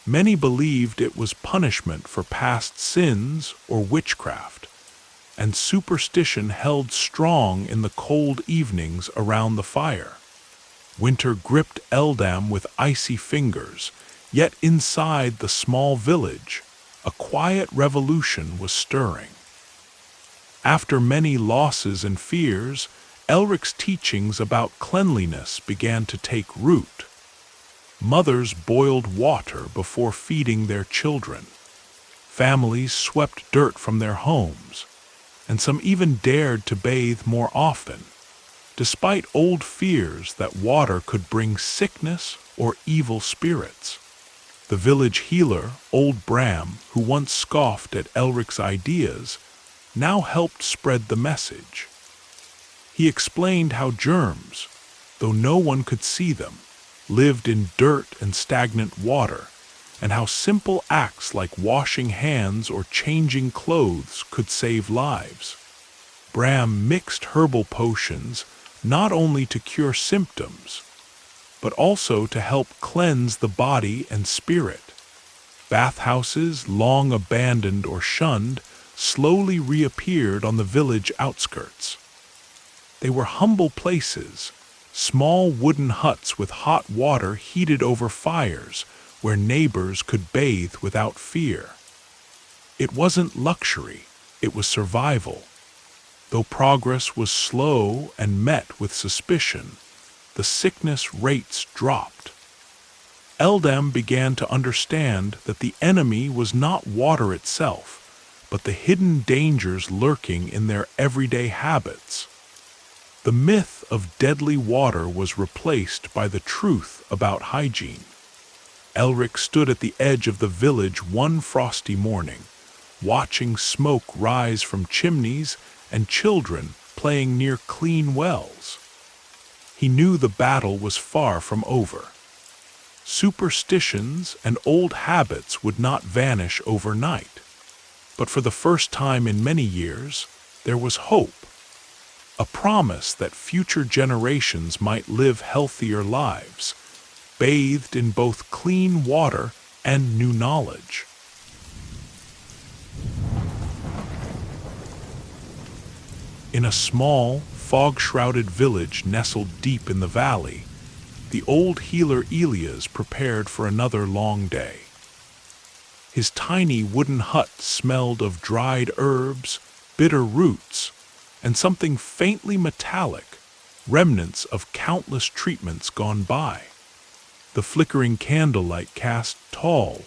A: Many believed it was punishment for past sins or witchcraft, and superstition held strong in the cold evenings around the fire. Winter gripped Eldam with icy fingers, yet inside the small village, a quiet revolution was stirring. After many losses and fears, Elric's teachings about cleanliness began to take root. Mothers boiled water before feeding their children. Families swept dirt from their homes, and some even dared to bathe more often, despite old fears that water could bring sickness or evil spirits. The village healer, old Bram, who once scoffed at Elric's ideas, now helped spread the message. He explained how germs, though no one could see them, lived in dirt and stagnant water, and how simple acts like washing hands or changing clothes could save lives. Bram mixed herbal potions not only to cure symptoms, but also to help cleanse the body and spirit. Bathhouses, long abandoned or shunned, slowly reappeared on the village outskirts. They were humble places, small wooden huts with hot water heated over fires where neighbors could bathe without fear. It wasn't luxury, it was survival. Though progress was slow and met with suspicion, the sickness rates dropped. Eldam began to understand that the enemy was not water itself, but the hidden dangers lurking in their everyday habits. The myth of deadly water was replaced by the truth about hygiene. Elric stood at the edge of the village one frosty morning, watching smoke rise from chimneys and children playing near clean wells. He knew the battle was far from over. Superstitions and old habits would not vanish overnight. But for the first time in many years, there was hope. A promise that future generations might live healthier lives, bathed in both clean water and new knowledge. In a small, fog-shrouded village nestled deep in the valley, the old healer Elias prepared for another long day. His tiny wooden hut smelled of dried herbs, bitter roots, and something faintly metallic, remnants of countless treatments gone by. The flickering candlelight cast tall,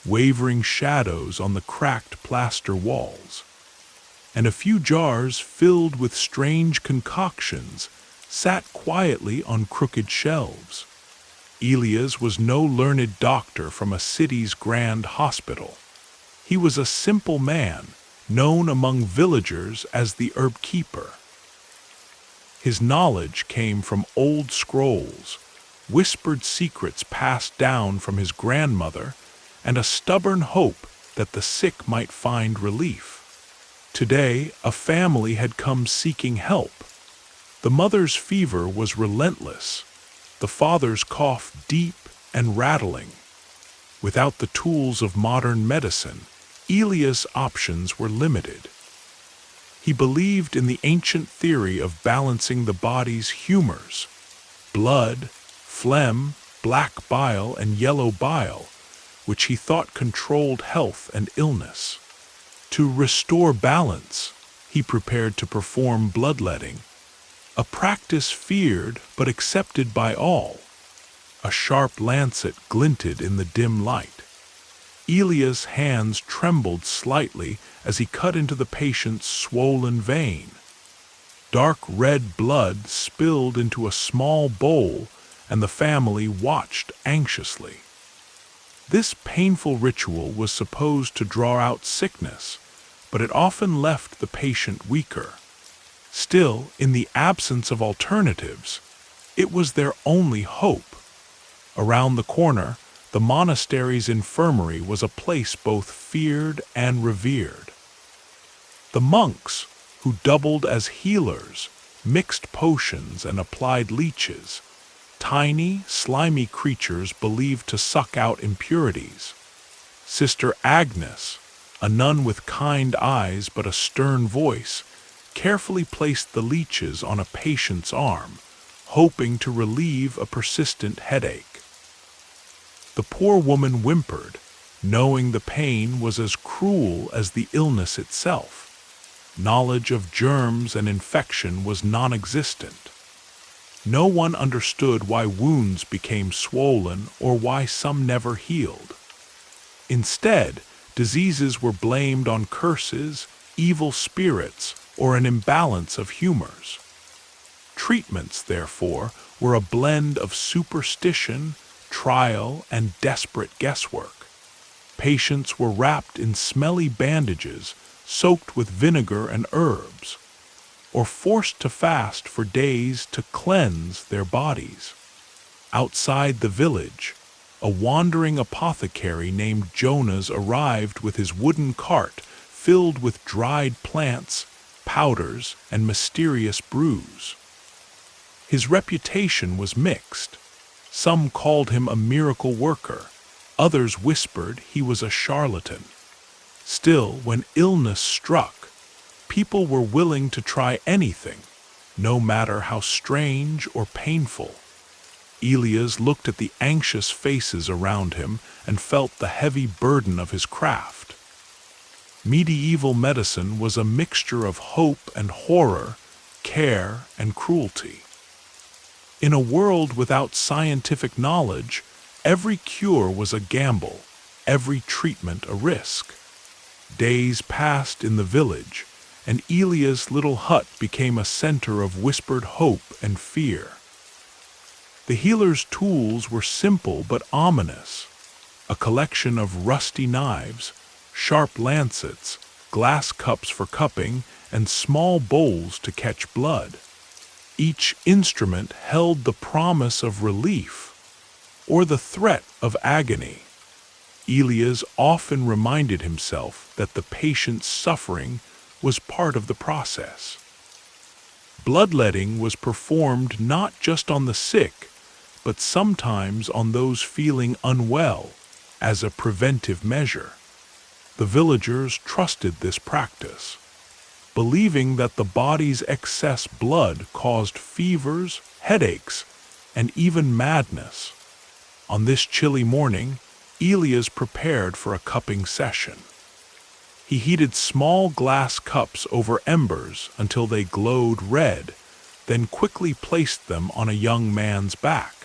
A: wavering shadows on the cracked plaster walls, and a few jars filled with strange concoctions sat quietly on crooked shelves. Elias was no learned doctor from a city's grand hospital. He was a simple man, known among villagers as the herb keeper. His knowledge came from old scrolls, whispered secrets passed down from his grandmother, and a stubborn hope that the sick might find relief. Today, a family had come seeking help. The mother's fever was relentless, the father's cough deep and rattling. Without the tools of modern medicine, Elias' options were limited. He believed in the ancient theory of balancing the body's humors: blood, phlegm, black bile, and yellow bile, which he thought controlled health and illness. To restore balance, he prepared to perform bloodletting, a practice feared but accepted by all. A sharp lancet glinted in the dim light. Elias' hands trembled slightly as he cut into the patient's swollen vein. Dark red blood spilled into a small bowl, and the family watched anxiously. This painful ritual was supposed to draw out sickness, but it often left the patient weaker. Still, in the absence of alternatives, it was their only hope. Around the corner, the monastery's infirmary was a place both feared and revered. The monks, who doubled as healers, mixed potions and applied leeches, tiny, slimy creatures believed to suck out impurities. Sister Agnes, a nun with kind eyes but a stern voice, carefully placed the leeches on a patient's arm, hoping to relieve a persistent headache. The poor woman whimpered, knowing the pain was as cruel as the illness itself. Knowledge of germs and infection was non-existent. No one understood why wounds became swollen or why some never healed. Instead, diseases were blamed on curses, evil spirits, or an imbalance of humors. Treatments, therefore, were a blend of superstition, trial, and desperate guesswork. Patients were wrapped in smelly bandages, soaked with vinegar and herbs, or forced to fast for days to cleanse their bodies. Outside the village, a wandering apothecary named Jonas arrived with his wooden cart filled with dried plants, powders, and mysterious brews. His reputation was mixed. Some called him a miracle worker, others whispered he was a charlatan. Still, when illness struck, people were willing to try anything, no matter how strange or painful. Elias looked at the anxious faces around him and felt the heavy burden of his craft. Medieval medicine was a mixture of hope and horror, care and cruelty. In a world without scientific knowledge, every cure was a gamble, every treatment a risk. Days passed in the village, and Elias' little hut became a center of whispered hope and fear. The healer's tools were simple but ominous: a collection of rusty knives, sharp lancets, glass cups for cupping, and small bowls to catch blood. Each instrument held the promise of relief or the threat of agony. Elias often reminded himself that the patient's suffering was part of the process. Bloodletting was performed not just on the sick, but sometimes on those feeling unwell, as a preventive measure. The villagers trusted this practice, believing that the body's excess blood caused fevers, headaches, and even madness. On this chilly morning, Elias prepared for a cupping session. He heated small glass cups over embers until they glowed red, then quickly placed them on a young man's back.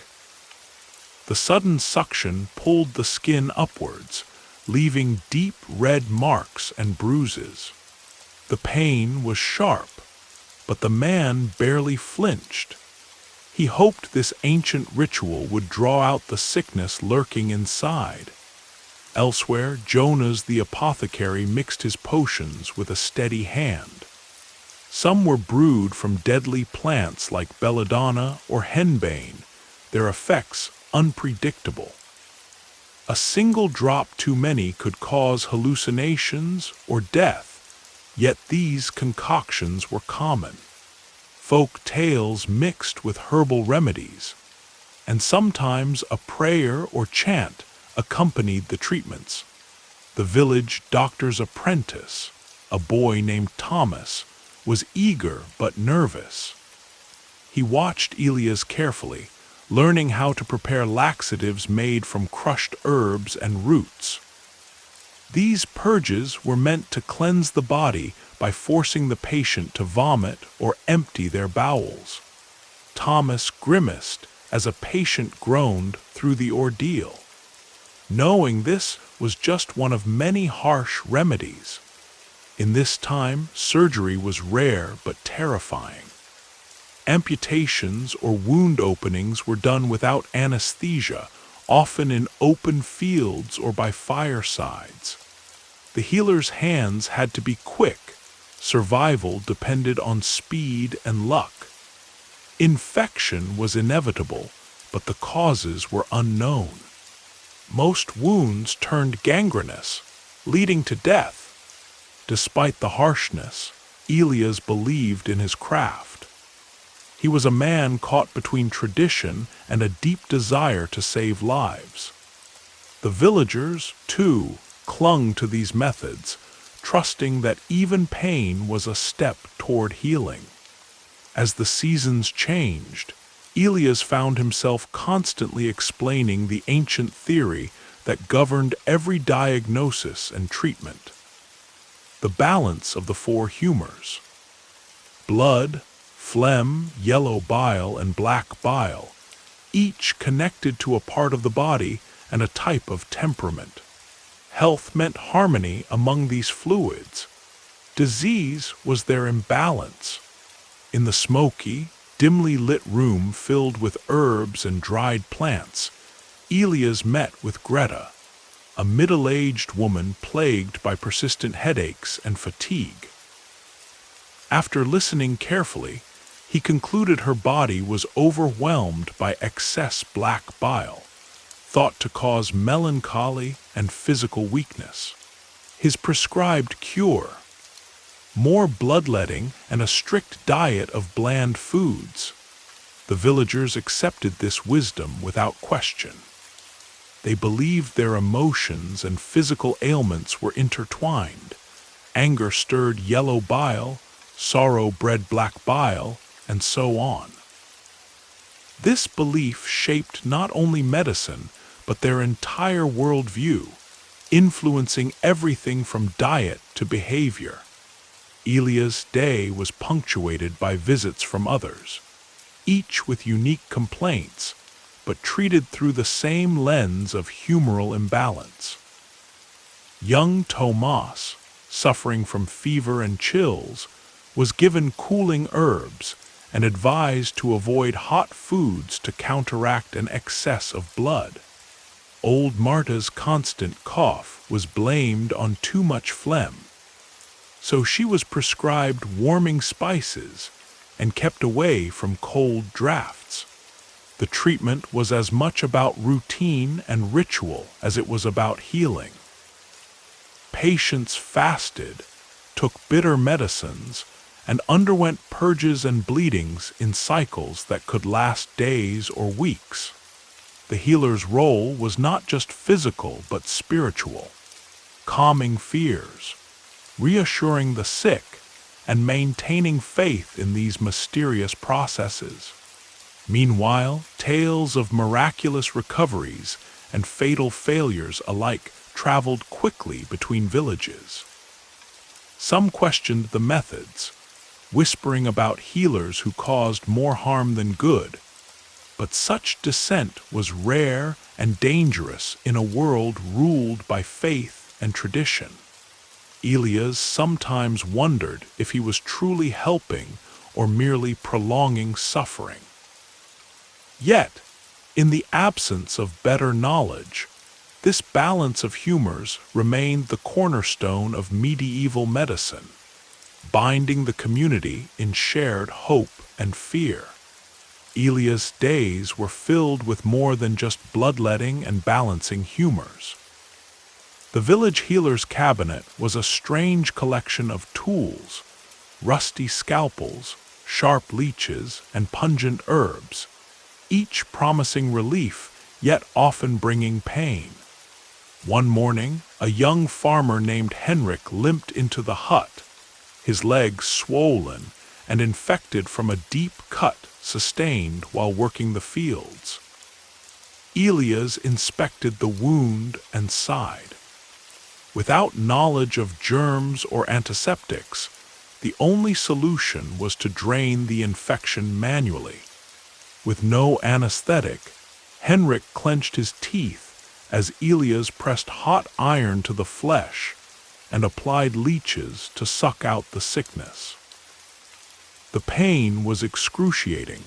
A: The sudden suction pulled the skin upwards, leaving deep red marks and bruises. The pain was sharp, but the man barely flinched. He hoped this ancient ritual would draw out the sickness lurking inside. Elsewhere, Jonas the apothecary mixed his potions with a steady hand. Some were brewed from deadly plants like belladonna or henbane, their effects unpredictable. A single drop too many could cause hallucinations or death, yet these concoctions were common. Folk tales mixed with herbal remedies, and sometimes a prayer or chant accompanied the treatments. The village doctor's apprentice, a boy named Thomas, was eager but nervous. He watched Elias carefully, learning how to prepare laxatives made from crushed herbs and roots. These purges were meant to cleanse the body by forcing the patient to vomit or empty their bowels. Thomas grimaced as a patient groaned through the ordeal, knowing this was just one of many harsh remedies. In this time, surgery was rare but terrifying. Amputations or wound openings were done without anesthesia, often in open fields or by firesides. The healer's hands had to be quick. Survival depended on speed and luck. Infection was inevitable, but the causes were unknown. Most wounds turned gangrenous, leading to death. Despite the harshness, Elias believed in his craft. He was a man caught between tradition and a deep desire to save lives. The villagers, too, clung to these methods, trusting that even pain was a step toward healing. As the seasons changed, Elias found himself constantly explaining the ancient theory that governed every diagnosis and treatment. The balance of the four humors: blood, phlegm, yellow bile, and black bile, each connected to a part of the body and a type of temperament. Health meant harmony among these fluids. Disease was their imbalance. In the smoky, dimly lit room filled with herbs and dried plants, Elias met with Greta, a middle-aged woman plagued by persistent headaches and fatigue. After listening carefully, he concluded her body was overwhelmed by excess black bile, thought to cause melancholy and physical weakness. His prescribed cure: more bloodletting and a strict diet of bland foods. The villagers accepted this wisdom without question. They believed their emotions and physical ailments were intertwined. Anger stirred yellow bile, sorrow bred black bile, and so on. This belief shaped not only medicine, but their entire worldview, influencing everything from diet to behavior. Elias' day was punctuated by visits from others, each with unique complaints, but treated through the same lens of humoral imbalance. Young Tomas, suffering from fever and chills, was given cooling herbs and advised to avoid hot foods to counteract an excess of blood. Old Marta's constant cough was blamed on too much phlegm, so she was prescribed warming spices and kept away from cold drafts. The treatment was as much about routine and ritual as it was about healing. Patients fasted, took bitter medicines, and underwent purges and bleedings in cycles that could last days or weeks. The healer's role was not just physical but spiritual, calming fears, reassuring the sick, and maintaining faith in these mysterious processes. Meanwhile, tales of miraculous recoveries and fatal failures alike traveled quickly between villages. Some questioned the methods, whispering about healers who caused more harm than good, but such dissent was rare and dangerous in a world ruled by faith and tradition. Elias sometimes wondered if he was truly helping or merely prolonging suffering. Yet, in the absence of better knowledge, this balance of humors remained the cornerstone of medieval medicine, binding the community in shared hope and fear. Elias' days were filled with more than just bloodletting and balancing humors. The village healer's cabinet was a strange collection of tools, rusty scalpels, sharp leeches, and pungent herbs, each promising relief, yet often bringing pain. One morning, a young farmer named Henrik limped into the hut, his legs swollen and infected from a deep cut sustained while working the fields. Elias inspected the wound and sighed. Without knowledge of germs or antiseptics, the only solution was to drain the infection manually. With no anesthetic, Henrik clenched his teeth as Elias pressed hot iron to the flesh and applied leeches to suck out the sickness. The pain was excruciating,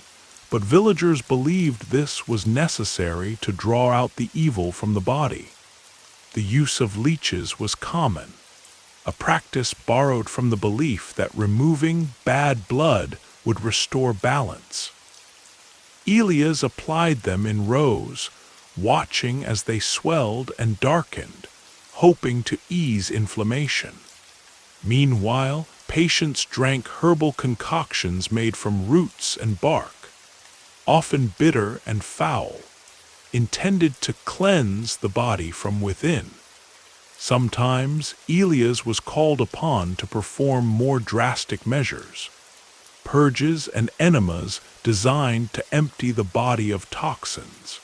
A: but villagers believed this was necessary to draw out the evil from the body. The use of leeches was common, a practice borrowed from the belief that removing bad blood would restore balance. Elias applied them in rows, watching as they swelled and darkened, hoping to ease inflammation. Meanwhile, patients drank herbal concoctions made from roots and bark, often bitter and foul, intended to cleanse the body from within. Sometimes Elias was called upon to perform more drastic measures, purges and enemas designed to empty the body of toxins.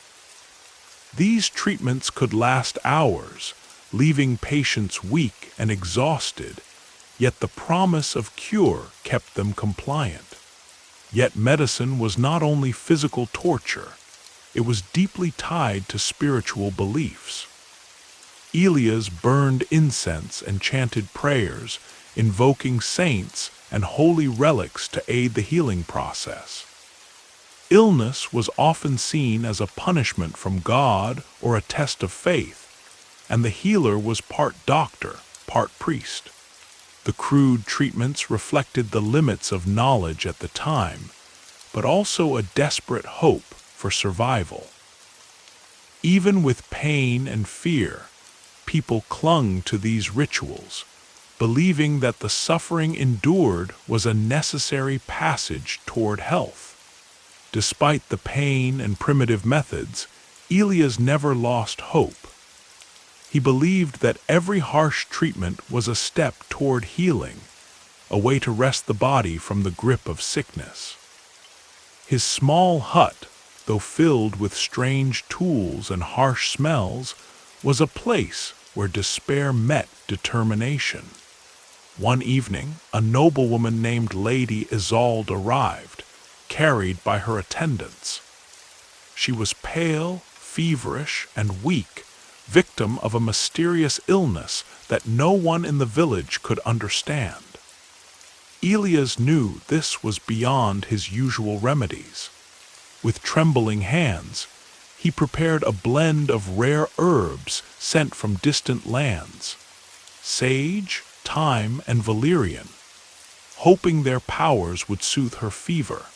A: These treatments could last hours, leaving patients weak and exhausted, yet the promise of cure kept them compliant. Yet medicine was not only physical torture, it was deeply tied to spiritual beliefs. Elias burned incense and chanted prayers, invoking saints and holy relics to aid the healing process. Illness was often seen as a punishment from God or a test of faith, and the healer was part doctor, part priest. The crude treatments reflected the limits of knowledge at the time, but also a desperate hope for survival. Even with pain and fear, people clung to these rituals, believing that the suffering endured was a necessary passage toward health. Despite the pain and primitive methods, Elias never lost hope. He believed that every harsh treatment was a step toward healing, a way to wrest the body from the grip of sickness. His small hut, though filled with strange tools and harsh smells, was a place where despair met determination. One evening, a noblewoman named Lady Isolde arrived, carried by her attendants. She was pale, feverish, and weak, victim of a mysterious illness that no one in the village could understand. Elias knew this was beyond his usual remedies. With trembling hands, He prepared a blend of rare herbs sent from distant lands, sage, thyme, and valerian, hoping their powers would soothe her fever.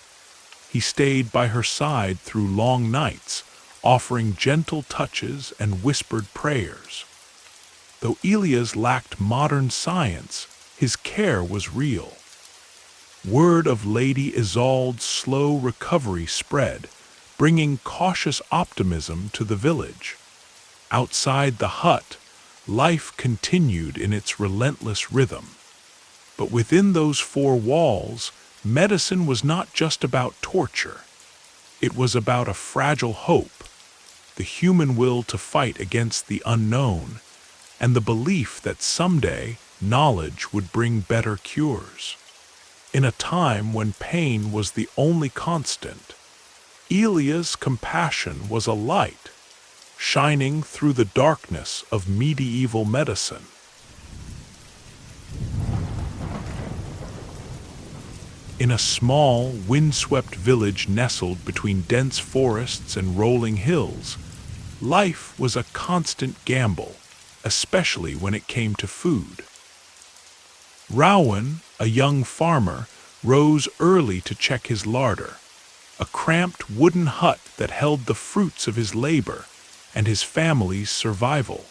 A: He stayed by her side through long nights, offering gentle touches and whispered prayers. Though Elias lacked modern science, his care was real. Word of Lady Isolde's slow recovery spread, bringing cautious optimism to the village. Outside the hut, life continued in its relentless rhythm. But within those four walls, medicine was not just about torture. It was about a fragile hope, the human will to fight against the unknown, and the belief that someday knowledge would bring better cures. In a time when pain was the only constant, Elia's compassion was a light, shining through the darkness of medieval medicine. In a small, windswept village nestled between dense forests and rolling hills, life was a constant gamble, especially when it came to food. Rowan, a young farmer, rose early to check his larder, a cramped wooden hut that held the fruits of his labor and his family's survival.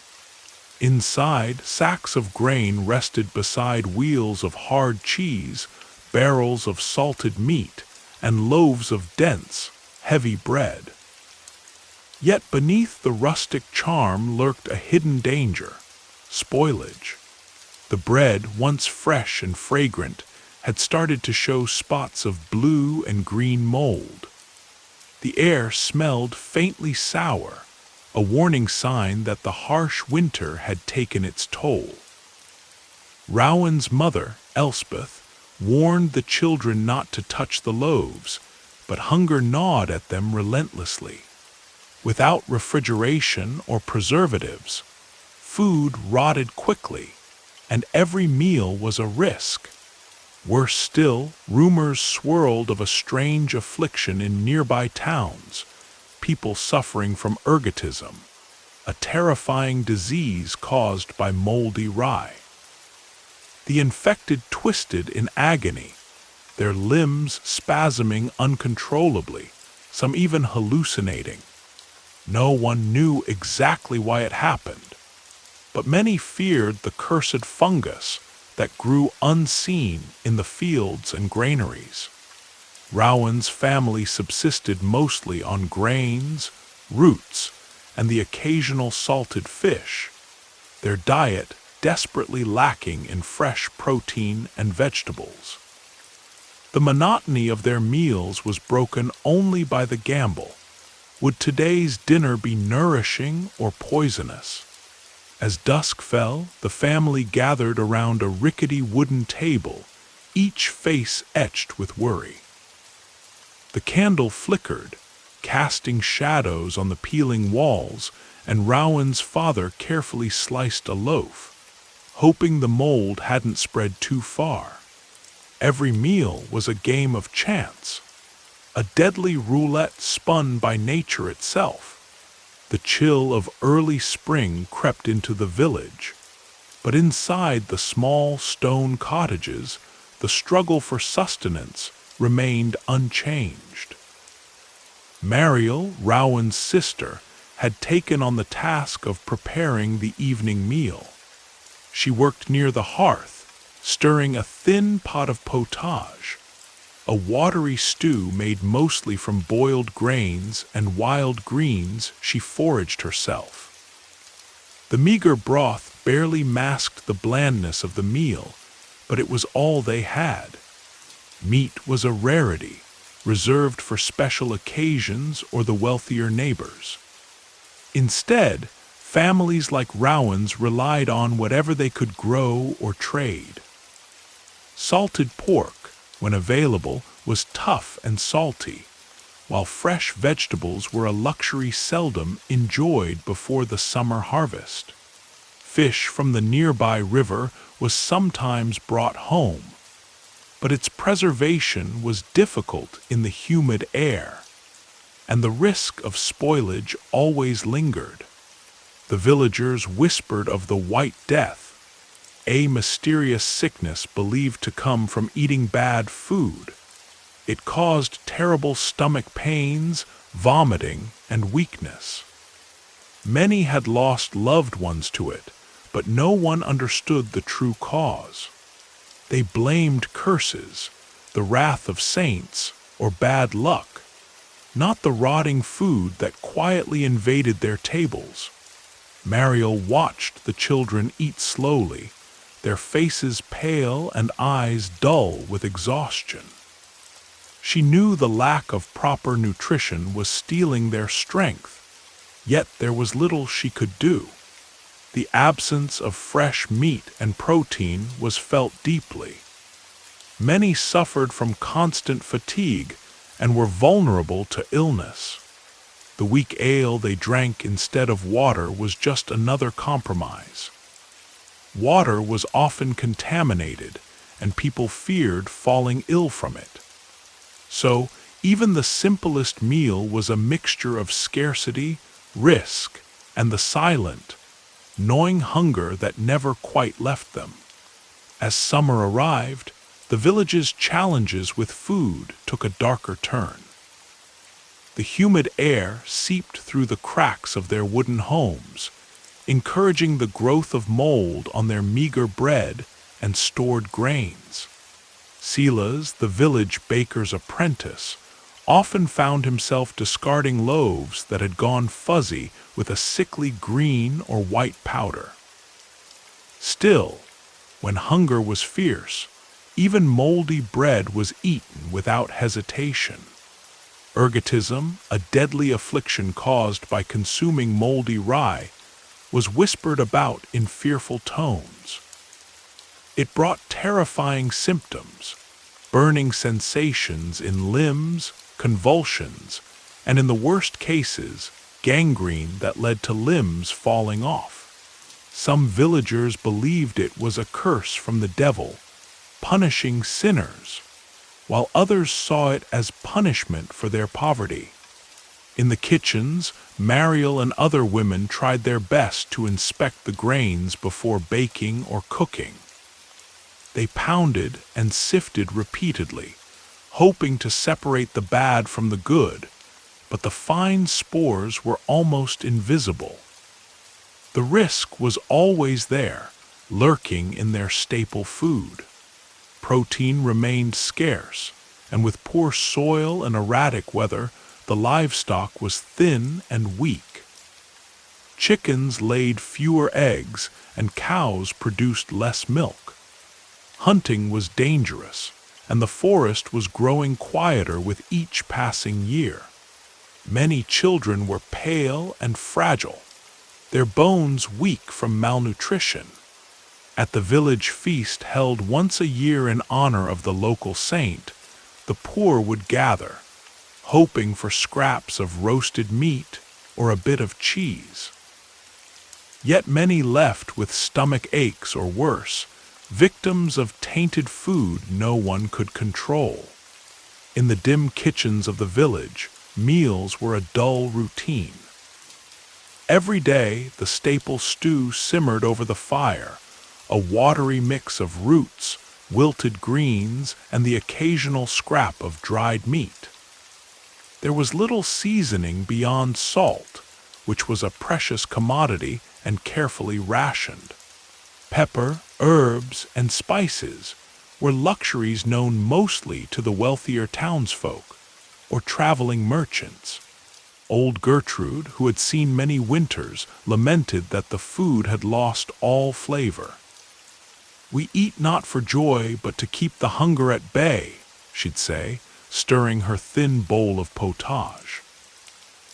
A: Inside, sacks of grain rested beside wheels of hard cheese, barrels of salted meat, and loaves of dense, heavy bread. Yet beneath the rustic charm lurked a hidden danger: spoilage. The bread, once fresh and fragrant, had started to show spots of blue and green mold. The air smelled faintly sour, a warning sign that the harsh winter had taken its toll. Rowan's mother, Elspeth, warned the children not to touch the loaves, but hunger gnawed at them relentlessly. Without refrigeration or preservatives, food rotted quickly, and every meal was a risk. Worse still, rumors swirled of a strange affliction in nearby towns, people suffering from ergotism, a terrifying disease caused by moldy rye. The infected twisted in agony, their limbs spasming uncontrollably, some even hallucinating. No one knew exactly why it happened, but many feared the cursed fungus that grew unseen in the fields and granaries. Rowan's family subsisted mostly on grains, roots, and the occasional salted fish, their diet desperately lacking in fresh protein and vegetables. The monotony of their meals was broken only by the gamble. Would today's dinner be nourishing or poisonous? As dusk fell, the family gathered around a rickety wooden table, each face etched with worry. The candle flickered, casting shadows on the peeling walls, and Rowan's father carefully sliced a loaf, hoping the mold hadn't spread too far. Every meal was a game of chance, a deadly roulette spun by nature itself. The chill of early spring crept into the village, but inside the small stone cottages, the struggle for sustenance remained unchanged. Mariel, Rowan's sister, had taken on the task of preparing the evening meal. She worked near the hearth, stirring a thin pot of potage, a watery stew made mostly from boiled grains and wild greens she foraged herself. The meager broth barely masked the blandness of the meal, but it was all they had. Meat was a rarity, reserved for special occasions or the wealthier neighbors. Instead, families like Rowan's relied on whatever they could grow or trade. Salted pork, when available, was tough and salty, while fresh vegetables were a luxury seldom enjoyed before the summer harvest. Fish from the nearby river was sometimes brought home, but its preservation was difficult in the humid air. and the risk of spoilage always lingered. The villagers whispered of the White Death, a mysterious sickness believed to come from eating bad food. It caused terrible stomach pains, vomiting, and weakness. Many had lost loved ones to it, but no one understood the true cause. They blamed curses, the wrath of saints, or bad luck, not the rotting food that quietly invaded their tables. Mariel watched the children eat slowly, their faces pale and eyes dull with exhaustion. She knew the lack of proper nutrition was stealing their strength, yet there was little she could do. The absence of fresh meat and protein was felt deeply. Many suffered from constant fatigue and were vulnerable to illness. The weak ale they drank instead of water was just another compromise. Water was often contaminated, and people feared falling ill from it. So, even the simplest meal was a mixture of scarcity, risk, and the silent, gnawing hunger that never quite left them. As summer arrived, the village's challenges with food took a darker turn. The humid air seeped through the cracks of their wooden homes, encouraging the growth of mold on their meager bread and stored grains. Silas, the village baker's apprentice, often found himself discarding loaves that had gone fuzzy with a sickly green or white powder. Still, when hunger was fierce, even moldy bread was eaten without hesitation. Ergotism, a deadly affliction caused by consuming moldy rye, was whispered about in fearful tones. It brought terrifying symptoms, burning sensations in limbs, convulsions, and in the worst cases, gangrene that led to limbs falling off. Some villagers believed it was a curse from the devil, punishing sinners, while others saw it as punishment for their poverty. In the kitchens, Mariel and other women tried their best to inspect the grains before baking or cooking. They pounded and sifted repeatedly, hoping to separate the bad from the good, but the fine spores were almost invisible. The risk was always there, lurking in their staple food. Protein remained scarce, and with poor soil and erratic weather, the livestock was thin and weak. Chickens laid fewer eggs, and cows produced less milk. Hunting was dangerous, and the forest was growing quieter with each passing year. Many children were pale and fragile, their bones weak from malnutrition. At the village feast held once a year in honor of the local saint, the poor would gather, hoping for scraps of roasted meat or a bit of cheese. Yet many left with stomach aches or worse, victims of tainted food no one could control. In the dim kitchens of the village, meals were a dull routine. Every day, the staple stew simmered over the fire, a watery mix of roots, wilted greens, and the occasional scrap of dried meat. There was little seasoning beyond salt, which was a precious commodity and carefully rationed. Pepper, herbs, and spices were luxuries known mostly to the wealthier townsfolk or traveling merchants. Old Gertrude, who had seen many winters, lamented that the food had lost all flavor. "We eat not for joy, but to keep the hunger at bay," she'd say, stirring her thin bowl of potage.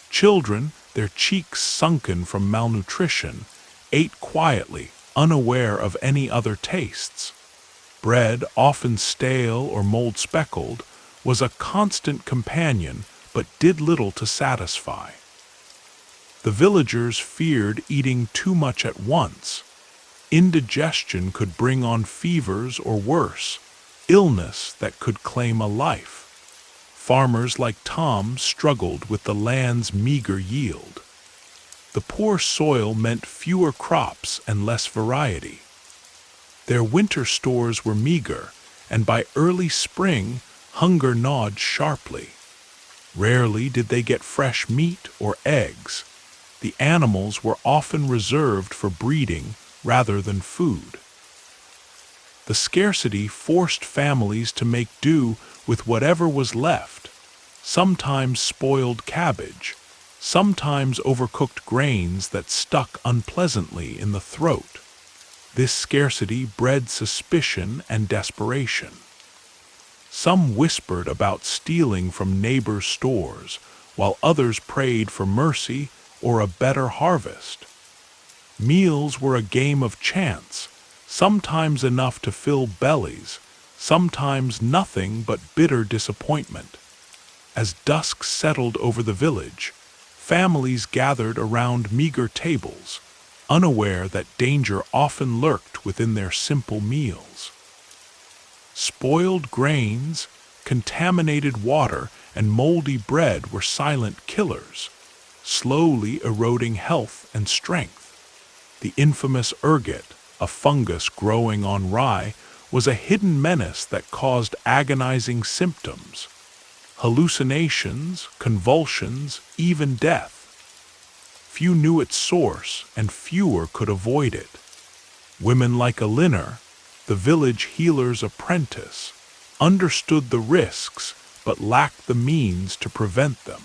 A: Children, their cheeks sunken from malnutrition, ate quietly, unaware of any other tastes. Bread, often stale or mold-speckled, was a constant companion, but did little to satisfy. The villagers feared eating too much at once. Indigestion could bring on fevers or worse, illness that could claim a life. Farmers like Tom struggled with the land's meager yield. The poor soil meant fewer crops and less variety. Their winter stores were meager, and by early spring, hunger gnawed sharply. Rarely did they get fresh meat or eggs. The animals were often reserved for breeding rather than food. The scarcity forced families to make do with whatever was left, sometimes spoiled cabbage, sometimes overcooked grains that stuck unpleasantly in the throat. This scarcity bred suspicion and desperation. Some whispered about stealing from neighbors' stores, while others prayed for mercy or a better harvest. Meals were a game of chance, sometimes enough to fill bellies, sometimes nothing but bitter disappointment. As dusk settled over the village, families gathered around meager tables, unaware that danger often lurked within their simple meals. Spoiled grains, contaminated water, and moldy bread were silent killers, slowly eroding health and strength. The infamous ergot, a fungus growing on rye, was a hidden menace that caused agonizing symptoms: hallucinations, convulsions, even death. Few knew its source, and fewer could avoid it. Women like Elinor, the village healer's apprentice, understood the risks but lacked the means to prevent them.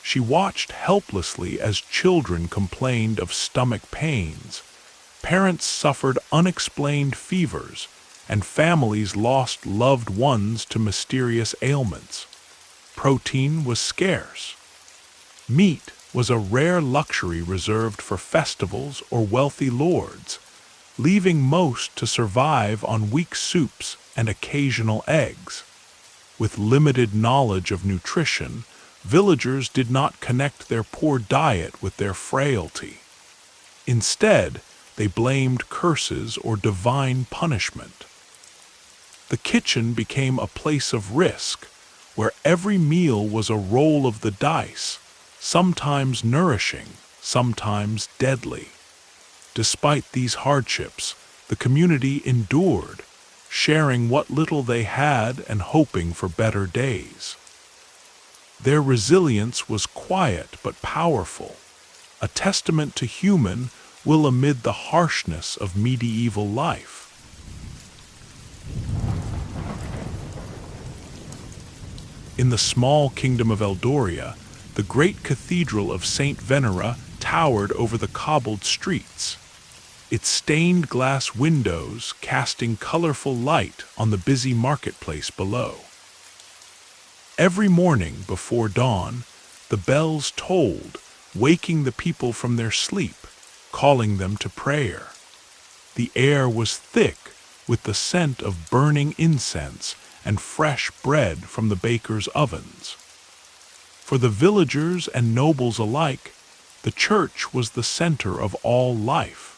A: She watched helplessly as children complained of stomach pains, parents suffered unexplained fevers, and families lost loved ones to mysterious ailments. Protein was scarce. Meat was a rare luxury reserved for festivals or wealthy lords, leaving most to survive on weak soups and occasional eggs. With limited knowledge of nutrition, villagers did not connect their poor diet with their frailty. Instead, they blamed curses or divine punishment. The kitchen became a place of risk, where every meal was a roll of the dice, sometimes nourishing, sometimes deadly. Despite these hardships, the community endured, sharing what little they had and hoping for better days. Their resilience was quiet but powerful, a testament to human will amid the harshness of medieval life. In the small kingdom of Eldoria, the great cathedral of St. Venera towered over the cobbled streets, its stained glass windows casting colorful light on the busy marketplace below. Every morning before dawn, the bells tolled, waking the people from their sleep, calling them to prayer. The air was thick with the scent of burning incense and fresh bread from the bakers' ovens. For the villagers and nobles alike, the church was the center of all life.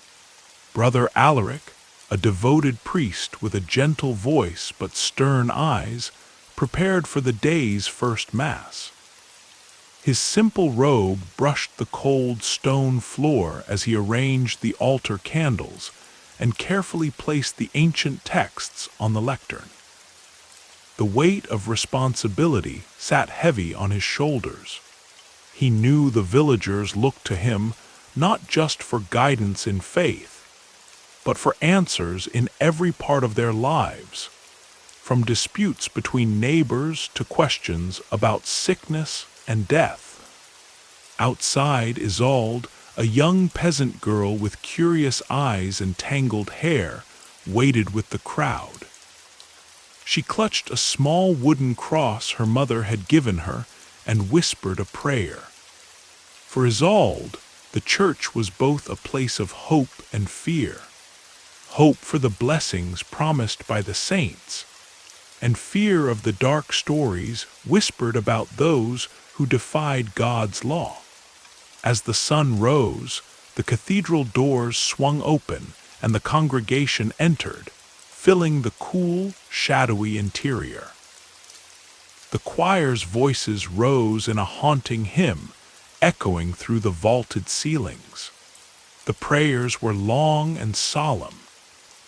A: Brother Alaric, a devoted priest with a gentle voice but stern eyes, prepared for the day's first Mass. His simple robe brushed the cold stone floor as he arranged the altar candles and carefully placed the ancient texts on the lectern. The weight of responsibility sat heavy on his shoulders. He knew the villagers looked to him not just for guidance in faith, but for answers in every part of their lives, from disputes between neighbors to questions about sickness and death. Outside Isolde, a young peasant girl with curious eyes and tangled hair, waited with the crowd. She clutched a small wooden cross her mother had given her and whispered a prayer. For Isolde, the church was both a place of hope and fear. Hope for the blessings promised by the saints, and fear of the dark stories whispered about those who defied God's law. As the sun rose, the cathedral doors swung open and the congregation entered, filling the cool, shadowy interior. The choir's voices rose in a haunting hymn, echoing through the vaulted ceilings. The prayers were long and solemn,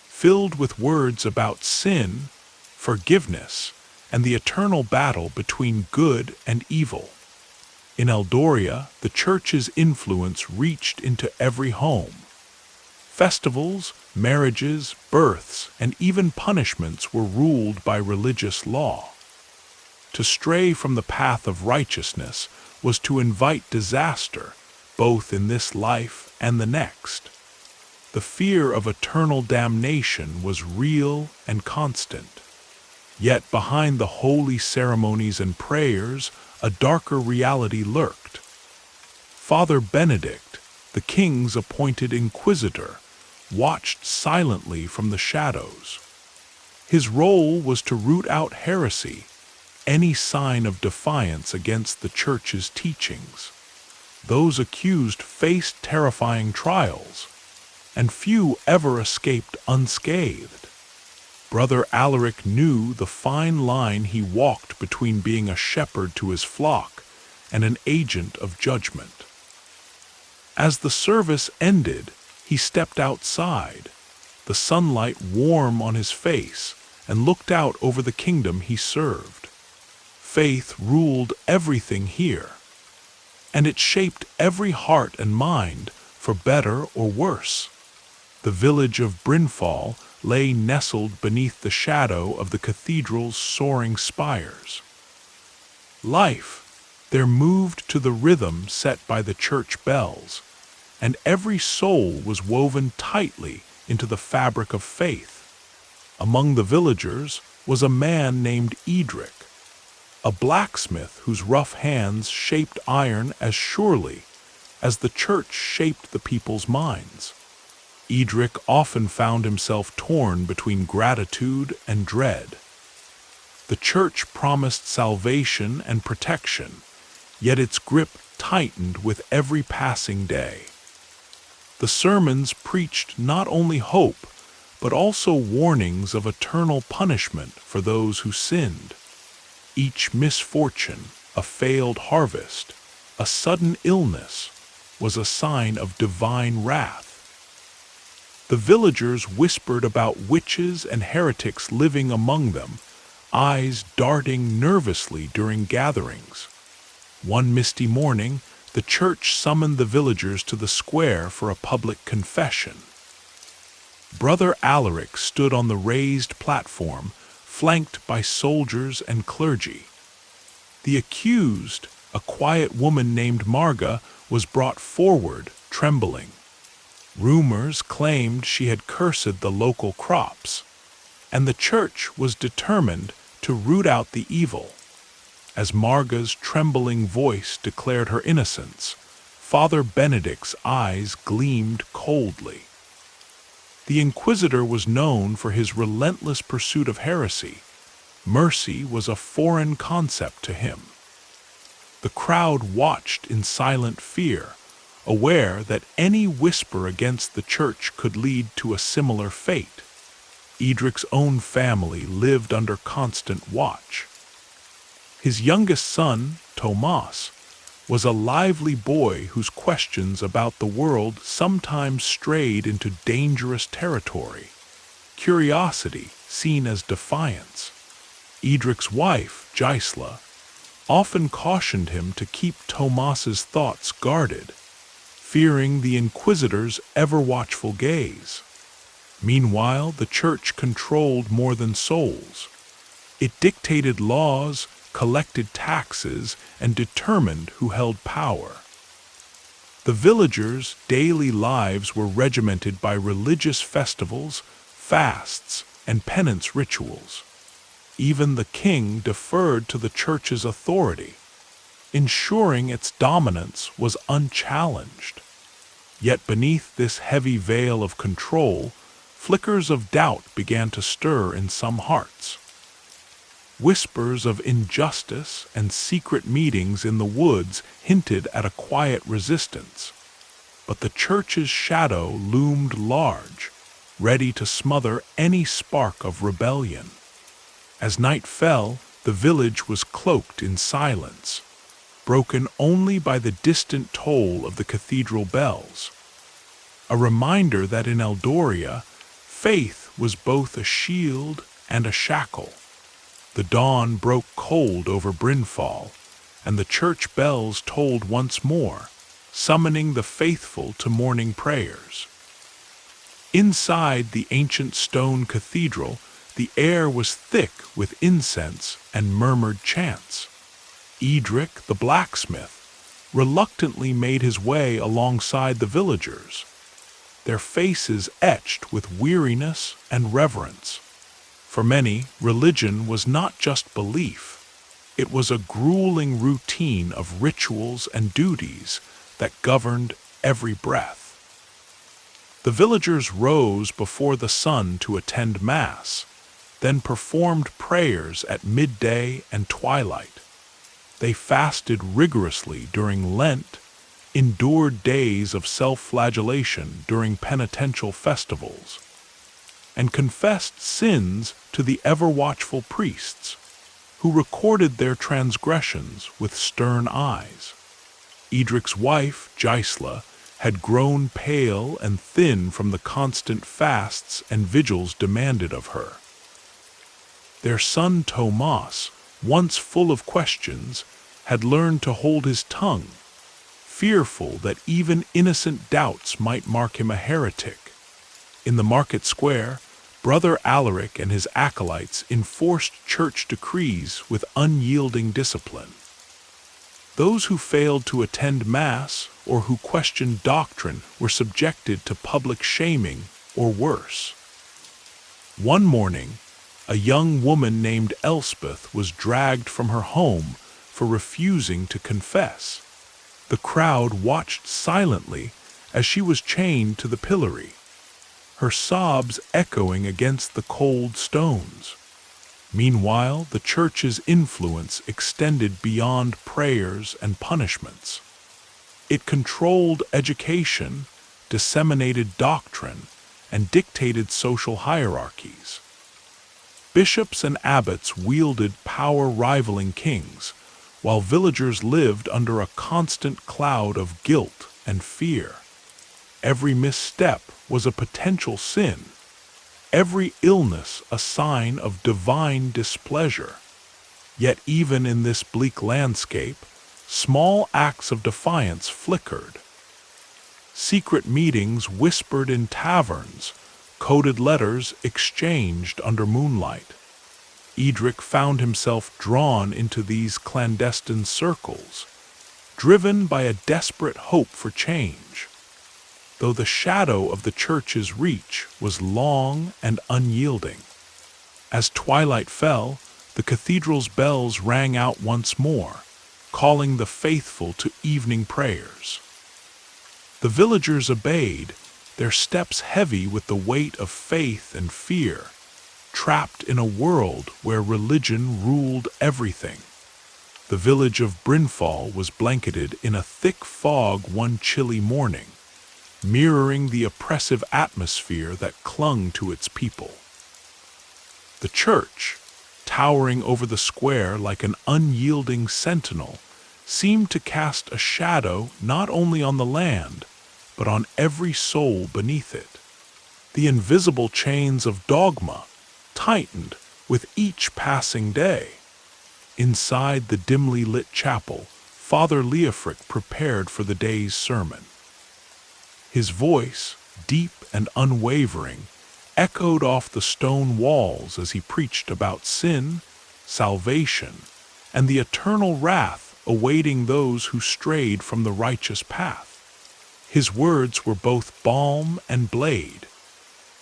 A: filled with words about sin, forgiveness, and the eternal battle between good and evil. In Eldoria, the church's influence reached into every home. Festivals, marriages, births, and even punishments were ruled by religious law. To stray from the path of righteousness was to invite disaster, both in this life and the next. The fear of eternal damnation was real and constant. Yet behind the holy ceremonies and prayers, a darker reality lurked. Father Benedict, the king's appointed inquisitor, watched silently from the shadows. His role was to root out heresy, any sign of defiance against the church's teachings. Those accused faced terrifying trials, and few ever escaped unscathed. Brother Alaric knew the fine line he walked between being a shepherd to his flock and an agent of judgment. As the service ended, he stepped outside, the sunlight warm on his face, and looked out over the kingdom he served. Faith ruled everything here, and it shaped every heart and mind, for better or worse. The village of Brynfall lay nestled beneath the shadow of the cathedral's soaring spires. Life there moved to the rhythm set by the church bells, and every soul was woven tightly into the fabric of faith. Among the villagers was a man named Edric, a blacksmith whose rough hands shaped iron as surely as the church shaped the people's minds. Edric often found himself torn between gratitude and dread. The church promised salvation and protection, yet its grip tightened with every passing day. The sermons preached not only hope, but also warnings of eternal punishment for those who sinned. Each misfortune, a failed harvest, a sudden illness, was a sign of divine wrath. The villagers whispered about witches and heretics living among them, eyes darting nervously during gatherings. One misty morning, the church summoned the villagers to the square for a public confession. Brother Alaric stood on the raised platform, flanked by soldiers and clergy. The accused, a quiet woman named Marga, was brought forward, trembling. Rumors claimed she had cursed the local crops, and the church was determined to root out the evil. As Marga's trembling voice declared her innocence, Father Benedict's eyes gleamed coldly. The inquisitor was known for his relentless pursuit of heresy. Mercy was a foreign concept to him. The crowd watched in silent fear, aware that any whisper against the church could lead to a similar fate. Edric's own family lived under constant watch. His youngest son, Tomas, was a lively boy whose questions about the world sometimes strayed into dangerous territory, curiosity seen as defiance. Edric's wife, Gisela, often cautioned him to keep Tomas's thoughts guarded, fearing the inquisitor's ever-watchful gaze. Meanwhile, the church controlled more than souls. It dictated laws, collected taxes, and determined who held power. The villagers' daily lives were regimented by religious festivals, fasts, and penance rituals. Even the king deferred to the church's authority, ensuring its dominance was unchallenged. Yet beneath this heavy veil of control, flickers of doubt began to stir in some hearts. Whispers of injustice and secret meetings in the woods hinted at a quiet resistance, but the church's shadow loomed large, ready to smother any spark of rebellion. As night fell, The village was cloaked in silence, broken only by the distant toll of the cathedral bells, a reminder that in Eldoria, faith was both a shield and a shackle. The dawn broke cold over Brynfall, and the church bells tolled once more, summoning the faithful to morning prayers. Inside the ancient stone cathedral, the air was thick with incense and murmured chants. Edric, the blacksmith, reluctantly made his way alongside the villagers, their faces etched with weariness and reverence. For many, religion was not just belief. It was a grueling routine of rituals and duties that governed every breath. The villagers rose before the sun to attend Mass, then performed prayers at midday and twilight. They fasted rigorously during Lent, endured days of self-flagellation during penitential festivals, and confessed sins to the ever-watchful priests, who recorded their transgressions with stern eyes. Edric's wife, Gisela, had grown pale and thin from the constant fasts and vigils demanded of her. Their son Tomas, once full of questions, had learned to hold his tongue, fearful that even innocent doubts might mark him a heretic. In the market square, Brother Alaric and his acolytes enforced church decrees with unyielding discipline. Those who failed to attend Mass or who questioned doctrine were subjected to public shaming or worse. One morning, a young woman named Elspeth was dragged from her home for refusing to confess. The crowd watched silently as she was chained to the pillory, her sobs echoing against the cold stones. Meanwhile, the church's influence extended beyond prayers and punishments. It controlled education, disseminated doctrine, and dictated social hierarchies. Bishops and abbots wielded power rivaling kings, while villagers lived under a constant cloud of guilt and fear. Every misstep was a potential sin, every illness a sign of divine displeasure. Yet even in this bleak landscape, small acts of defiance flickered. Secret meetings whispered in taverns, coded letters exchanged under moonlight. Edric found himself drawn into these clandestine circles, driven by a desperate hope for change, though the shadow of the church's reach was long and unyielding. As twilight fell, the cathedral's bells rang out once more, calling the faithful to evening prayers. The villagers obeyed, their steps heavy with the weight of faith and fear, trapped in a world where religion ruled everything. The village of Brynfall was blanketed in a thick fog one chilly morning, mirroring the oppressive atmosphere that clung to its people. The church, towering over the square like an unyielding sentinel, seemed to cast a shadow not only on the land, but on every soul beneath it. The invisible chains of dogma tightened with each passing day. Inside the dimly lit chapel, Father Leofric prepared for the day's sermon. His voice, deep and unwavering, echoed off the stone walls as he preached about sin, salvation, and the eternal wrath awaiting those who strayed from the righteous path. His words were both balm and blade,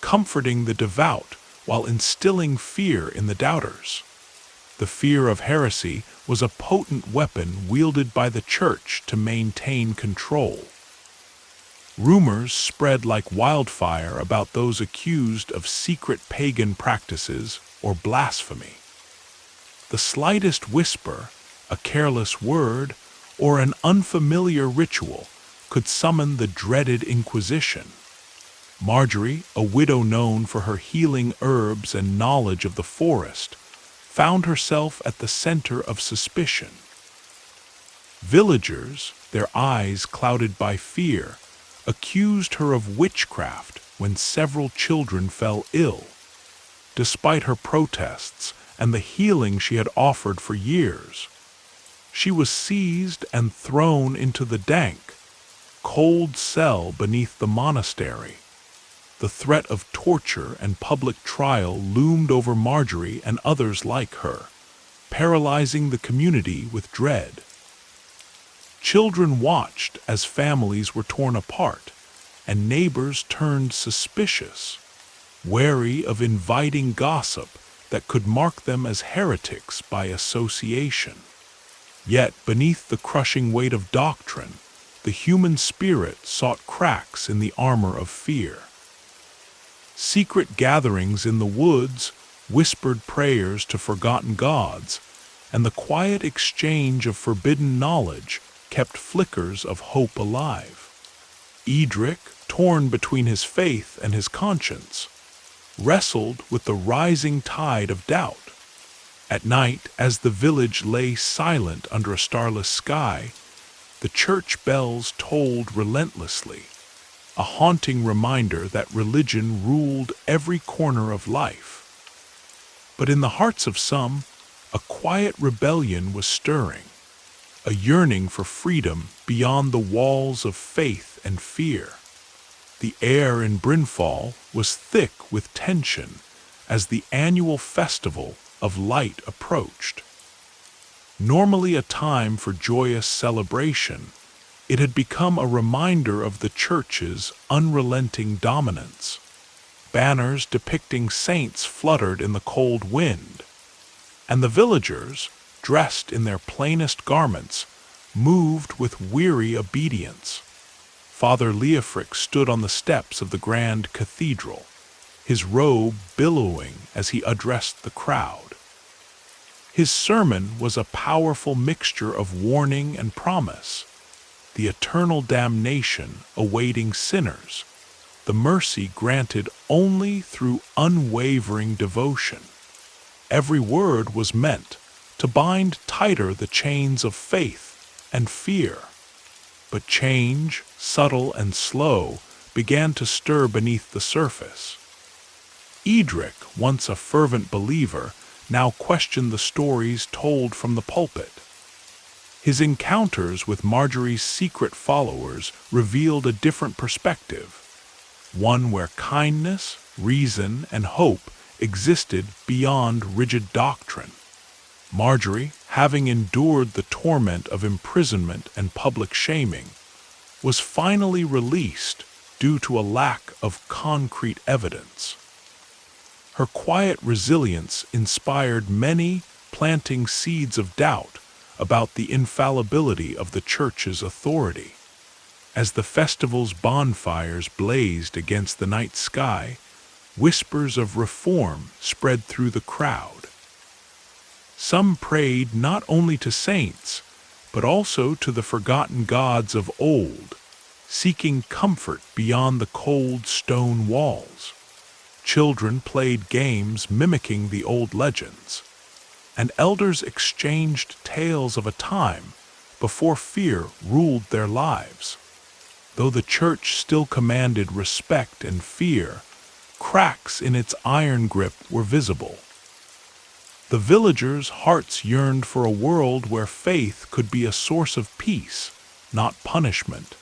A: comforting the devout while instilling fear in the doubters. The fear of heresy was a potent weapon wielded by the church to maintain control. Rumors spread like wildfire about those accused of secret pagan practices or blasphemy. The slightest whisper, a careless word, or an unfamiliar ritual could summon the dreaded Inquisition. Marjorie, a widow known for her healing herbs and knowledge of the forest, found herself at the center of suspicion. Villagers, their eyes clouded by fear, accused her of witchcraft when several children fell ill. Despite her protests and the healing she had offered for years, she was seized and thrown into the dank, cold cell beneath the monastery. The threat of torture and public trial loomed over Marjorie and others like her, paralyzing the community with dread. Children watched as families were torn apart, and neighbors turned suspicious, wary of inviting gossip that could mark them as heretics by association. Yet, beneath the crushing weight of doctrine, the human spirit sought cracks in the armor of fear. Secret gatherings in the woods, whispered prayers to forgotten gods, and the quiet exchange of forbidden knowledge kept flickers of hope alive. Edric, torn between his faith and his conscience, wrestled with the rising tide of doubt. At night, as the village lay silent under a starless sky, the church bells tolled relentlessly, a haunting reminder that religion ruled every corner of life. But in the hearts of some, a quiet rebellion was stirring, a yearning for freedom beyond the walls of faith and fear. The air in Brynfall was thick with tension as the annual festival of light approached. Normally a time for joyous celebration, it had become a reminder of the church's unrelenting dominance. Banners depicting saints fluttered in the cold wind, and the villagers, dressed in their plainest garments, moved with weary obedience. Father Leofric stood on the steps of the grand cathedral, his robe billowing as he addressed the crowd. His sermon was a powerful mixture of warning and promise, the eternal damnation awaiting sinners, the mercy granted only through unwavering devotion. Every word was meant to bind tighter the chains of faith and fear. But change, subtle and slow, began to stir beneath the surface. Edric, once a fervent believer, now questioned the stories told from the pulpit. His encounters with Marjorie's secret followers revealed a different perspective, one where kindness, reason, and hope existed beyond rigid doctrine. Marjorie, having endured the torment of imprisonment and public shaming, was finally released due to a lack of concrete evidence. Her quiet resilience inspired many, planting seeds of doubt about the infallibility of the church's authority. As the festival's bonfires blazed against the night sky, whispers of reform spread through the crowd. Some prayed not only to saints, but also to the forgotten gods of old, seeking comfort beyond the cold stone walls. Children played games mimicking the old legends, and elders exchanged tales of a time before fear ruled their lives. Though the church still commanded respect and fear, cracks in its iron grip were visible. The villagers' hearts yearned for a world where faith could be a source of peace, not punishment.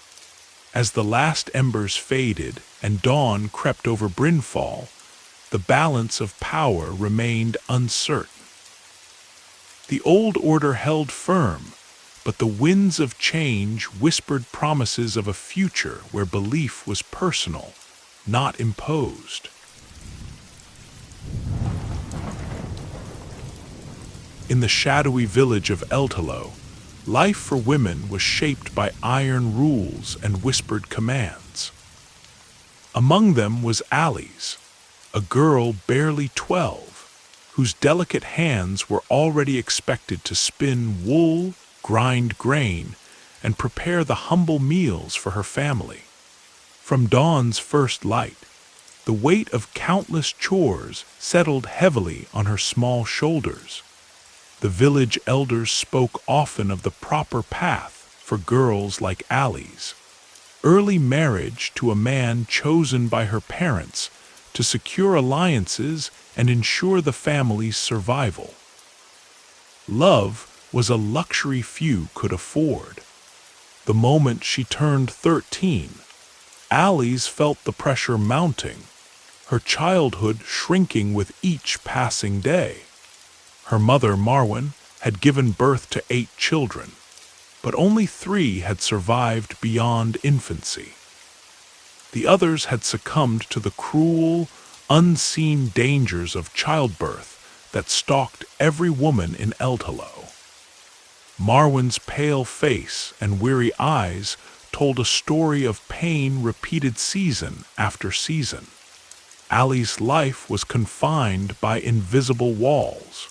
A: As the last embers faded and dawn crept over Brynfall, the balance of power remained uncertain. The old order held firm, but the winds of change whispered promises of a future where belief was personal, not imposed. In the shadowy village of Eltalo, life for women was shaped by iron rules and whispered commands. Among them was Alice, a girl barely 12, whose delicate hands were already expected to spin wool, grind grain, and prepare the humble meals for her family. From dawn's first light, The weight of countless chores settled heavily on her small shoulders. The village elders spoke often of the proper path for girls like Ali's. Early marriage to a man chosen by her parents to secure alliances and ensure the family's survival. Love was a luxury few could afford. The moment she turned 13, Alice felt the pressure mounting, her childhood shrinking with each passing day. Her mother, Marwan, had given birth to 8 children, but only 3 had survived beyond infancy. The others had succumbed to the cruel, unseen dangers of childbirth that stalked every woman in Eldhalo. Marwan's pale face and weary eyes told a story of pain repeated season after season. Ali's life was confined by invisible walls.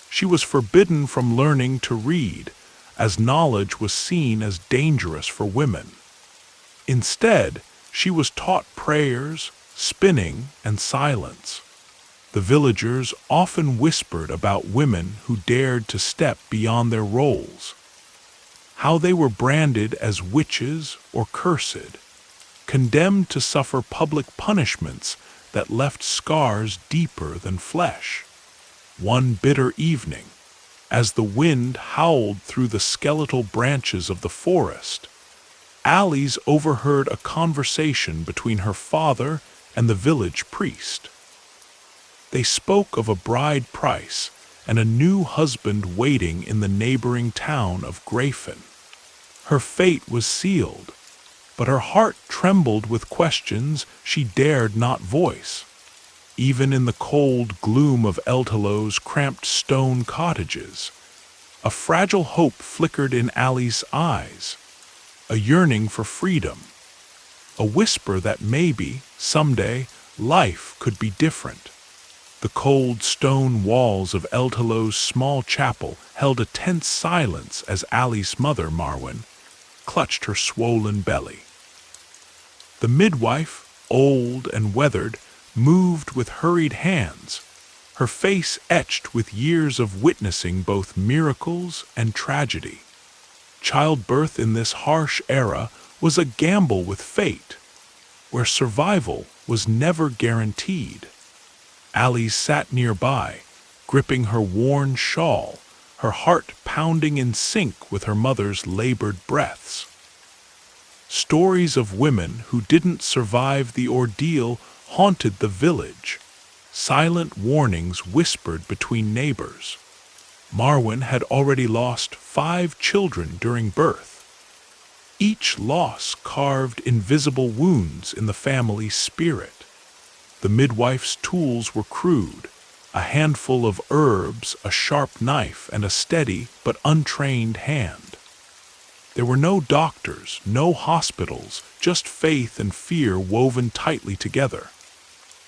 A: She was forbidden from learning to read, as knowledge was seen as dangerous for women. Instead, she was taught prayers, spinning, and silence. The villagers often whispered about women who dared to step beyond their roles, how they were branded as witches or cursed, condemned to suffer public punishments that left scars deeper than flesh. One bitter evening, as the wind howled through the skeletal branches of the forest, Alice overheard a conversation between her father and the village priest. They spoke of a bride price and a new husband waiting in the neighboring town of Grayfen. Her fate was sealed, but her heart trembled with questions she dared not voice. Even in the cold gloom of Eldhalo's cramped stone cottages, a fragile hope flickered in Ali's eyes, a yearning for freedom, a whisper that maybe, someday, life could be different. The cold stone walls of Eldhalo's small chapel held a tense silence as Ali's mother, Marwan, clutched her swollen belly. The midwife, old and weathered, moved with hurried hands, her face etched with years of witnessing both miracles and tragedy. Childbirth in this harsh era was a gamble with fate, where survival was never guaranteed. Alice sat nearby, gripping her worn shawl, her heart pounding in sync with her mother's labored breaths. Stories of women who didn't survive the ordeal haunted the village. Silent warnings whispered between neighbors. Marwan had already lost 5 children during birth. Each loss carved invisible wounds in the family's spirit. The midwife's tools were crude, a handful of herbs, a sharp knife, and a steady but untrained hand. There were no doctors, no hospitals, just faith and fear woven tightly together.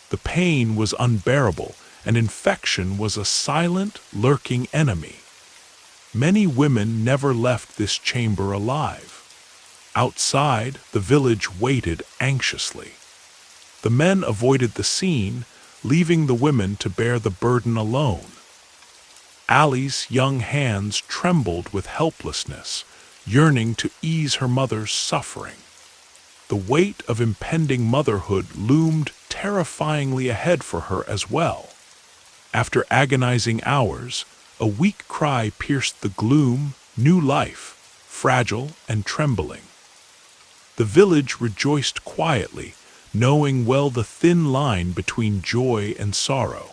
A: The pain was unbearable, and infection was a silent, lurking enemy. Many women never left this chamber alive. Outside, the village waited anxiously. The men avoided the scene, leaving the women to bear the burden alone. Ali's young hands trembled with helplessness, yearning to ease her mother's suffering. The weight of impending motherhood loomed terrifyingly ahead for her as well. After agonizing hours, a weak cry pierced the gloom, new life, fragile and trembling. The village rejoiced quietly, knowing well the thin line between joy and sorrow.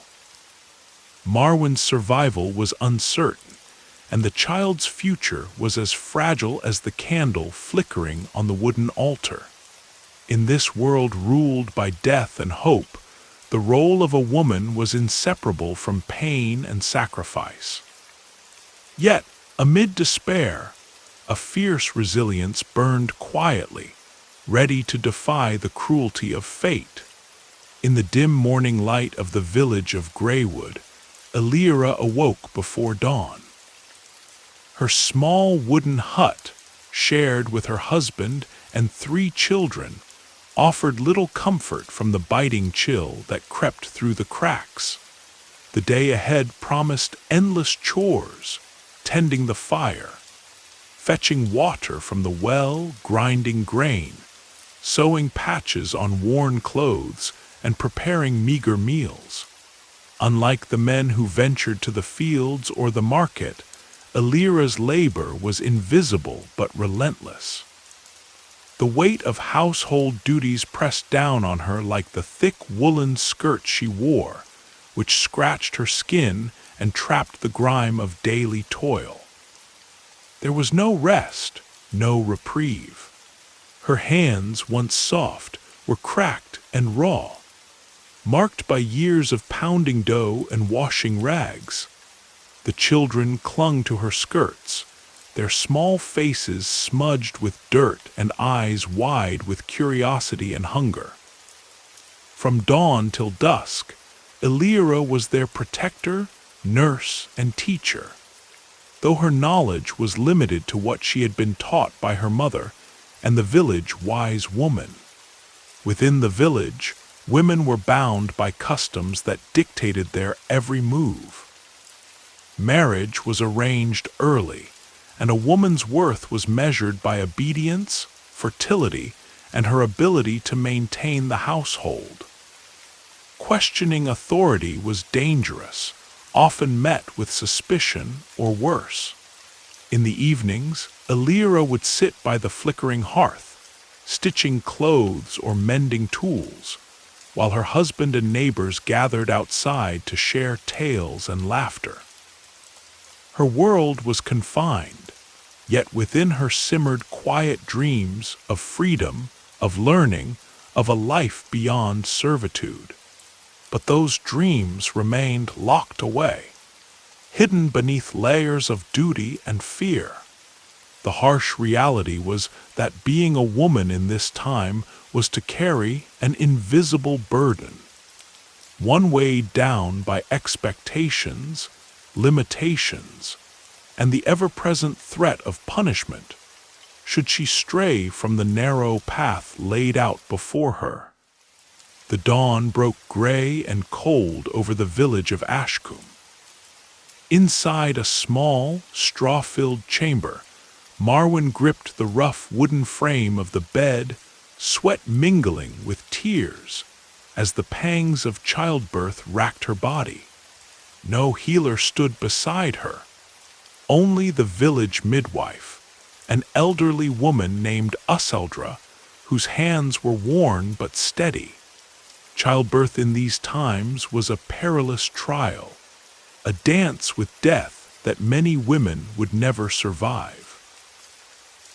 A: Marwan's survival was uncertain, and the child's future was as fragile as the candle flickering on the wooden altar. In this world ruled by death and hope, the role of a woman was inseparable from pain and sacrifice. Yet, amid despair, a fierce resilience burned quietly, ready to defy the cruelty of fate. In the dim morning light of the village of Greywood, Elira awoke before dawn. Her small wooden hut, shared with her husband and 3 children, offered little comfort from the biting chill that crept through the cracks. The day ahead promised endless chores, tending the fire, fetching water from the well, grinding grain, sewing patches on worn clothes, and preparing meager meals. Unlike the men who ventured to the fields or the market, Elira's labor was invisible but relentless. The weight of household duties pressed down on her like the thick woolen skirt she wore, which scratched her skin and trapped the grime of daily toil. There was no rest, no reprieve. Her hands, once soft, were cracked and raw, marked by years of pounding dough and washing rags. The children clung to her skirts, their small faces smudged with dirt and eyes wide with curiosity and hunger. From dawn till dusk, Elira was their protector, nurse, and teacher. Though her knowledge was limited to what she had been taught by her mother and the village wise woman. Within the village, women were bound by customs that dictated their every move. Marriage was arranged early, and a woman's worth was measured by obedience, fertility, and her ability to maintain the household. Questioning authority was dangerous, often met with suspicion or worse. In the evenings, Elira would sit by the flickering hearth, stitching clothes or mending tools, while her husband and neighbors gathered outside to share tales and laughter. Her world was confined, yet within her simmered quiet dreams of freedom, of learning, of a life beyond servitude. But those dreams remained locked away, hidden beneath layers of duty and fear. The harsh reality was that being a woman in this time was to carry an invisible burden, one weighed down by expectations, limitations, and the ever-present threat of punishment should she stray from the narrow path laid out before her. The dawn broke gray and cold over the village of Ashcombe. Inside a small, straw-filled chamber, Marwen gripped the rough wooden frame of the bed, sweat mingling with tears as the pangs of childbirth racked her body. No healer stood beside her, only the village midwife, an elderly woman named Useldra, whose hands were worn but steady. Childbirth in these times was a perilous trial, a dance with death that many women would never survive.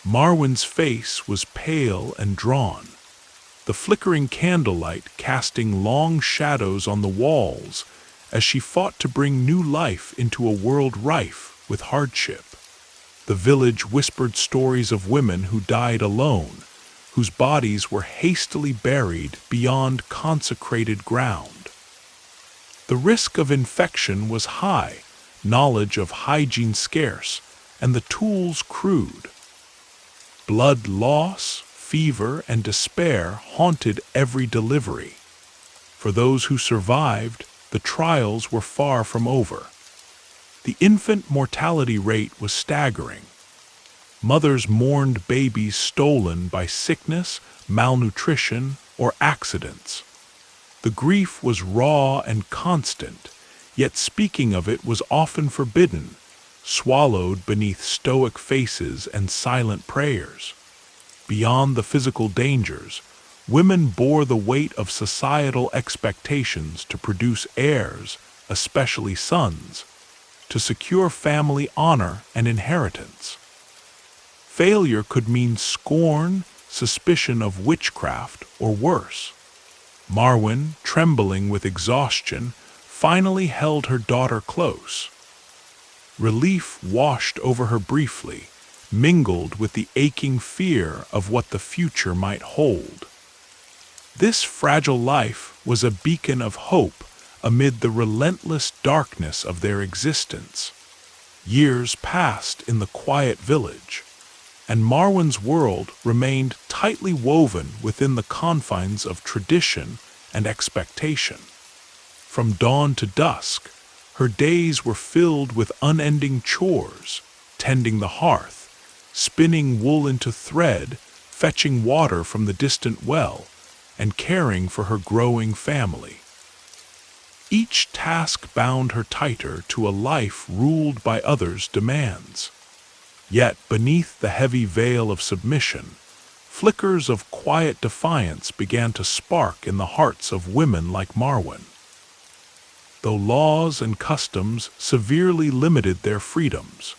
A: Marwen's face was pale and drawn, the flickering candlelight casting long shadows on the walls as she fought to bring new life into a world rife with hardship. The village whispered stories of women who died alone, whose bodies were hastily buried beyond consecrated ground. The risk of infection was high, knowledge of hygiene scarce, and the tools crude. Blood loss, fever, and despair haunted every delivery. For those who survived, the trials were far from over. The infant mortality rate was staggering. Mothers mourned babies stolen by sickness, malnutrition, or accidents. The grief was raw and constant, yet speaking of it was often forbidden, swallowed beneath stoic faces and silent prayers. Beyond the physical dangers, women bore the weight of societal expectations to produce heirs, especially sons, to secure family honor and inheritance. Failure could mean scorn, suspicion of witchcraft, or worse. Marwen, trembling with exhaustion, finally held her daughter close. Relief washed over her briefly, mingled with the aching fear of what the future might hold. This fragile life was a beacon of hope amid the relentless darkness of their existence. Years passed in the quiet village, and Marwen's world remained tightly woven within the confines of tradition and expectation. From dawn to dusk, her days were filled with unending chores, tending the hearth, spinning wool into thread, fetching water from the distant well, and caring for her growing family. Each task bound her tighter to a life ruled by others' demands. Yet beneath the heavy veil of submission, flickers of quiet defiance began to spark in the hearts of women like Marwen. Though laws and customs severely limited their freedoms,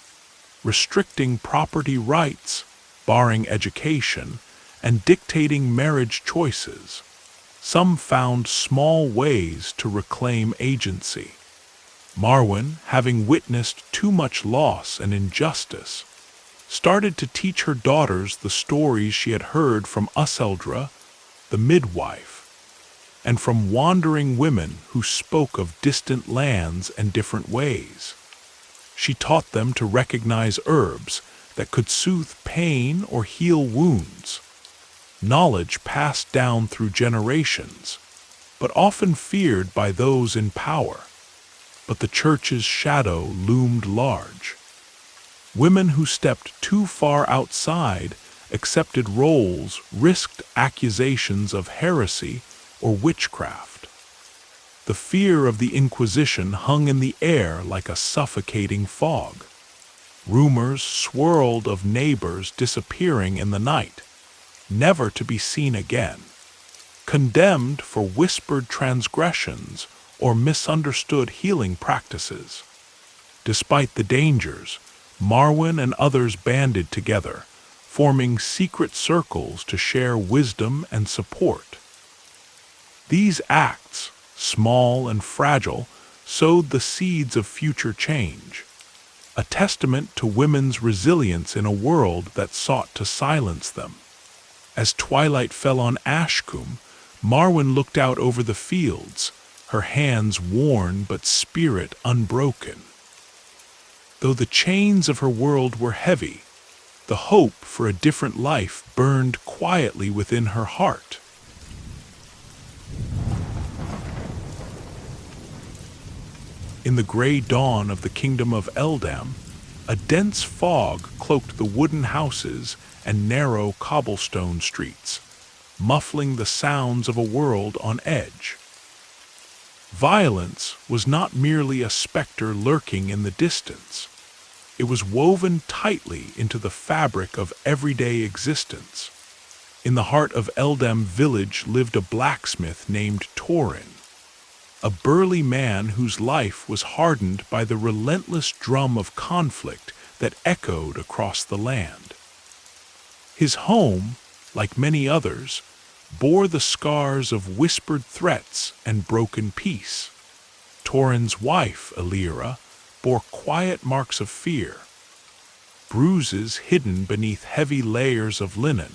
A: restricting property rights, barring education, and dictating marriage choices, some found small ways to reclaim agency. Marwen, having witnessed too much loss and injustice, started to teach her daughters the stories she had heard from Useldra, the midwife, and from wandering women who spoke of distant lands and different ways. She taught them to recognize herbs that could soothe pain or heal wounds, knowledge passed down through generations, but often feared by those in power. But the church's shadow loomed large. Women who stepped too far outside accepted roles risked accusations of heresy or witchcraft. The fear of the Inquisition hung in the air like a suffocating fog. Rumors swirled of neighbors disappearing in the night, never to be seen again, condemned for whispered transgressions or misunderstood healing practices. Despite the dangers, Marwen and others banded together, forming secret circles to share wisdom and support. These acts, small and fragile, sowed the seeds of future change, a testament to women's resilience in a world that sought to silence them. As twilight fell on Ashcombe, Marwen looked out over the fields, her hands worn but spirit unbroken. Though the chains of her world were heavy, the hope for a different life burned quietly within her heart. In the gray dawn of the kingdom of Eldam, a dense fog cloaked the wooden houses and narrow cobblestone streets, muffling the sounds of a world on edge. Violence was not merely a specter lurking in the distance. It was woven tightly into the fabric of everyday existence. In the heart of Eldam village lived a blacksmith named Torin, a burly man whose life was hardened by the relentless drum of conflict that echoed across the land. His home, like many others, bore the scars of whispered threats and broken peace. Torin's wife, Elira, bore quiet marks of fear, bruises hidden beneath heavy layers of linen,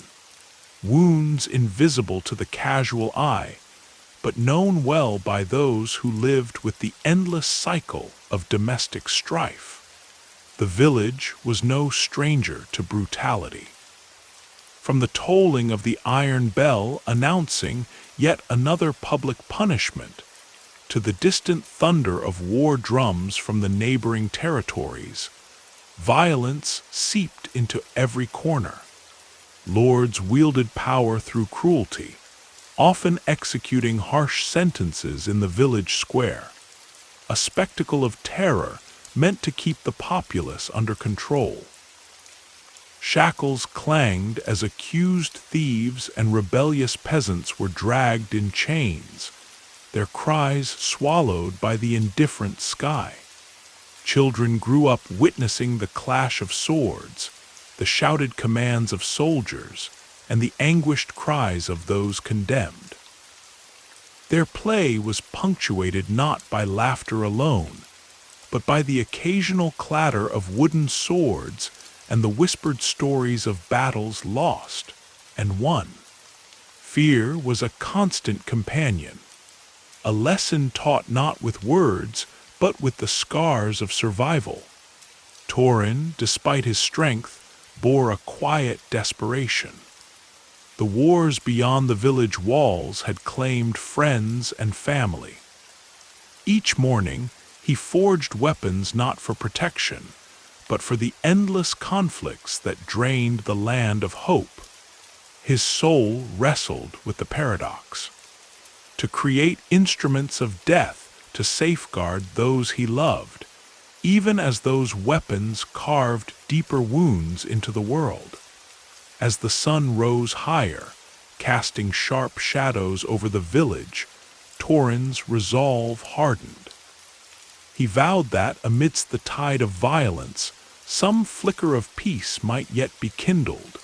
A: wounds invisible to the casual eye, but known well by those who lived with the endless cycle of domestic strife. The village was no stranger to brutality. From the tolling of the iron bell announcing yet another public punishment, to the distant thunder of war drums from the neighboring territories, violence seeped into every corner. Lords wielded power through cruelty, often executing harsh sentences in the village square, a spectacle of terror meant to keep the populace under control. Shackles clanged as accused thieves and rebellious peasants were dragged in chains, their cries swallowed by the indifferent sky. Children grew up witnessing the clash of swords, the shouted commands of soldiers, and the anguished cries of those condemned. Their play was punctuated not by laughter alone, but by the occasional clatter of wooden swords and the whispered stories of battles lost and won. Fear was a constant companion, a lesson taught not with words, but with the scars of survival. Torin, despite his strength, bore a quiet desperation. The wars beyond the village walls had claimed friends and family. Each morning, he forged weapons not for protection, but for the endless conflicts that drained the land of hope. His soul wrestled with the paradox: to create instruments of death to safeguard those he loved, even as those weapons carved deeper wounds into the world. As the sun rose higher, casting sharp shadows over the village, Torin's resolve hardened. He vowed that, amidst the tide of violence, some flicker of peace might yet be kindled,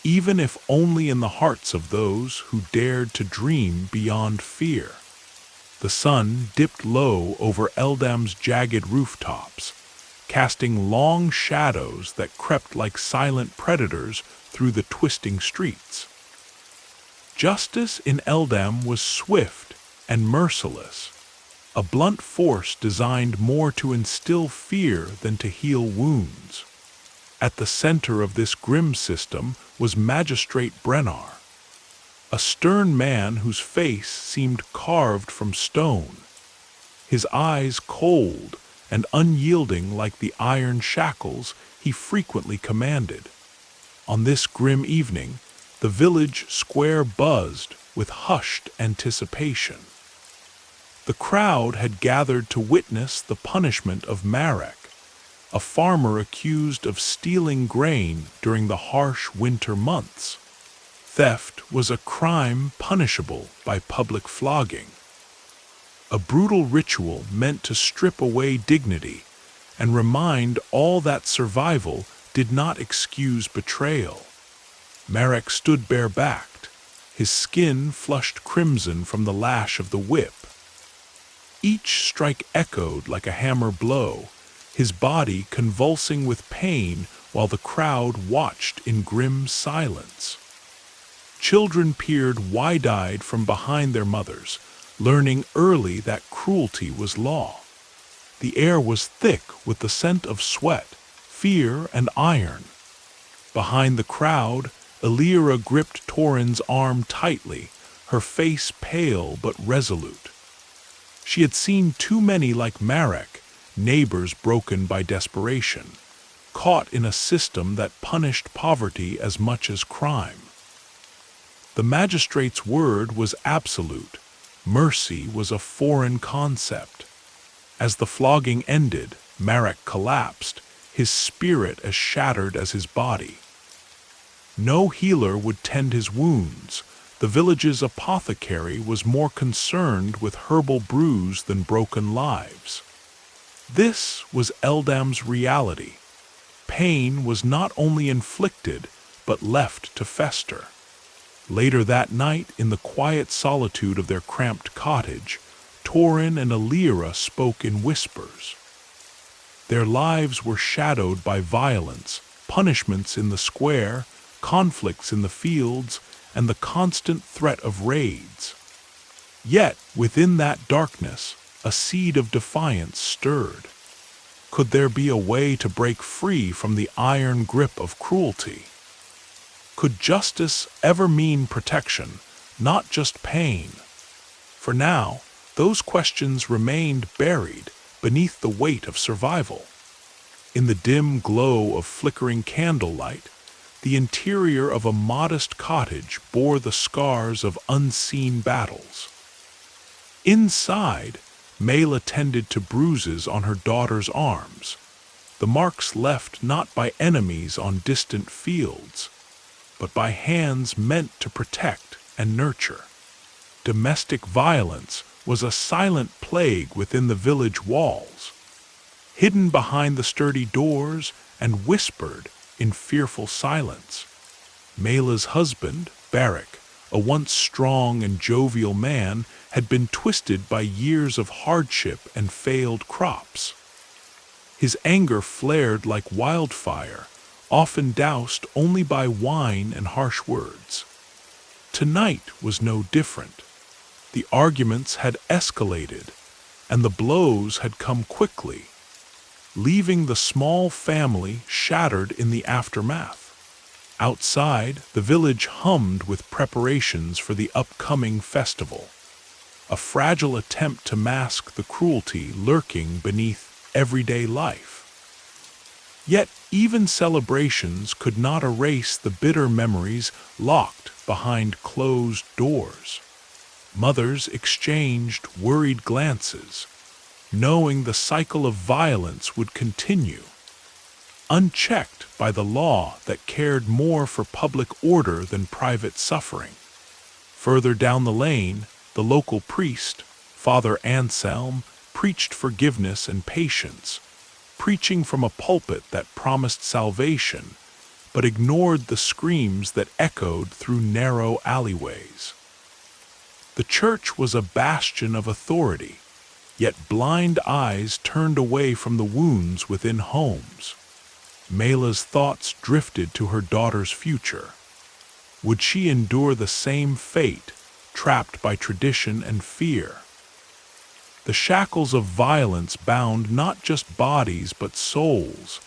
A: even if only in the hearts of those who dared to dream beyond fear. The sun dipped low over Eldam's jagged rooftops, casting long shadows that crept like silent predators through the twisting streets. Justice in Eldam was swift and merciless, a blunt force designed more to instill fear than to heal wounds. At the center of this grim system was Magistrate Brennar, a stern man whose face seemed carved from stone, his eyes cold and unyielding like the iron shackles he frequently commanded. On this grim evening, the village square buzzed with hushed anticipation. The crowd had gathered to witness the punishment of Marek, a farmer accused of stealing grain during the harsh winter months. Theft was a crime punishable by public flogging, a brutal ritual meant to strip away dignity and remind all that survival did not excuse betrayal. Marek stood bare-backed, his skin flushed crimson from the lash of the whip. Each strike echoed like a hammer blow, his body convulsing with pain while the crowd watched in grim silence. Children peered wide-eyed from behind their mothers, learning early that cruelty was law. The air was thick with the scent of sweat, fear, and iron. Behind the crowd, Elira gripped Torin's arm tightly, her face pale but resolute. She had seen too many like Marek, neighbors broken by desperation, caught in a system that punished poverty as much as crime. The magistrate's word was absolute. Mercy was a foreign concept. As the flogging ended, Marek collapsed, his spirit as shattered as his body. No healer would tend his wounds. The village's apothecary was more concerned with herbal brews than broken lives. This was Eldam's reality. Pain was not only inflicted, but left to fester. Later that night, in the quiet solitude of their cramped cottage, Torin and Elira spoke in whispers. Their lives were shadowed by violence, punishments in the square, conflicts in the fields, and the constant threat of raids. Yet, within that darkness, a seed of defiance stirred. Could there be a way to break free from the iron grip of cruelty? Could justice ever mean protection, not just pain? For now, those questions remained buried beneath the weight of survival. In the dim glow of flickering candlelight, the interior of a modest cottage bore the scars of unseen battles. Inside, Mela tended to bruises on her daughter's arms, the marks left not by enemies on distant fields, but by hands meant to protect and nurture. Domestic violence was a silent plague within the village walls, hidden behind the sturdy doors and whispered in fearful silence. Mela's husband, Barak, a once strong and jovial man, had been twisted by years of hardship and failed crops. His anger flared like wildfire, often doused only by wine and harsh words. Tonight was no different. The arguments had escalated, and the blows had come quickly, leaving the small family shattered in the aftermath. Outside, the village hummed with preparations for the upcoming festival, a fragile attempt to mask the cruelty lurking beneath everyday life. Yet even celebrations could not erase the bitter memories locked behind closed doors. Mothers exchanged worried glances, knowing the cycle of violence would continue, unchecked by the law that cared more for public order than private suffering. Further down the lane, the local priest, Father Anselm, preached forgiveness and patience, preaching from a pulpit that promised salvation, but ignored the screams that echoed through narrow alleyways. The church was a bastion of authority, yet blind eyes turned away from the wounds within homes. Mela's thoughts drifted to her daughter's future. Would she endure the same fate, trapped by tradition and fear? The shackles of violence bound not just bodies but souls,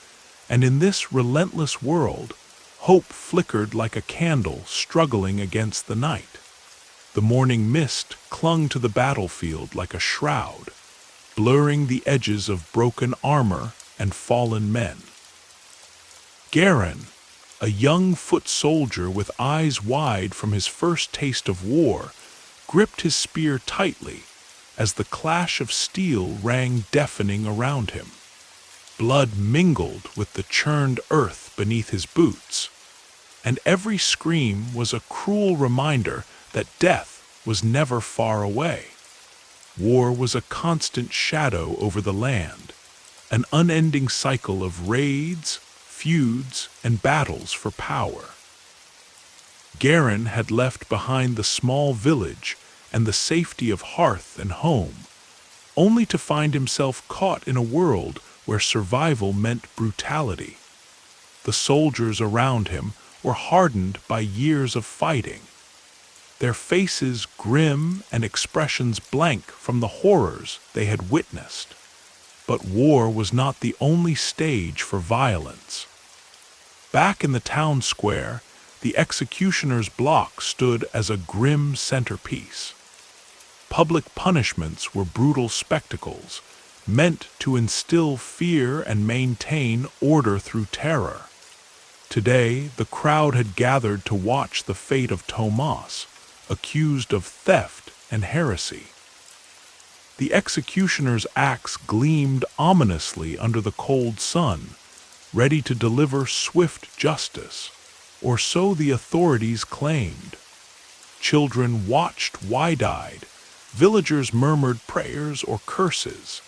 A: and in this relentless world, hope flickered like a candle struggling against the night. The morning mist clung to the battlefield like a shroud, blurring the edges of broken armor and fallen men. Garin, a young foot soldier with eyes wide from his first taste of war, gripped his spear tightly as the clash of steel rang deafening around him. Blood mingled with the churned earth beneath his boots, and every scream was a cruel reminder that death was never far away. War was a constant shadow over the land, an unending cycle of raids, feuds, and battles for power. Garin had left behind the small village and the safety of hearth and home, only to find himself caught in a world where survival meant brutality. The soldiers around him were hardened by years of fighting, their faces grim and expressions blank from the horrors they had witnessed. But war was not the only stage for violence. Back in the town square, the executioner's block stood as a grim centerpiece. Public punishments were brutal spectacles, meant to instill fear and maintain order through terror. Today, the crowd had gathered to watch the fate of Tomas, accused of theft and heresy. The executioner's axe gleamed ominously under the cold sun, ready to deliver swift justice, or so the authorities claimed. Children watched wide-eyed, villagers murmured prayers or curses,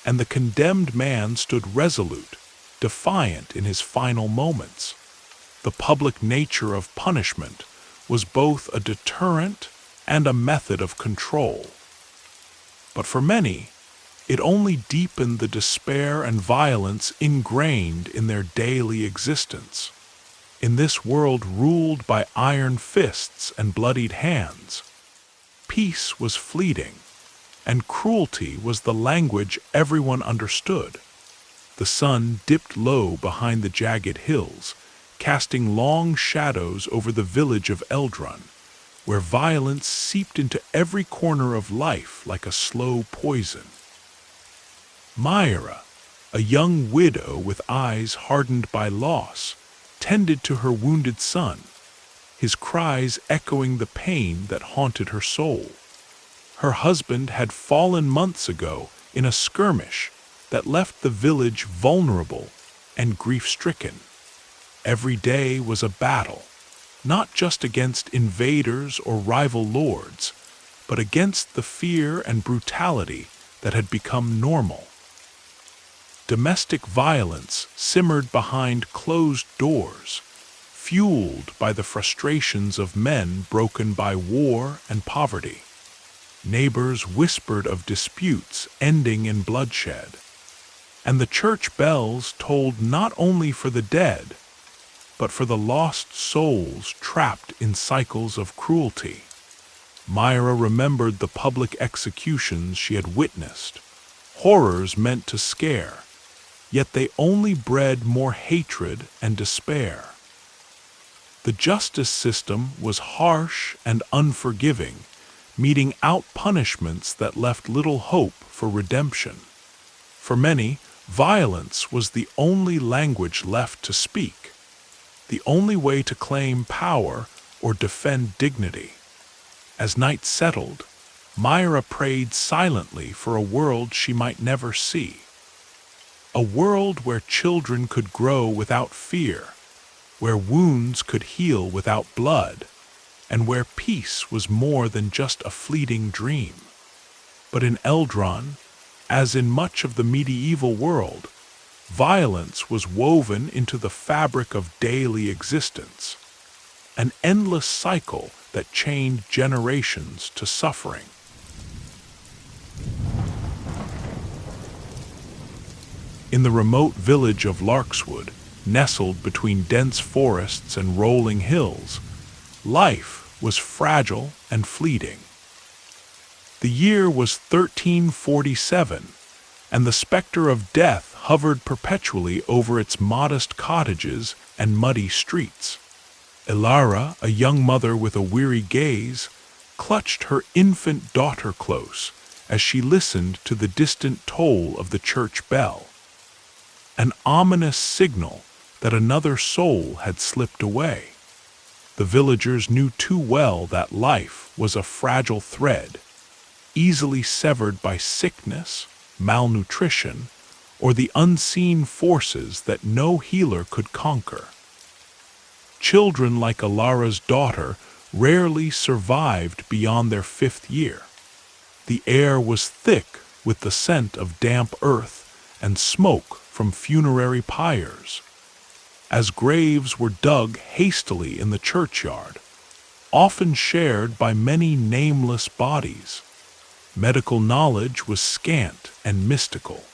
A: and the condemned man stood resolute, defiant in his final moments. The public nature of punishment was both a deterrent and a method of control. But for many, it only deepened the despair and violence ingrained in their daily existence. In this world ruled by iron fists and bloodied hands, peace was fleeting, and cruelty was the language everyone understood. The sun dipped low behind the jagged hills, casting long shadows over the village of Eldrun, where violence seeped into every corner of life like a slow poison. Myra, a young widow with eyes hardened by loss, tended to her wounded son, his cries echoing the pain that haunted her soul. Her husband had fallen months ago in a skirmish that left the village vulnerable and grief-stricken. Every day was a battle, not just against invaders or rival lords, but against the fear and brutality that had become normal. Domestic violence simmered behind closed doors, fueled by the frustrations of men broken by war and poverty. Neighbors whispered of disputes ending in bloodshed, and the church bells tolled not only for the dead, but for the lost souls trapped in cycles of cruelty. Myra remembered the public executions she had witnessed, horrors meant to scare, yet they only bred more hatred and despair. The justice system was harsh and unforgiving, meting out punishments that left little hope for redemption. For many, violence was the only language left to speak, the only way to claim power or defend dignity. As night settled, Myra prayed silently for a world she might never see. A world where children could grow without fear, where wounds could heal without blood, and where peace was more than just a fleeting dream. But in Eldron, as in much of the medieval world, violence was woven into the fabric of daily existence, an endless cycle that chained generations to suffering. In the remote village of Larkswood, nestled between dense forests and rolling hills, life was fragile and fleeting. The year was 1347, and the specter of death hovered perpetually over its modest cottages and muddy streets. Ilara, a young mother with a weary gaze, clutched her infant daughter close as she listened to the distant toll of the church bell, an ominous signal that another soul had slipped away. The villagers knew too well that life was a fragile thread, easily severed by sickness, malnutrition, or the unseen forces that no healer could conquer. Children like Ilara's daughter rarely survived beyond their 5th year. The air was thick with the scent of damp earth and smoke from funerary pyres. As graves were dug hastily in the churchyard, often shared by many nameless bodies, medical knowledge was scant and mystical.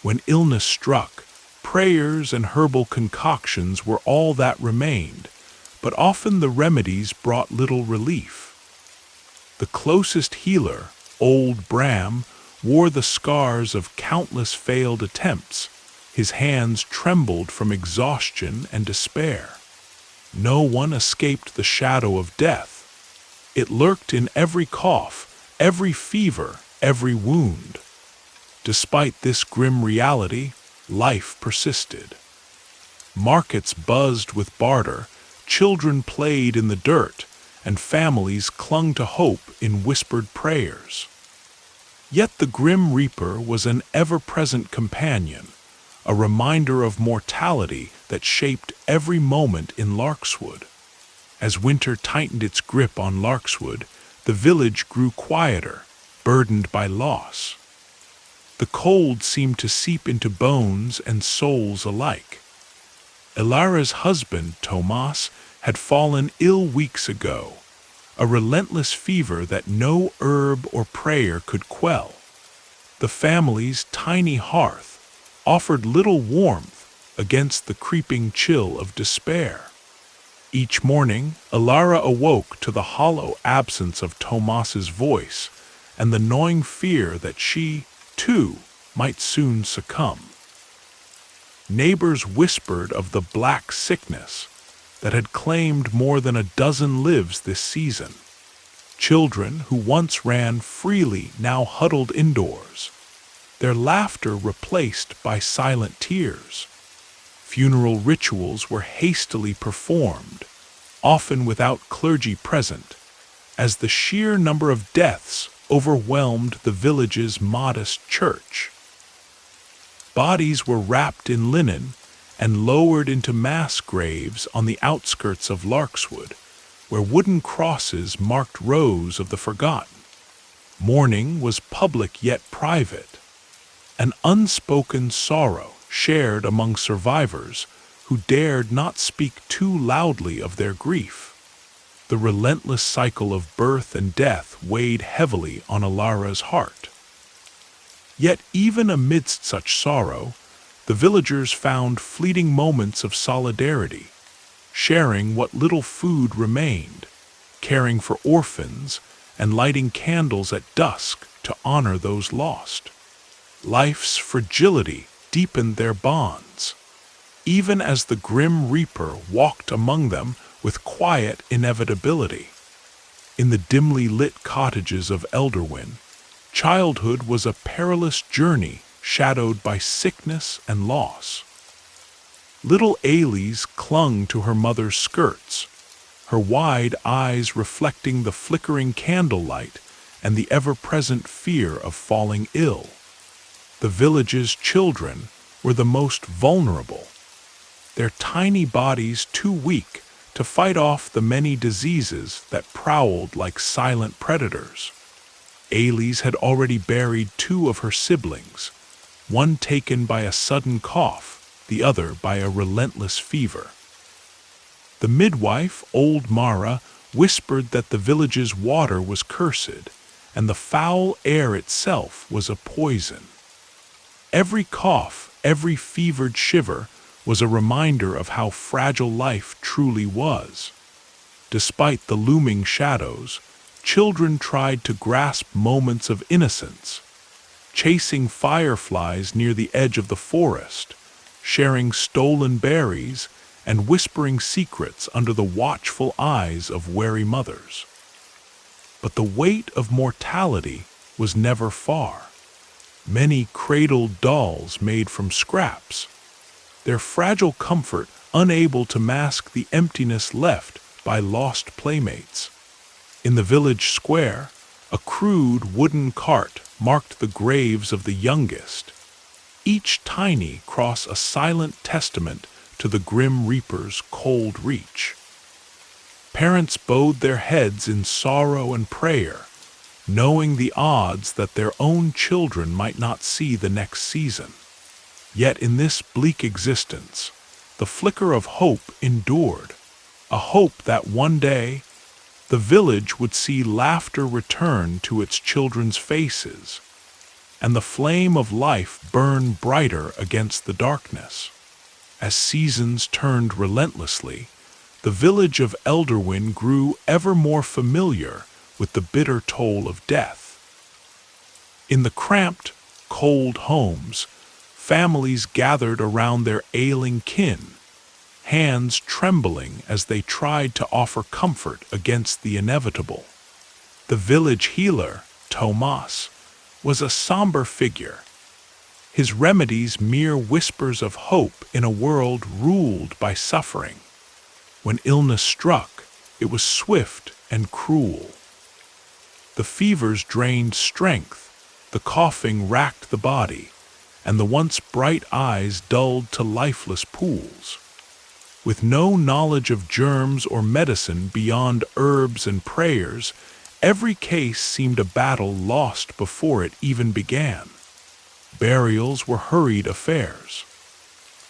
A: When illness struck, prayers and herbal concoctions were all that remained, but often the remedies brought little relief. The closest healer, old Bram, wore the scars of countless failed attempts. His hands trembled from exhaustion and despair. No one escaped the shadow of death. It lurked in every cough, every fever, every wound. Despite this grim reality, life persisted. Markets buzzed with barter, children played in the dirt, and families clung to hope in whispered prayers. Yet the Grim Reaper was an ever-present companion, a reminder of mortality that shaped every moment in Larkswood. As winter tightened its grip on Larkswood, the village grew quieter, burdened by loss. The cold seemed to seep into bones and souls alike. Ilara's husband, Tomas, had fallen ill weeks ago, a relentless fever that no herb or prayer could quell. The family's tiny hearth offered little warmth against the creeping chill of despair. Each morning, Ilara awoke to the hollow absence of Tomas's voice and the gnawing fear that she, too, might soon succumb. Neighbors whispered of the black sickness that had claimed more than a dozen lives this season. Children who once ran freely now huddled indoors, their laughter replaced by silent tears. Funeral rituals were hastily performed, often without clergy present, as the sheer number of deaths overwhelmed the village's modest church. Bodies were wrapped in linen and lowered into mass graves on the outskirts of Larkswood, where wooden crosses marked rows of the forgotten. Mourning was public yet private, an unspoken sorrow shared among survivors who dared not speak too loudly of their grief. The relentless cycle of birth and death weighed heavily on Ilara's heart. Yet even amidst such sorrow, the villagers found fleeting moments of solidarity, sharing what little food remained, caring for orphans, and lighting candles at dusk to honor those lost. Life's fragility deepened their bonds. Even as the Grim Reaper walked among them with quiet inevitability. In the dimly lit cottages of Elderwin, childhood was a perilous journey shadowed by sickness and loss. Little Ailese clung to her mother's skirts, her wide eyes reflecting the flickering candlelight and the ever-present fear of falling ill. The village's children were the most vulnerable, their tiny bodies too weak to fight off the many diseases that prowled like silent predators. Ailese had already buried 2 of her siblings, one taken by a sudden cough, the other by a relentless fever. The midwife, old Mara, whispered that the village's water was cursed, and the foul air itself was a poison. Every cough, every fevered shiver, was a reminder of how fragile life truly was. Despite the looming shadows, children tried to grasp moments of innocence, chasing fireflies near the edge of the forest, sharing stolen berries, and whispering secrets under the watchful eyes of wary mothers. But the weight of mortality was never far. Many cradled dolls made from scraps, their fragile comfort unable to mask the emptiness left by lost playmates. In the village square, a crude wooden cart marked the graves of the youngest, each tiny cross a silent testament to the grim reaper's cold reach. Parents bowed their heads in sorrow and prayer, knowing the odds that their own children might not see the next season. Yet in this bleak existence, the flicker of hope endured, a hope that one day the village would see laughter return to its children's faces, and the flame of life burn brighter against the darkness. As seasons turned relentlessly, the village of Elderwin grew ever more familiar with the bitter toll of death. In the cramped, cold homes, families gathered around their ailing kin, hands trembling as they tried to offer comfort against the inevitable. The village healer, Tomas, was a somber figure, his remedies mere whispers of hope in a world ruled by suffering. When illness struck, it was swift and cruel. The fevers drained strength, the coughing racked the body, and the once bright eyes dulled to lifeless pools. With no knowledge of germs or medicine beyond herbs and prayers, every case seemed a battle lost before it even began. Burials were hurried affairs.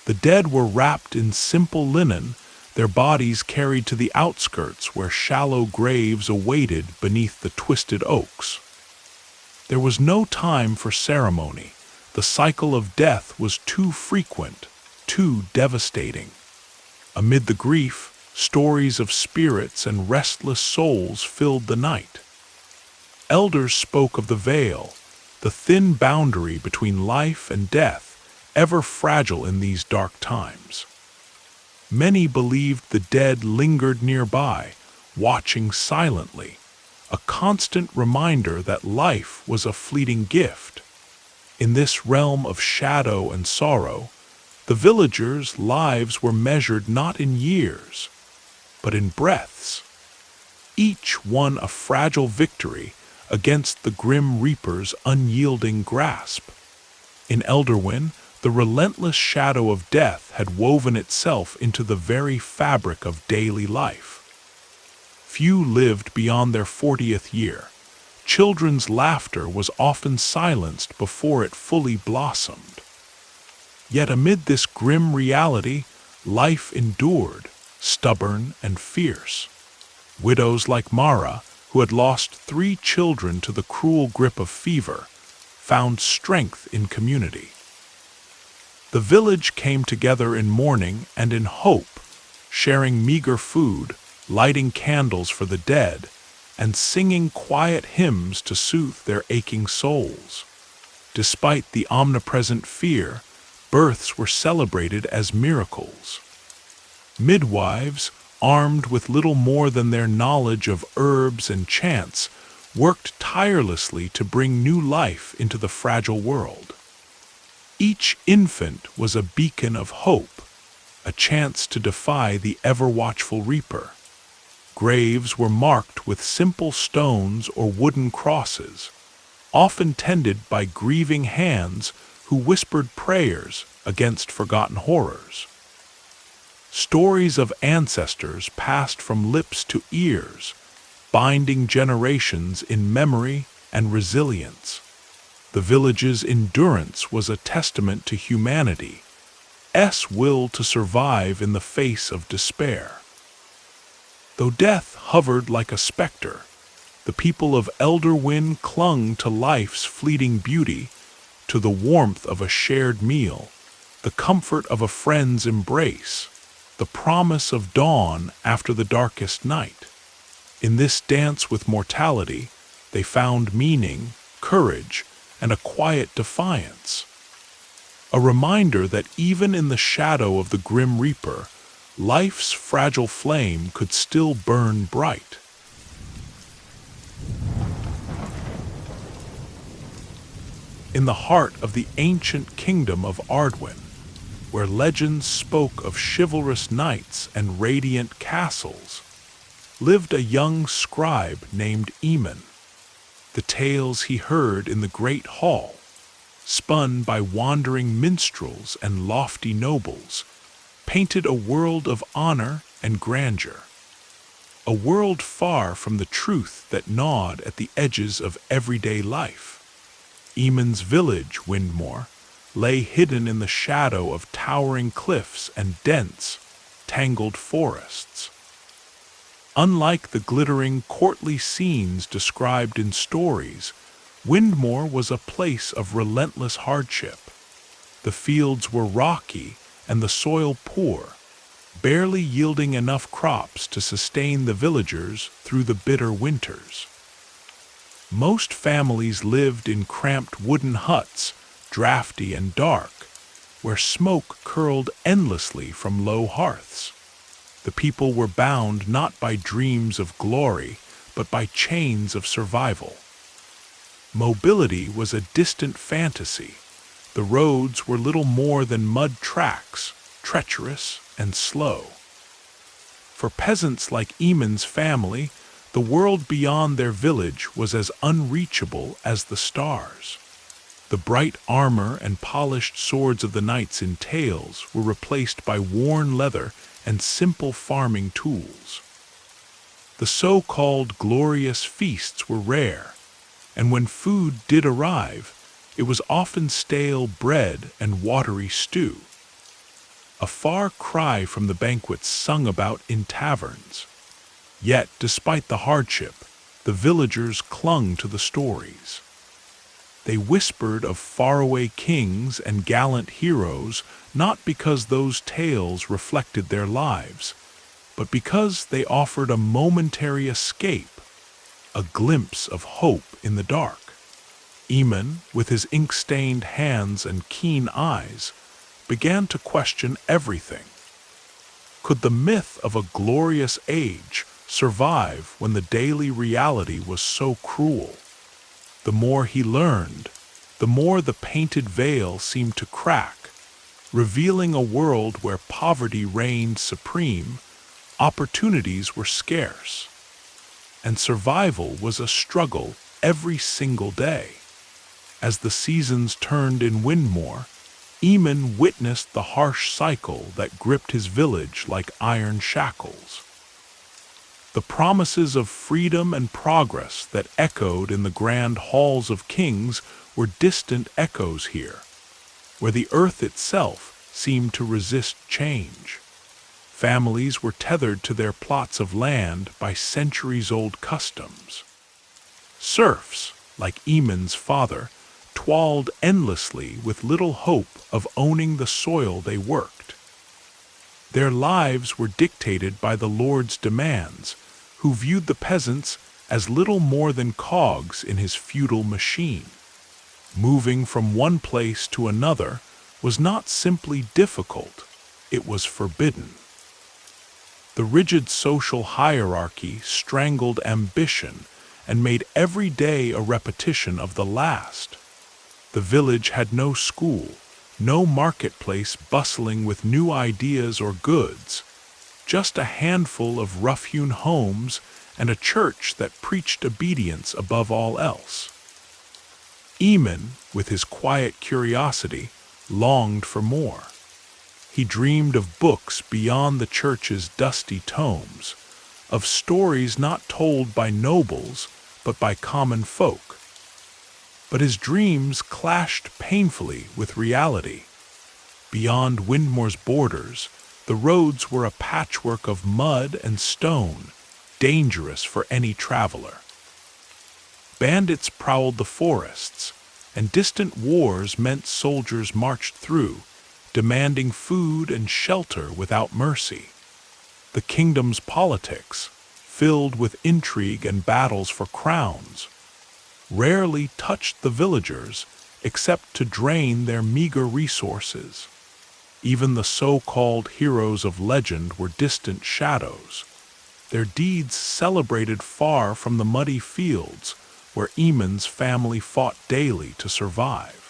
A: The dead were wrapped in simple linen, their bodies carried to the outskirts where shallow graves awaited beneath the twisted oaks. There was no time for ceremony. The cycle of death was too frequent, too devastating. Amid the grief, stories of spirits and restless souls filled the night. Elders spoke of the veil, the thin boundary between life and death, ever fragile in these dark times. Many believed the dead lingered nearby, watching silently, a constant reminder that life was a fleeting gift. In this realm of shadow and sorrow, the villagers' lives were measured not in years, but in breaths, each one a fragile victory against the grim reaper's unyielding grasp. In Elderwin, the relentless shadow of death had woven itself into the very fabric of daily life. Few lived beyond their 40th year. Children's laughter was often silenced before it fully blossomed. Yet amid this grim reality, life endured, stubborn and fierce. Widows like Mara, who had lost 3 children to the cruel grip of fever, found strength in community. The village came together in mourning and in hope, sharing meager food, lighting candles for the dead, and singing quiet hymns to soothe their aching souls. Despite the omnipresent fear, births were celebrated as miracles. Midwives, armed with little more than their knowledge of herbs and chants, worked tirelessly to bring new life into the fragile world. Each infant was a beacon of hope, a chance to defy the ever-watchful reaper. Graves were marked with simple stones or wooden crosses, often tended by grieving hands who whispered prayers against forgotten horrors. Stories of ancestors passed from lips to ears, binding generations in memory and resilience. The village's endurance was a testament to humanity's will to survive in the face of despair. Though death hovered like a specter, the people of Elderwyn clung to life's fleeting beauty, to the warmth of a shared meal, the comfort of a friend's embrace, the promise of dawn after the darkest night. In this dance with mortality, they found meaning, courage, and a quiet defiance. A reminder that even in the shadow of the grim reaper, life's fragile flame could still burn bright. In the heart of the ancient kingdom of Ardwyn, where legends spoke of chivalrous knights and radiant castles, lived a young scribe named Eamon. The tales he heard in the great hall, spun by wandering minstrels and lofty nobles, painted a world of honor and grandeur, a world far from the truth that gnawed at the edges of everyday life. Eamon's village, Windmore, lay hidden in the shadow of towering cliffs and dense, tangled forests. Unlike the glittering, courtly scenes described in stories, Windmore was a place of relentless hardship. The fields were rocky and the soil poor, barely yielding enough crops to sustain the villagers through the bitter winters. Most families lived in cramped wooden huts, drafty and dark, where smoke curled endlessly from low hearths. The people were bound not by dreams of glory, but by chains of survival. Mobility was a distant fantasy. The roads were little more than mud tracks, treacherous and slow. For peasants like Eamon's family, the world beyond their village was as unreachable as the stars. The bright armor and polished swords of the knights in tales were replaced by worn leather and simple farming tools. The so-called glorious feasts were rare, and when food did arrive, it was often stale bread and watery stew. A far cry from the banquets sung about in taverns. Yet, despite the hardship, the villagers clung to the stories. They whispered of faraway kings and gallant heroes, not because those tales reflected their lives, but because they offered a momentary escape, a glimpse of hope in the dark. Eamon, with his ink-stained hands and keen eyes, began to question everything. Could the myth of a glorious age survive when the daily reality was so cruel? The more he learned, the more the painted veil seemed to crack, revealing a world where poverty reigned supreme, opportunities were scarce, and survival was a struggle every single day. As the seasons turned in Windmore, Eamon witnessed the harsh cycle that gripped his village like iron shackles. The promises of freedom and progress that echoed in the grand halls of kings were distant echoes here, where the earth itself seemed to resist change. Families were tethered to their plots of land by centuries-old customs. Serfs, like Eamon's father, toiled endlessly with little hope of owning the soil they worked. Their lives were dictated by the lord's demands, who viewed the peasants as little more than cogs in his feudal machine. Moving from one place to another was not simply difficult, it was forbidden. The rigid social hierarchy strangled ambition and made every day a repetition of the last. The village had no school, no marketplace bustling with new ideas or goods, just a handful of rough-hewn homes and a church that preached obedience above all else. Eamon, with his quiet curiosity, longed for more. He dreamed of books beyond the church's dusty tomes, of stories not told by nobles but by common folk. But his dreams clashed painfully with reality. Beyond Windmore's borders, the roads were a patchwork of mud and stone, dangerous for any traveler. Bandits prowled the forests, and distant wars meant soldiers marched through, demanding food and shelter without mercy. The kingdom's politics, filled with intrigue and battles for crowns, rarely touched the villagers except to drain their meager resources. Even the so-called heroes of legend were distant shadows, their deeds celebrated far from the muddy fields where Eamon's family fought daily to survive.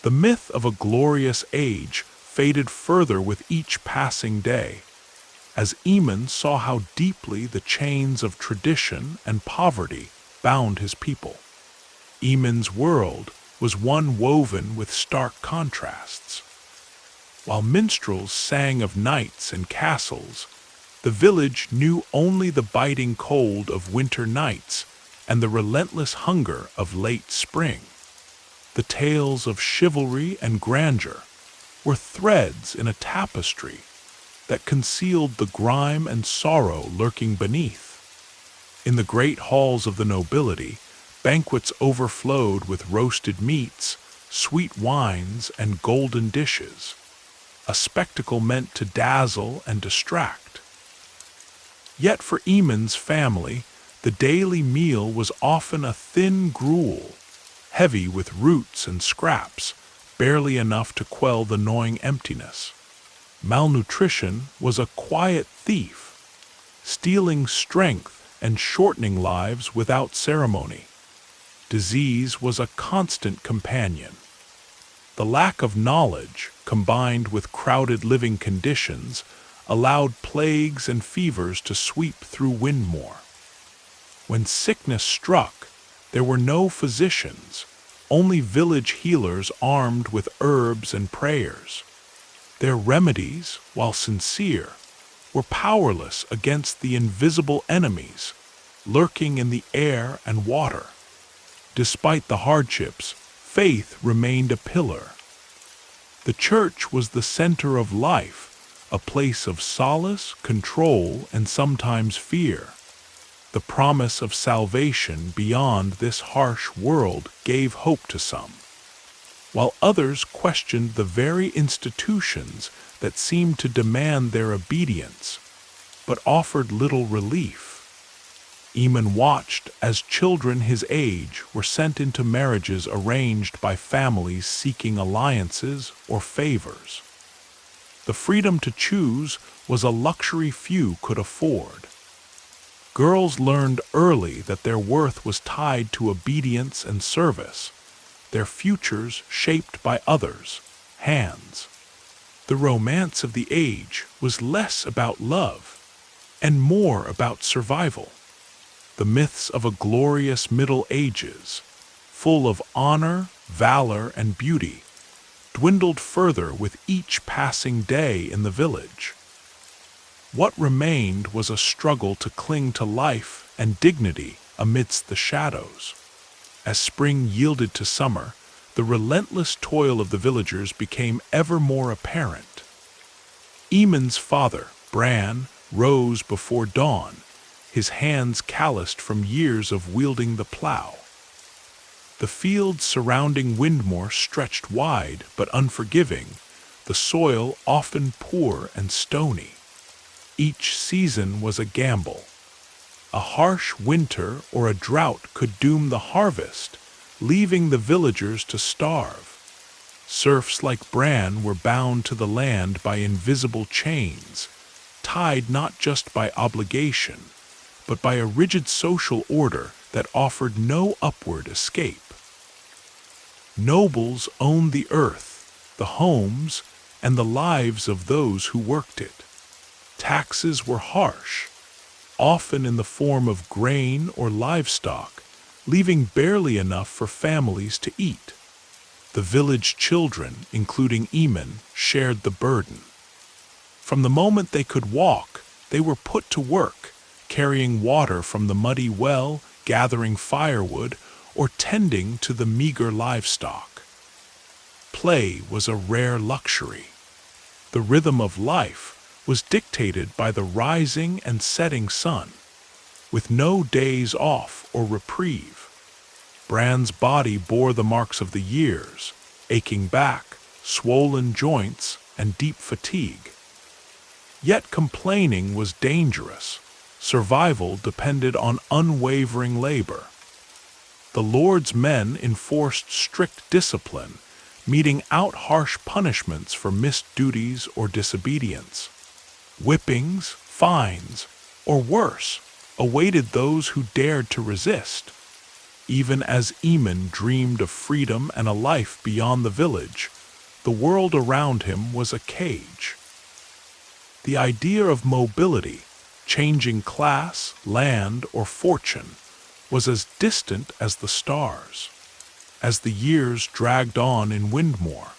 A: The myth of a glorious age faded further with each passing day, as Eamon saw how deeply the chains of tradition and poverty bound his people. Eamon's world was one woven with stark contrasts. While minstrels sang of knights and castles, the village knew only the biting cold of winter nights and the relentless hunger of late spring. The tales of chivalry and grandeur were threads in a tapestry that concealed the grime and sorrow lurking beneath. In the great halls of the nobility, banquets overflowed with roasted meats, sweet wines, and golden dishes, a spectacle meant to dazzle and distract. Yet for Eamon's family, the daily meal was often a thin gruel, heavy with roots and scraps, barely enough to quell the gnawing emptiness. Malnutrition was a quiet thief, stealing strength and shortening lives without ceremony. Disease was a constant companion. The lack of knowledge, combined with crowded living conditions, allowed plagues and fevers to sweep through Windmore. When sickness struck, there were no physicians, only village healers armed with herbs and prayers. Their remedies, while sincere, were powerless against the invisible enemies lurking in the air and water. Despite the hardships, faith remained a pillar. The church was the center of life, a place of solace, control, and sometimes fear. The promise of salvation beyond this harsh world gave hope to some, while others questioned the very institutions that seemed to demand their obedience, but offered little relief. Eamon watched as children his age were sent into marriages arranged by families seeking alliances or favors. The freedom to choose was a luxury few could afford. Girls learned early that their worth was tied to obedience and service, their futures shaped by others' hands. The romance of the age was less about love and more about survival. The myths of a glorious Middle Ages, full of honor, valor, and beauty, dwindled further with each passing day in the village. What remained was a struggle to cling to life and dignity amidst the shadows. As spring yielded to summer, the relentless toil of the villagers became ever more apparent. Eamon's father, Bran, rose before dawn, his hands calloused from years of wielding the plow. The fields surrounding Windmore stretched wide but unforgiving, the soil often poor and stony. Each season was a gamble. A harsh winter or a drought could doom the harvest, leaving the villagers to starve. Serfs like Bran were bound to the land by invisible chains, tied not just by obligation, but by a rigid social order that offered no upward escape. Nobles owned the earth, the homes, and the lives of those who worked it. Taxes were harsh, often in the form of grain or livestock, leaving barely enough for families to eat. The village children, including Eamon, shared the burden. From the moment they could walk, they were put to work, carrying water from the muddy well, gathering firewood, or tending to the meager livestock. Play was a rare luxury. The rhythm of life was dictated by the rising and setting sun, with no days off or reprieve. Bran's body bore the marks of the years, aching back, swollen joints, and deep fatigue. Yet complaining was dangerous. Survival depended on unwavering labor. The Lord's men enforced strict discipline, meting out harsh punishments for missed duties or disobedience. Whippings, fines, or worse, awaited those who dared to resist. Even as Eamon dreamed of freedom and a life beyond the village, the world around him was a cage. The idea of mobility, changing class, land, or fortune, was as distant as the stars. As the years dragged on in Windmore,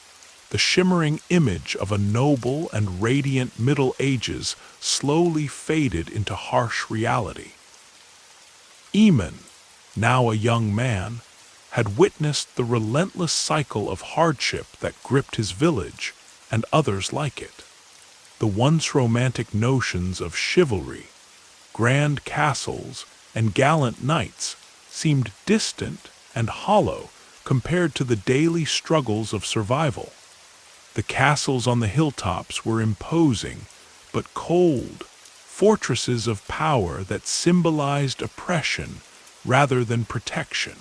A: the shimmering image of a noble and radiant Middle Ages slowly faded into harsh reality. Eamon, now a young man, had witnessed the relentless cycle of hardship that gripped his village and others like it. The once romantic notions of chivalry, grand castles, and gallant knights seemed distant and hollow compared to the daily struggles of survival. The castles on the hilltops were imposing, but cold, fortresses of power that symbolized oppression rather than protection.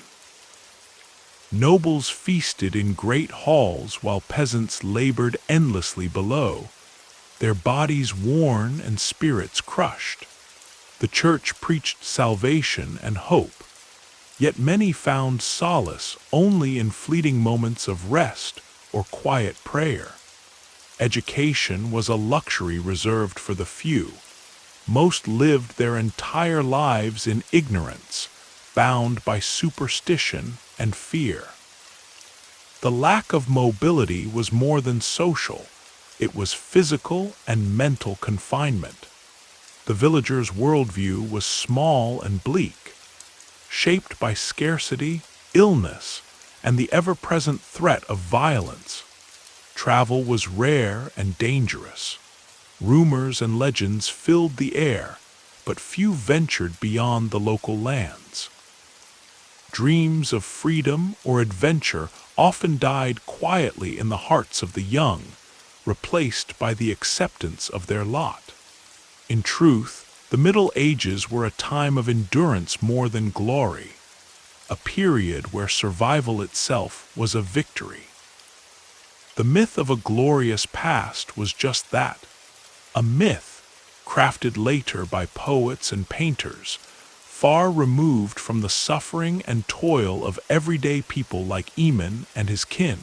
A: Nobles feasted in great halls while peasants labored endlessly below, their bodies worn and spirits crushed. The church preached salvation and hope, yet many found solace only in fleeting moments of rest or quiet prayer. Education was a luxury reserved for the few. Most lived their entire lives in ignorance, bound by superstition and fear. The lack of mobility was more than social. It was physical and mental confinement. The villagers' worldview was small and bleak, shaped by scarcity, illness, and the ever-present threat of violence. Travel was rare and dangerous. Rumors and legends filled the air, but few ventured beyond the local lands. Dreams of freedom or adventure often died quietly in the hearts of the young, replaced by the acceptance of their lot. In truth, the Middle Ages were a time of endurance more than glory, a period where survival itself was a victory. The myth of a glorious past was just that, a myth crafted later by poets and painters, far removed from the suffering and toil of everyday people like Eamon and his kin.